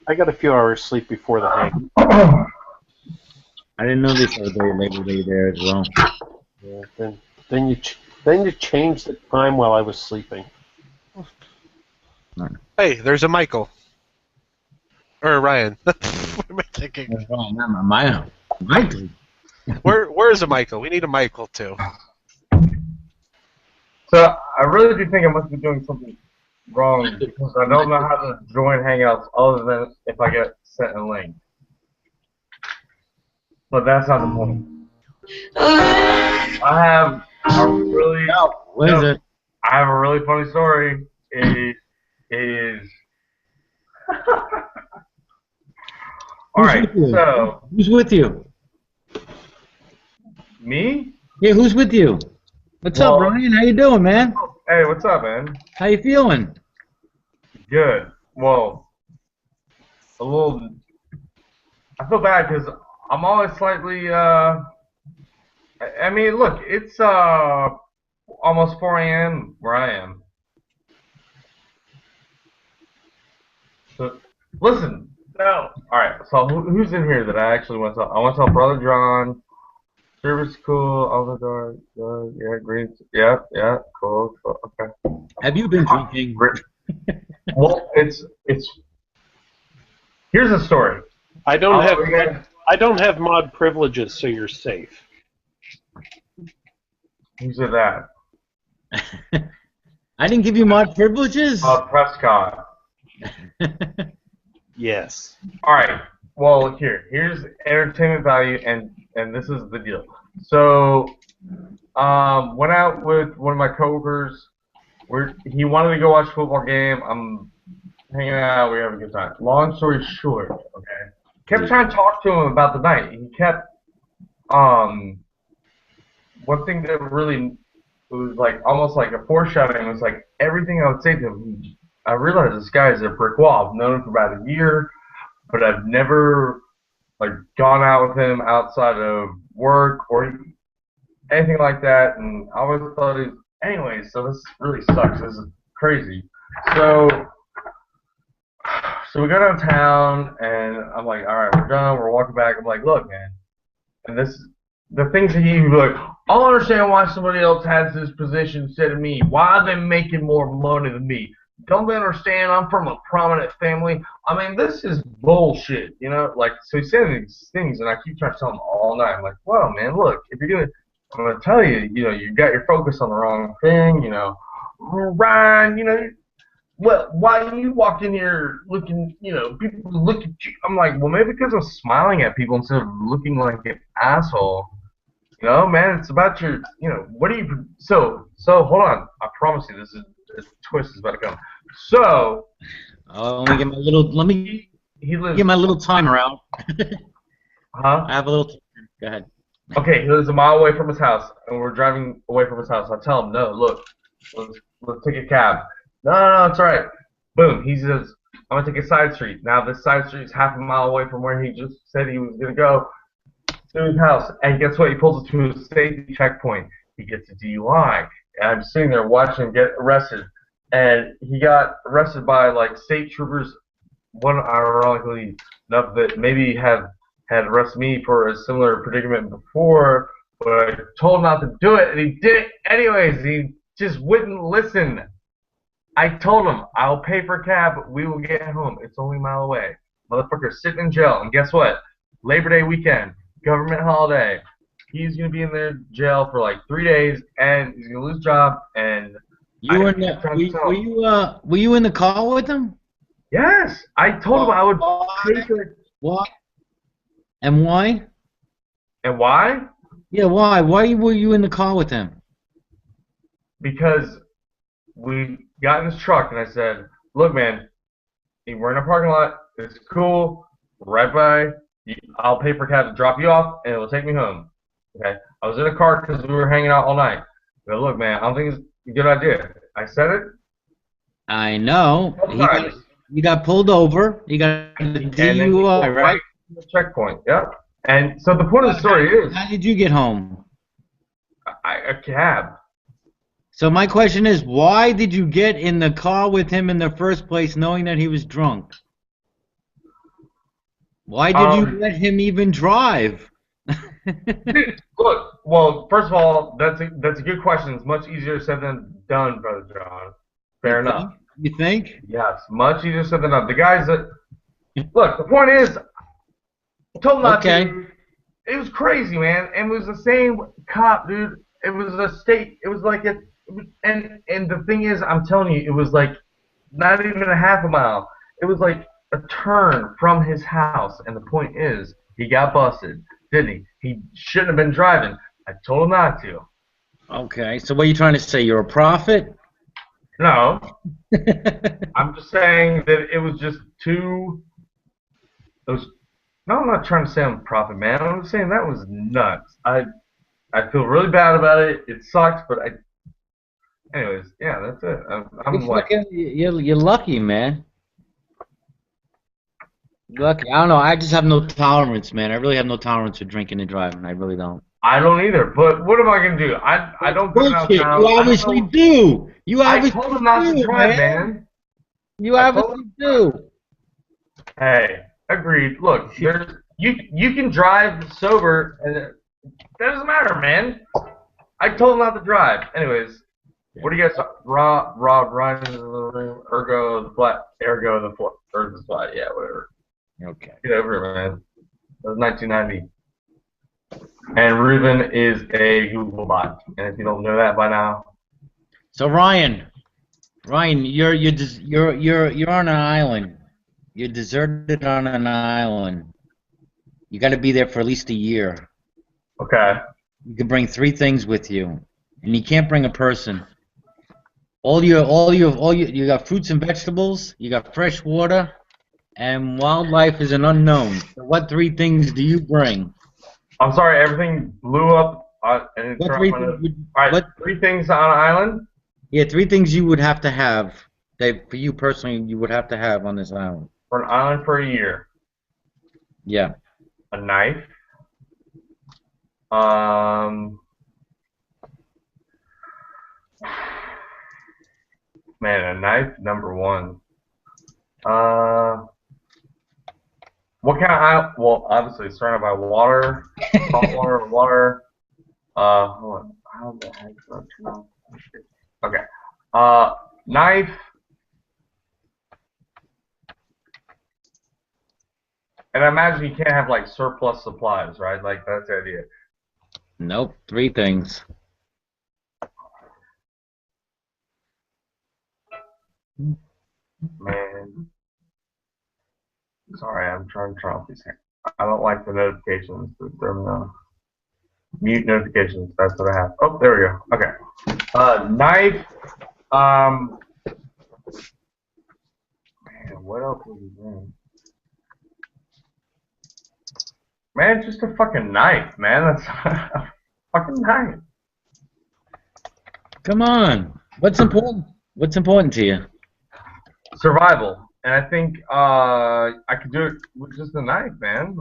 I got a few hours sleep before the hang. I didn't know this was Labor Day there as well. Yeah, then you changed the time while I was sleeping. Hey, there's a Michael. Or Ryan. What am I thinking? That's wrong. Michael. Where's a Michael? We need a Michael too. So I really do think I must be doing something wrong because I don't know how to join Hangouts other than if I get sent a link. But that's not the point. I have a really What is it? I have a really funny story. It is all right. So who's with you? Me? Yeah, who's with you? What's up, Ryan? How you doing, man? Hey, what's up, man? How you feeling? Good. Well, a little. I feel bad because I'm always slightly. I mean, look, it's almost 4 a.m. where I am. So, listen. No. All right. So who's in here that I actually want to tell? I want to tell Brother John. Service cool. All the door. Yeah. Green. Yeah. Cool. Okay. Have you been drinking? Well, it's. Here's the story. I don't have mod privileges, so you're safe. Who said that? I didn't give you mod privileges? Prescott. Yes. All right. Well, here's entertainment value, and this is the deal. So, went out with one of my coworkers. He wanted to go watch a football game. I'm hanging out. We have a good time. Long story short, okay. Kept trying to talk to him about the night. He kept one thing that really was like almost like a foreshadowing was like everything I would say to him. I realized this guy is a brick wall. I've known him for about a year, but I've never like gone out with him outside of work or anything like that. And I always thought he was, anyway, so this really sucks. This is crazy. So we go downtown, and I'm like, all right, we're done. We're walking back. I'm like, look, man, and the things that he was like, I don't understand why somebody else has this position instead of me. Why are they making more money than me? Don't they understand? I'm from a prominent family. I mean, this is bullshit, you know? Like, so he's saying these things, and I keep trying to tell him all night. I'm like, well, man, look, if you're gonna, I'm gonna tell you, you know, you got your focus on the wrong thing, you know. Ryan, you know, well, why you walked in here looking, people look at you. I'm like, well, maybe because I'm smiling at people instead of looking like an asshole. Man, it's about your, what do you, so hold on. I promise you, this twist is about to come. So, let me get my little timer out. Huh? I have a little timer. Go ahead. Okay, he lives a mile away from his house, and we're driving away from his house. I tell him, no, look, let's take a cab. No, it's all right. Boom, he says, I'm going to take a side street. Now, this side street is half a mile away from where he just said he was going to go to his house. And guess what? He pulls it to a safety checkpoint. He gets a DUI. And I'm sitting there watching him get arrested. And he got arrested by, state troopers, one ironically enough that maybe had arrested me for a similar predicament before, but I told him not to do it, and he did it anyways. He just wouldn't listen. I told him, I'll pay for a cab, we will get home. It's only a mile away. Motherfucker's sitting in jail, and guess what? Labor Day weekend, government holiday. He's going to be in there jail for 3 days, and he's going to lose his job, and were you in the car with him? Yes. I told him I would pay for it. What? And why? And why? Yeah, why? Why were you in the car with him? Because we got in his truck, and I said, look, man, we're in a parking lot. It's cool. Right by. I'll pay for a cab to drop you off, and it'll take me home. Okay? I was in a car because we were hanging out all night. But look, man, I don't think it's a good idea. I said it. I know. You got pulled over. You got a DUI, right? The checkpoint, yep. And so the point of the story is... How did you get home? A cab. So my question is, why did you get in the car with him in the first place knowing that he was drunk? Why did you let him even drive? Look, well, first of all, that's a good question. It's much easier said than done, Brother John. Fair enough. You think? Yes, much easier said than done. The guys that... Look, the point is... I told him not to. It was crazy, man. And it was the same cop, dude. It was a state. It was like a... And the thing is, I'm telling you, it was not even a half a mile. It was a turn from his house. And the point is, he got busted, didn't he? He shouldn't have been driving. I told him not to. Okay, so what are you trying to say? You're a prophet? No. I'm just saying that it was just too... No, I'm not trying to say I'm a prophet, man. I'm just saying that was nuts. I feel really bad about it. It sucks, but anyways, yeah, that's it. You're lucky, man. Lucky. I don't know. I just have no tolerance, man. I really have no tolerance for drinking and driving. I really don't. I don't either. But what am I gonna do? I don't put it out now. You obviously do. You obviously I told him not to drive, man. You obviously do. Hey. Agreed. Look, you can drive sober, and it doesn't matter, man. I told him not to drive. Anyways, what do you guys? Ryan in the room. Ergo the flat. Ergo the flat. Ergo the flat. Yeah, whatever. Okay. Get over it, man. That was 1990. And Ruben is a Google bot. And if you don't know that by now. So Ryan, you're on an island. You're deserted on an island. You got to be there for at least a year. Okay. You can bring 3 things with you, and you can't bring a person. You got fruits and vegetables. You got fresh water, and wildlife is an unknown. So what 3 things do you bring? I'm sorry, everything blew up. And what 3 things? Alright, 3 things on an island. Yeah, 3 things you would have to have. That for you personally, you would have to have on this island. For an island for a year. Yeah. A knife. Man, a knife, number 1. What kind of island? Well, obviously surrounded by water, salt water, water. Hold on. How the heck do I turn on? Okay. Knife. And I imagine you can't have surplus supplies, right? That's the idea. Nope, 3 things. Man. Sorry, I'm trying to turn off these. I don't like the notifications. They're mute notifications. That's what I have. Oh, there we go. Okay. Knife. Man, what else was he doing? Man, just a fucking knife, man. That's a fucking knife. Come on. What's important? What's important to you? Survival. And I think I could do it with just a knife, man.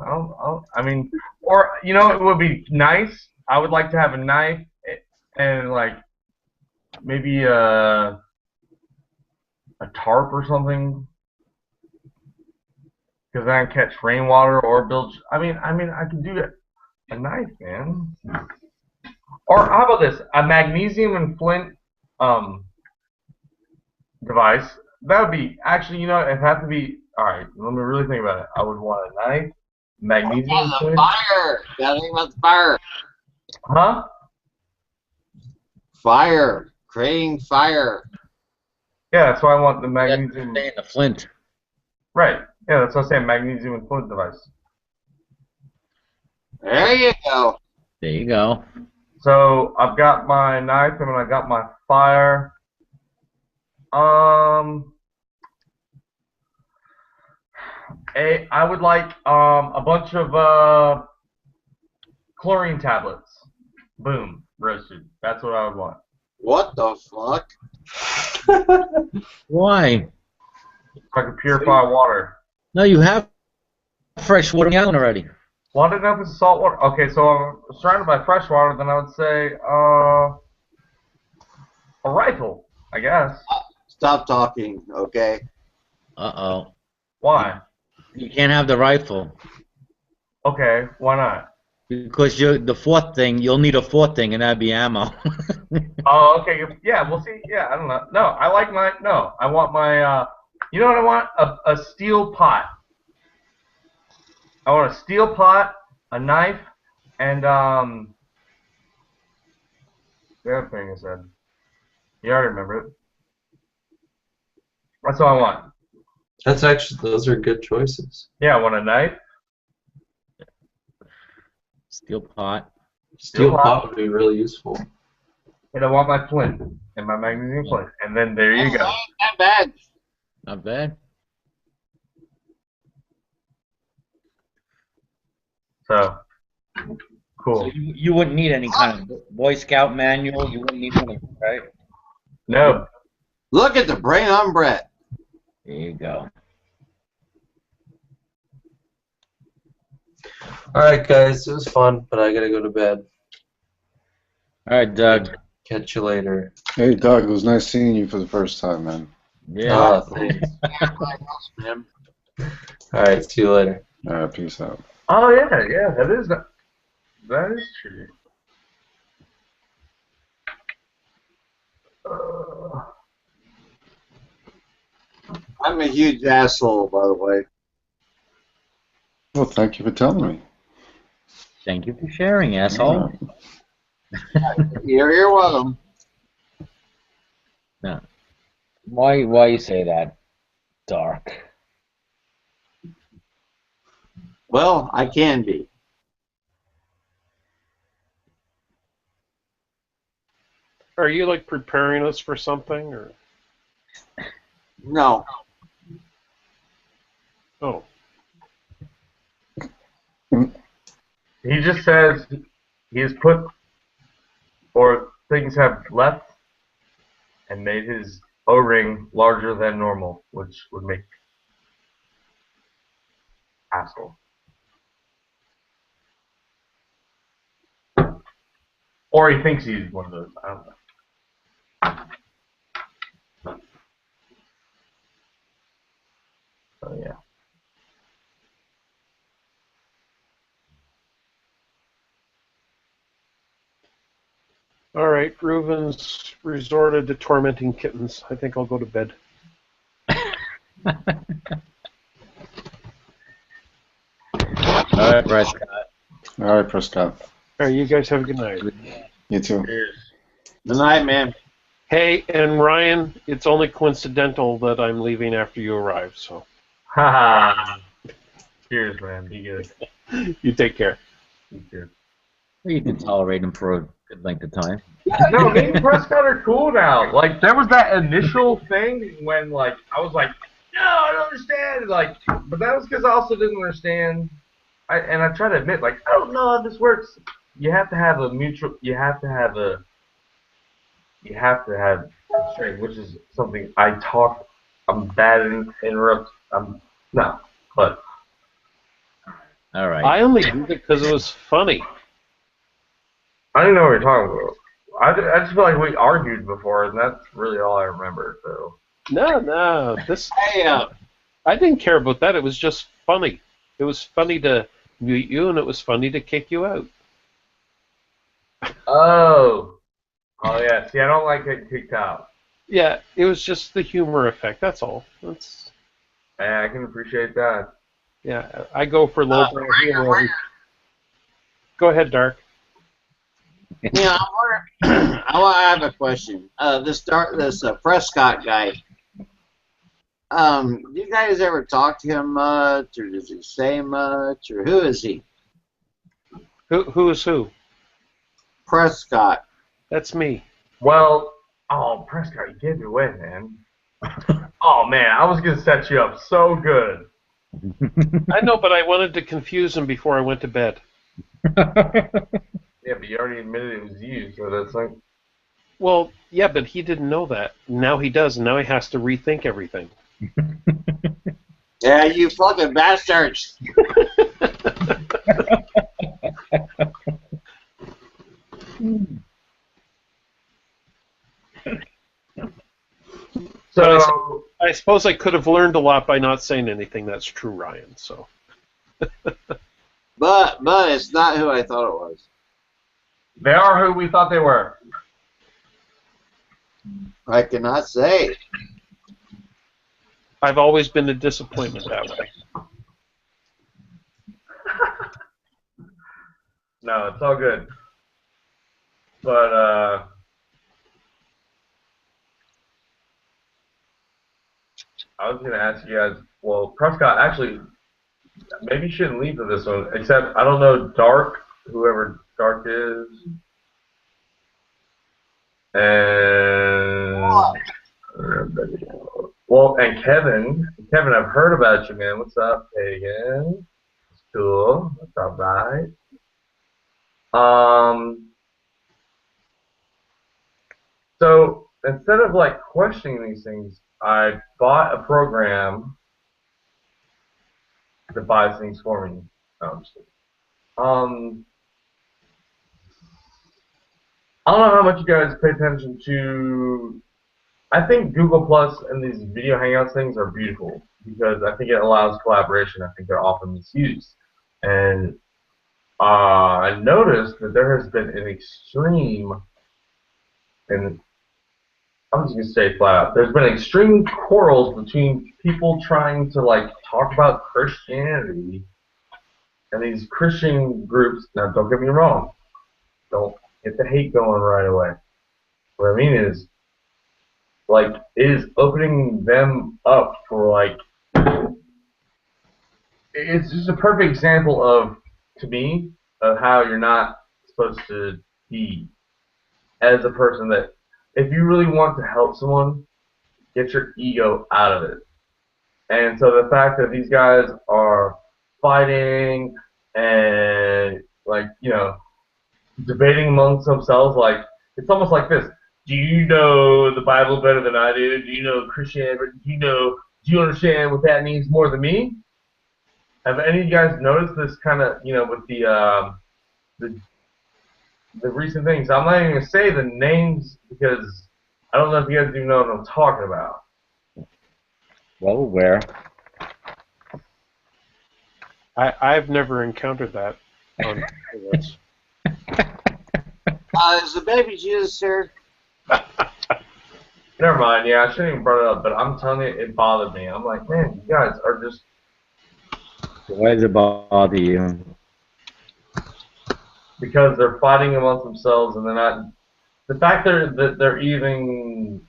I mean, or, you know, it would be nice. I would like to have a knife and, like, maybe a tarp or something. Because then I can catch rainwater or build. I mean, I could do it. A knife, man. Or how about this? A magnesium and flint device. That would be actually. You know, it had to be. All right. Let me really think about it. I would want a knife, magnesium and flint. Fire. Gotta think about the fire. Huh? Fire. Creating fire. Yeah, that's why I want the magnesium. And the flint. Right. Yeah, that's what I'm saying. Magnesium and flint device. There you go. There you go. So I've got my knife and I got my fire. I would like a bunch of chlorine tablets. Boom, roasted. That's what I would want. What the fuck? Why? So I can purify water. No, you have fresh water in the island already. Well, I didn't know if it's salt water. Okay, so I'm surrounded by fresh water, then I would say a rifle, I guess. Stop talking, okay? Uh-oh. Why? You can't have the rifle. Okay, why not? Because the fourth thing, you'll need a fourth thing, and that'd be ammo. Oh, okay. Yeah, we'll see. Yeah, I don't know. No, I like my. No, I want my. You know what I want? A steel pot. I want a steel pot, a knife, and the other thing I said. You already remember it. That's all I want. That's actually, those are good choices. Yeah, I want a knife. Steel pot. Steel pot would be really useful. And I want my flint and my magnesium flint. And then there you go. Not bad. Not bad. So, cool. So you wouldn't need any kind of Boy Scout manual. You wouldn't need one, right? No. Look at the brain on Brett. There you go. Alright, guys, it was fun, but I gotta go to bed. Alright, Doug. Catch you later. Hey, Doug, it was nice seeing you for the first time, man. Yeah. Thanks. Alright, see you later. Alright, peace out. Oh, yeah, that is true. I'm a huge asshole, by the way. Well, thank you for telling me. Thank you for sharing, asshole. You're welcome. No. Why you say that? Dark. Well, I can be. Are you like preparing us for something, or? No. Oh. He just says he has put, or things have left and made his O-ring larger than normal, which would make asshole. Or he thinks he's one of those. I don't know. So yeah. All right, Reuven's resorted to tormenting kittens. I think I'll go to bed. All right, Prescott. All right, Prescott. All right, you guys have a good night. You too. Good night, man. Hey, and Ryan, it's only coincidental that I'm leaving after you arrive, so. Haha. Cheers, man. Be good. You take care. You too. You can tolerate him for a good length of time. No, me and Prescott are cool now. Like, there was that initial thing when, like, I was like, no, I don't understand. Like, but that was because I also didn't understand. And I try to admit, like, I don't know how this works. You have to have a mutual. You have to have constraint, which is something I talk. I'm bad at interrupt. No, but. All right. I only did it because it was funny. I didn't know what you're talking about. I just feel like we argued before, and that's really all I remember. So. No. Hey, I didn't care about that. It was just funny. It was funny to mute you, and it was funny to kick you out. Oh yeah. See, I don't like getting kicked out. Yeah, it was just the humor effect. That's all. That's. Yeah, I can appreciate that. Yeah, I go for lowbrow humor. Go ahead, Dark. Yeah, I have a question. This Prescott guy. Do you guys ever talk to him much, or does he say much, or who is he? Who is who? Prescott. That's me. Well, Prescott, you gave me away, man. Oh man, I was gonna set you up so good. I know, but I wanted to confuse him before I went to bed. Yeah, but you already admitted it was you, so that's like. Well, yeah, but he didn't know that. Now he does, and now he has to rethink everything. Yeah, you fucking bastards. So I suppose I could have learned a lot by not saying anything. That's true, Ryan. So. But it's not who I thought it was. They are who we thought they were. I cannot say. I've always been a disappointment that way. No, it's all good. But I was gonna ask you guys. Well, Prescott, actually, maybe you shouldn't leave for this one. Except I don't know Dark, whoever Dark is, and well, and Kevin. Kevin, I've heard about you, man. What's up, Pagan? It's cool. That's all right. So instead of like questioning these things, I bought a program that buys things for me. No, I'm just kidding. I don't know how much you guys pay attention to. I think Google Plus and these video hangouts things are beautiful because I think it allows collaboration. I think they're often misused, and I noticed that there has been an extreme, and I'm just gonna say flat out, there's been extreme quarrels between people trying to like talk about Christianity and these Christian groups. Now, don't get me wrong, don't get the hate going right away. What I mean is, like, it is opening them up for like. It's just a perfect example of, to me, of how you're not supposed to be as a person. That if you really want to help someone, get your ego out of it. And so the fact that these guys are fighting and, like, you know, debating amongst themselves, like, it's almost like this. Do you know the Bible better than I do? Do you know Christianity? Do you understand what that means more than me? Have any of you guys noticed this kind of, you know, with the recent things? I'm not even going to say the names because I don't know if you guys even know what I'm talking about. Well, where? I've never encountered that on this. Is the baby Jesus here? Never mind, yeah, I shouldn't even brought it up, but I'm telling you, it bothered me. I'm like, man, you guys are just... Why does it bother you? Because they're fighting amongst themselves and they're not the fact that they're even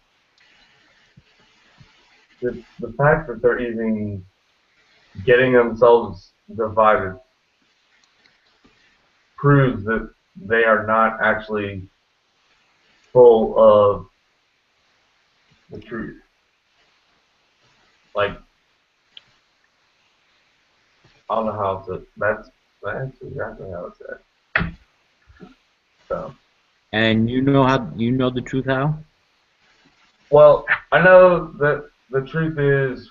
the fact that they're even getting themselves divided proves that they are not actually full of the truth. Like, I don't know how to. That's exactly how it's said. So. And you know the truth, how? Well, I know that the truth is,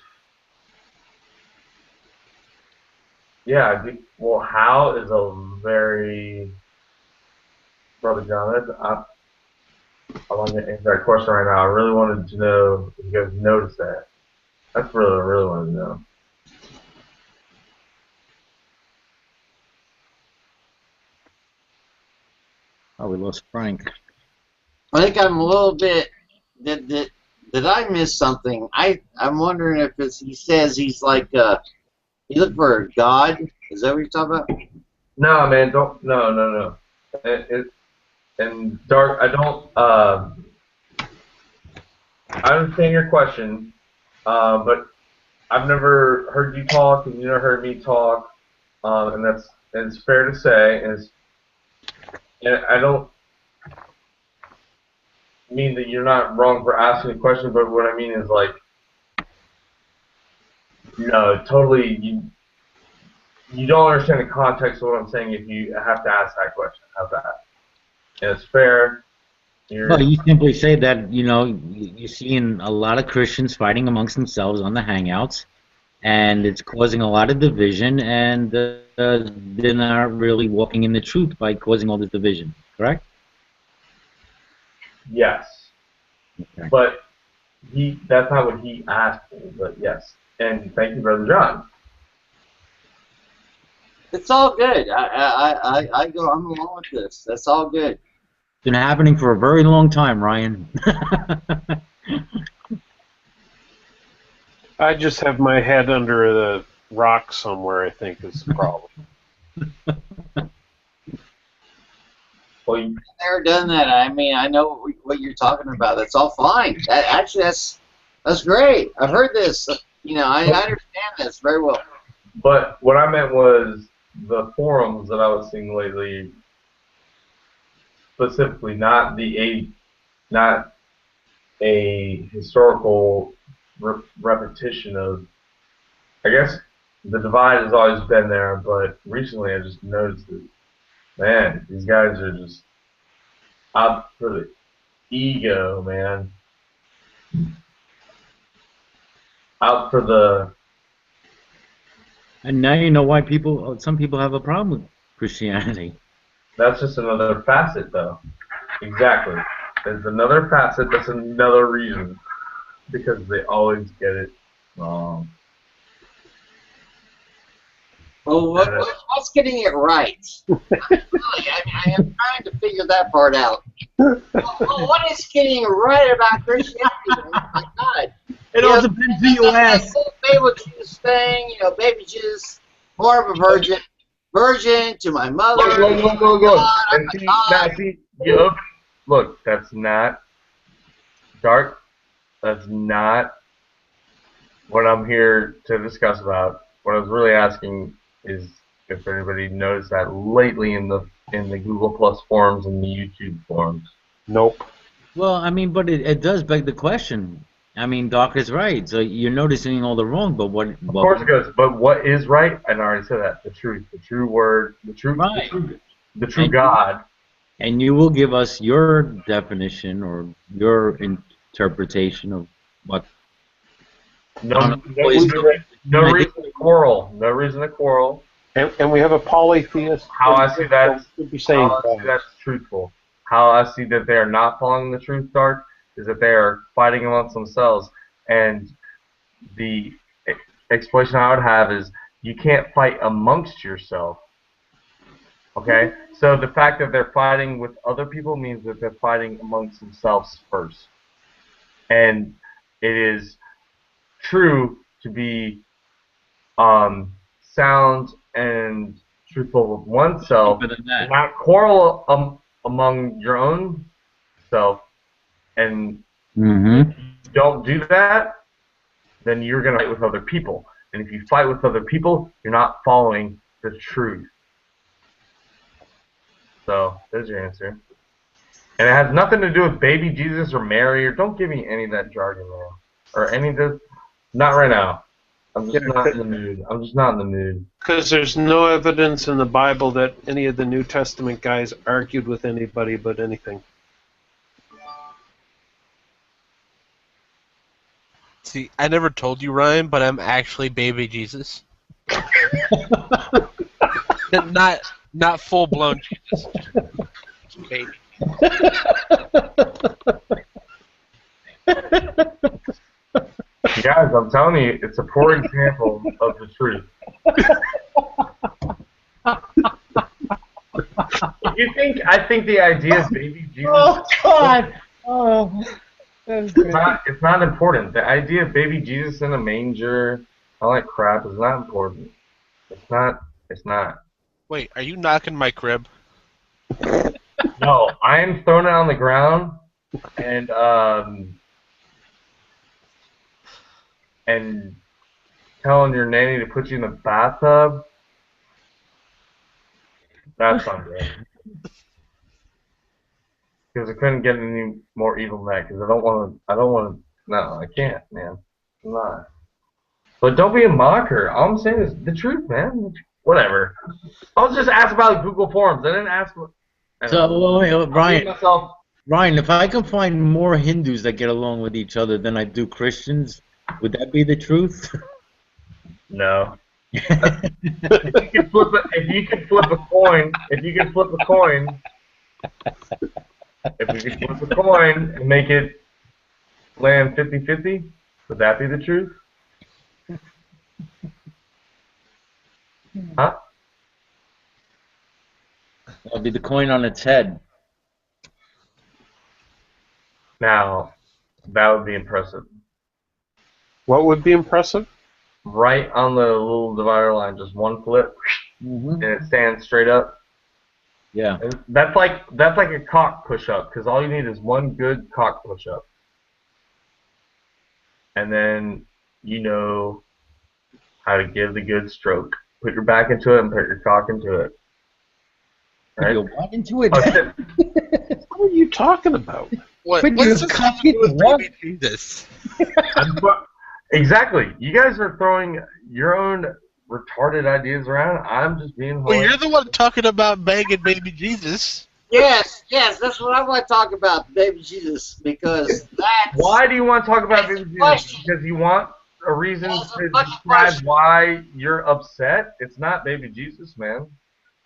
yeah. Well, how is a very, Brother John. I want to answer that question right now. I really wanted to know if you guys noticed that. That's really what I really wanted to know. Oh, we lost Frank. I think I'm a little bit. Did I miss something? I'm wondering if he says he's like he looked for a god. Is that what you're talking about? No, man, don't. No. And Dark, I don't. I understand your question, but I've never heard you talk, and you never heard me talk, and it's fair to say, and I don't mean that you're not wrong for asking the question, but what I mean is like, no, totally, you don't understand the context of what I'm saying if you have to ask that question. How's that? And it's fair. Well, you simply say that, you're seeing a lot of Christians fighting amongst themselves on the Hangouts, and it's causing a lot of division, and they're not really walking in the truth by causing all this division, correct? Yes. Okay. But that's not what he asked me, but yes. And thank you, Brother John. It's all good. I'm along with this. That's all good. It's been happening for a very long time, Ryan. I just have my head under the rock somewhere, I think, is the problem. Well, you've never done that. I mean, I know what you're talking about. That's all fine. That's great. I've heard this. I understand this very well. But what I meant was the forums that I was seeing lately, specifically, not a historical repetition of. I guess the divide has always been there, but recently I just noticed that, man, these guys are just out for the ego, man. Out for the. And now you know why some people have a problem with Christianity. That's just another facet, though. Exactly. There's another facet. That's another reason. Because they always get it wrong. Well, what's getting it right? I am trying to figure that part out. Well, what is getting right about Christianity? Oh my God! It all depends who you ask. Baby Jesus thing, baby Jesus, more of a virgin to my mother. Look. And look, that's not Dark. That's not what I'm here to discuss about. What I was really asking is if anybody noticed that lately in the Google Plus forums and the YouTube forums. Nope. Well, I mean, but it does beg the question. I mean, Doc is right. So you're noticing all the wrong, but what? Of course it does. But what is right? And I already said that. The truth, the true word, the true, right. the true God. And you will give us your definition or your interpretation of what. No reason to quarrel. No reason to quarrel. And we have a polytheist. How I see that's truthful. How I see that they are not following the truth, Dark, is that they are fighting amongst themselves. And the explanation I would have is you can't fight amongst yourself. Okay? So the fact that they're fighting with other people means that they're fighting amongst themselves first. And it is true to be sound and truthful with oneself, not quarrel among your own yourself, and Mm-hmm. if you don't do that, then you're going to fight with other people. And if you fight with other people, you're not following the truth. So, there's your answer. And it has nothing to do with baby Jesus or Mary, or don't give me any of that jargon, man. Or any of this. Not right now. I'm just not in the mood. I'm just not in the mood. Because there's no evidence in the Bible that any of the New Testament guys argued with anybody about anything. See, I never told you, Ryan, but I'm actually baby Jesus. not full blown Jesus. Just baby. Guys, I'm telling you, it's a poor example of the truth. I think the idea of baby Jesus. Oh God! Oh, that's great. It's not important. The idea of baby Jesus in a manger, all that crap, is not important. It's not. It's not. Wait, are you knocking my crib? No, I am throwing it on the ground, and telling your nanny to put you in the bathtub. That's not good. Because I couldn't get any more evil than that. Because I don't want to. No, I can't, man. I'm not. But don't be a mocker. All I'm saying is the truth, man. Whatever. I was just asked about Google Forms. I didn't ask. So, Ryan, myself. Ryan, if I can find more Hindus that get along with each other than I do Christians, would that be the truth? No. If you can flip a coin, and make it land 50-50, would that be the truth? Huh? That'll be the coin on its head. Now, that would be impressive. What would be impressive? Right on the little divider line, just one flip, and it stands straight up. Yeah. And that's like a cock push-up, because all you need is one good cock push-up, and then you know how to give the good stroke. Put your back into it and put your cock into it. Right? Put your what into it? What are you talking about? What's your this cock have to do with into what? baby Jesus? Exactly. You guys are throwing your own retarded ideas around. I'm just being. Well, you're the one talking about banging baby Jesus. Yes, that's what I want to talk about, baby Jesus, because that's... Why do you want to talk about baby Jesus? Because you want a reason to describe why you're upset? It's not baby Jesus, man.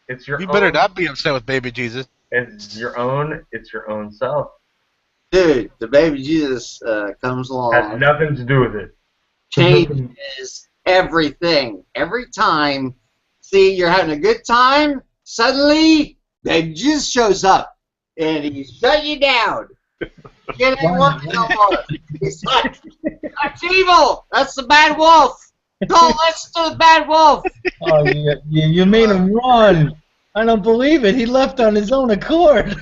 It's your You own, better not be upset with baby Jesus. It's your own self. Dude, the baby Jesus comes along. Has nothing to do with it. Changes everything. Every time, see, you're having a good time, suddenly, baby Jesus shows up, and he shut you down. You ain't working no more. He's like, that's evil. That's the bad wolf. Go, let's do the bad wolf. Oh, you made him run. I don't believe it. He left on his own accord.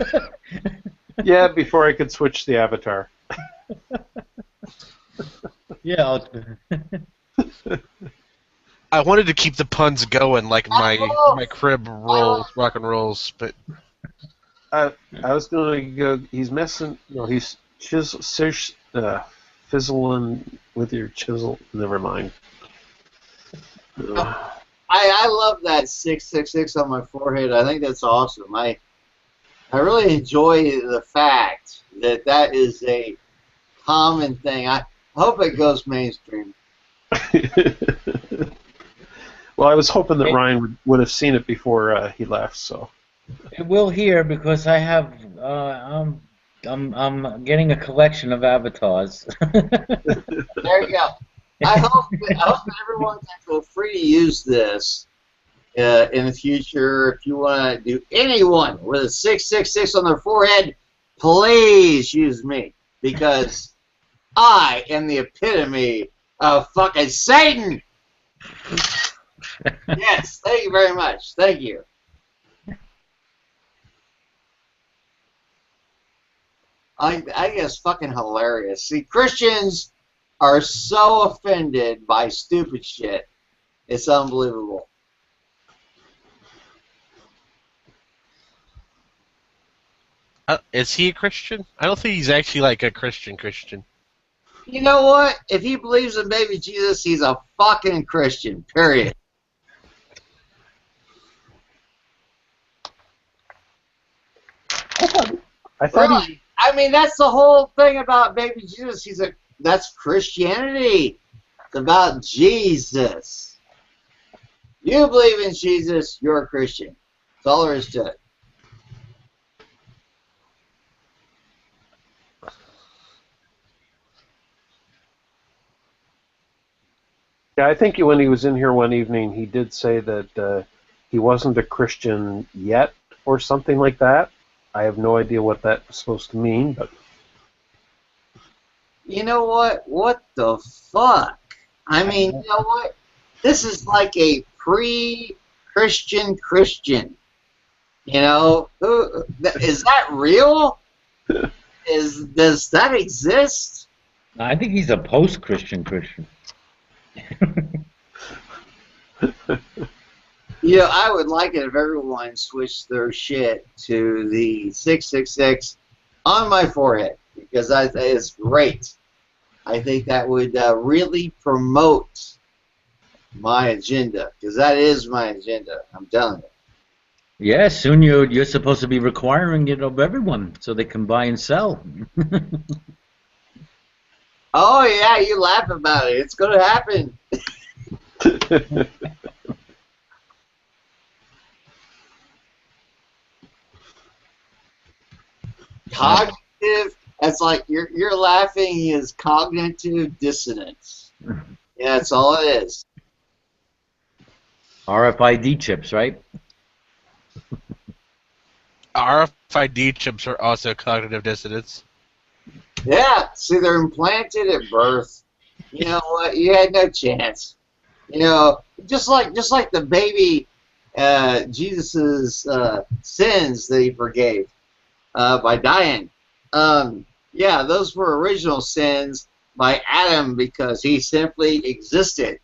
Yeah, before I could switch the avatar. Yeah. I wanted to keep the puns going, like my crib rolls, rock and rolls, but I was going to go. He's messing. No, he's fizzling with your chisel. Never mind. I love that 666 on my forehead. I think that's awesome. I really enjoy the fact that that is a common thing. I hope it goes mainstream. Well, I was hoping that Ryan would have seen it before he left. So It will here because I have I'm getting a collection of avatars. There you go. I hope that everyone can feel free to use this in the future. If you want to do anyone with a 666 on their forehead, please use me, because I am the epitome of fucking Satan. Yes, thank you very much. Thank you. I guess fucking hilarious. See, Christians are so offended by stupid shit. It's unbelievable. Is he a Christian? I don't think he's actually like a Christian. You know what? If he believes in baby Jesus, he's a fucking Christian. Period. I thought Really? I mean, that's the whole thing about baby Jesus. That's Christianity. It's about Jesus. You believe in Jesus, you're a Christian. That's all there is to it. Yeah, I think when he was in here one evening, he did say that he wasn't a Christian yet, or something like that. I have no idea what that was supposed to mean, but You know what? What the fuck? I mean, you know what? This is like a pre-Christian Christian. You know, is that real? Does that exist? I think he's a post-Christian Christian. You know, I would like it if everyone switched their shit to the 666 on my forehead, because that is great. I think that would really promote my agenda, because that is my agenda. I'm telling you. Yeah, soon you're supposed to be requiring it of everyone so they can buy and sell. Oh yeah, you laugh about it. It's gonna happen. Cognitive. That's like you're laughing is cognitive dissonance. Yeah, that's all it is. RFID chips, right? RFID chips are also cognitive dissonance. Yeah, see, they're implanted at birth. You know what? You had no chance. You know, just like the baby Jesus's sins that he forgave by dying. Yeah, those were original sins by Adam because he simply existed.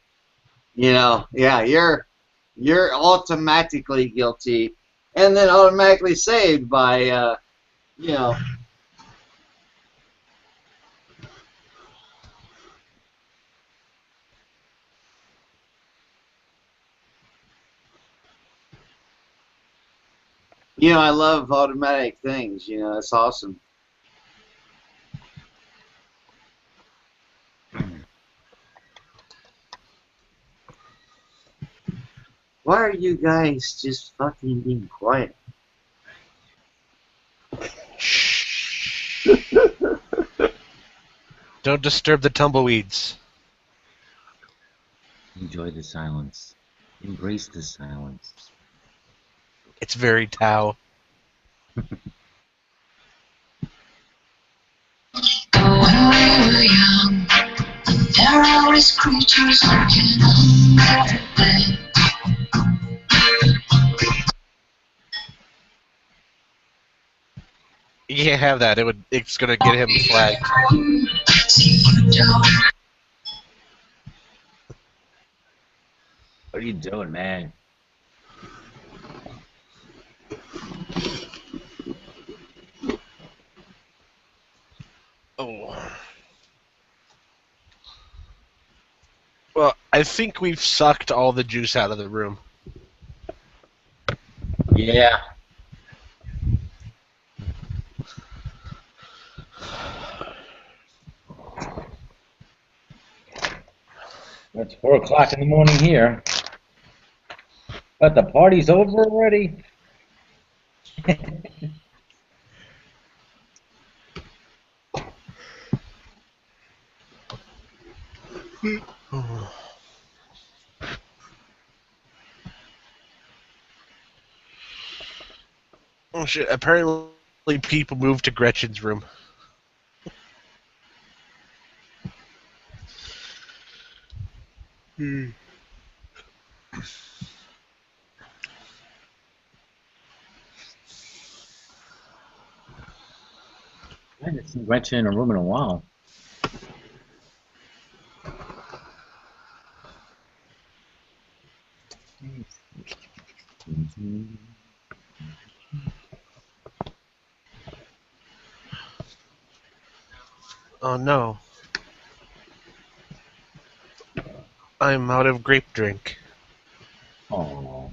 You know, yeah, you're automatically guilty, and then automatically saved by you know. You know, I love automatic things. You know, it's awesome. Why are you guys just fucking being quiet? Don't disturb the tumbleweeds. Enjoy the silence. Embrace the silence. It's very Tao. When we were young, there are always creatures lurking under the bed. You can't have that. It's gonna get him flagged. What are you doing, man? Oh. Well, I think we've sucked all the juice out of the room. Yeah. It's 4 o'clock in the morning here. But the party's over already? Oh shit, apparently people moved to Gretchen's room. haven't seen Gretchen in a room in a while. Oh no. I'm out of grape drink. Oh.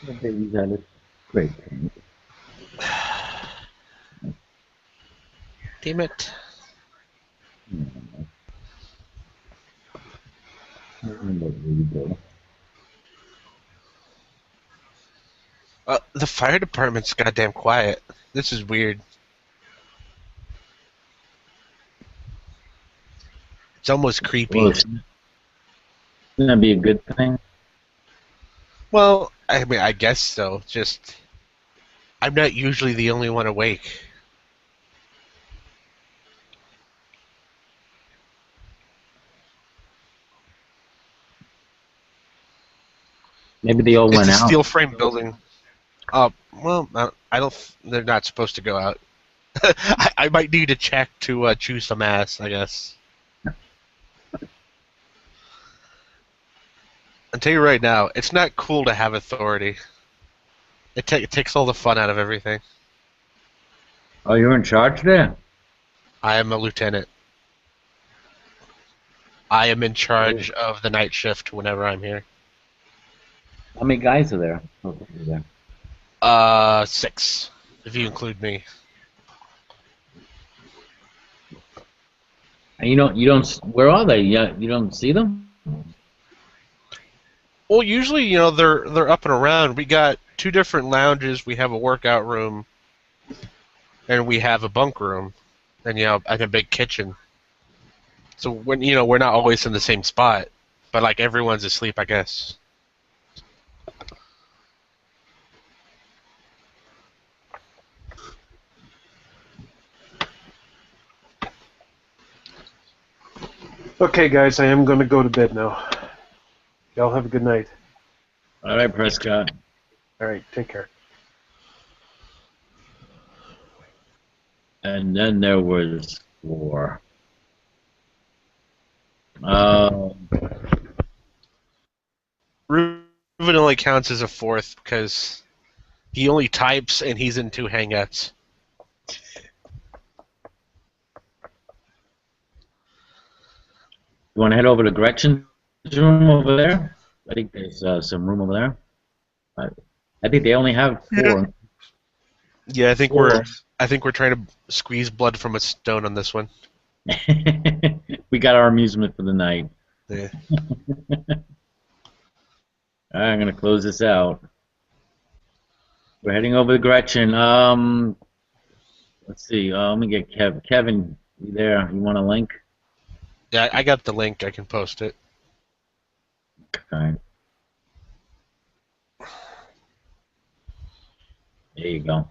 The baby's out of grape drink. Damn it. The fire department's goddamn quiet. This is weird. It's almost creepy. Well, shouldn't that be a good thing? Well, I mean, I guess so. Just, I'm not usually the only one awake. Maybe they all went It's a out. steel frame building. Well, I don't. They're not supposed to go out. I might need to check to chew some ass, I guess. I'll tell you right now, it's not cool to have authority. It takes all the fun out of everything. Oh, you're in charge there? I am a lieutenant. I am in charge of the night shift whenever I'm here. How many guys are there? There. 6, if you include me. And you don't. Where are they? You don't see them? Well, usually, they're up and around. We got 2 different lounges. We have a workout room, and we have a bunk room, and and a big kitchen. So when we're not always in the same spot, but like everyone's asleep, I guess. Okay, guys, I am going to go to bed now. Y'all have a good night. All right, Prescott. All right, take care. And then there was 4. Ruben only counts as a 4th because he only types and he's in 2 hangouts. You want to head over to Gretchen's room over there? I think there's some room over there. I think they only have 4. Yeah, I think we're trying to squeeze blood from a stone on this one. We got our amusement for the night. Yeah. All right, I'm gonna close this out. We're heading over to Gretchen. Let's see. Let me get Kevin. Kevin, you there? You want a link? Yeah, I got the link. I can post it. Okay. There you go.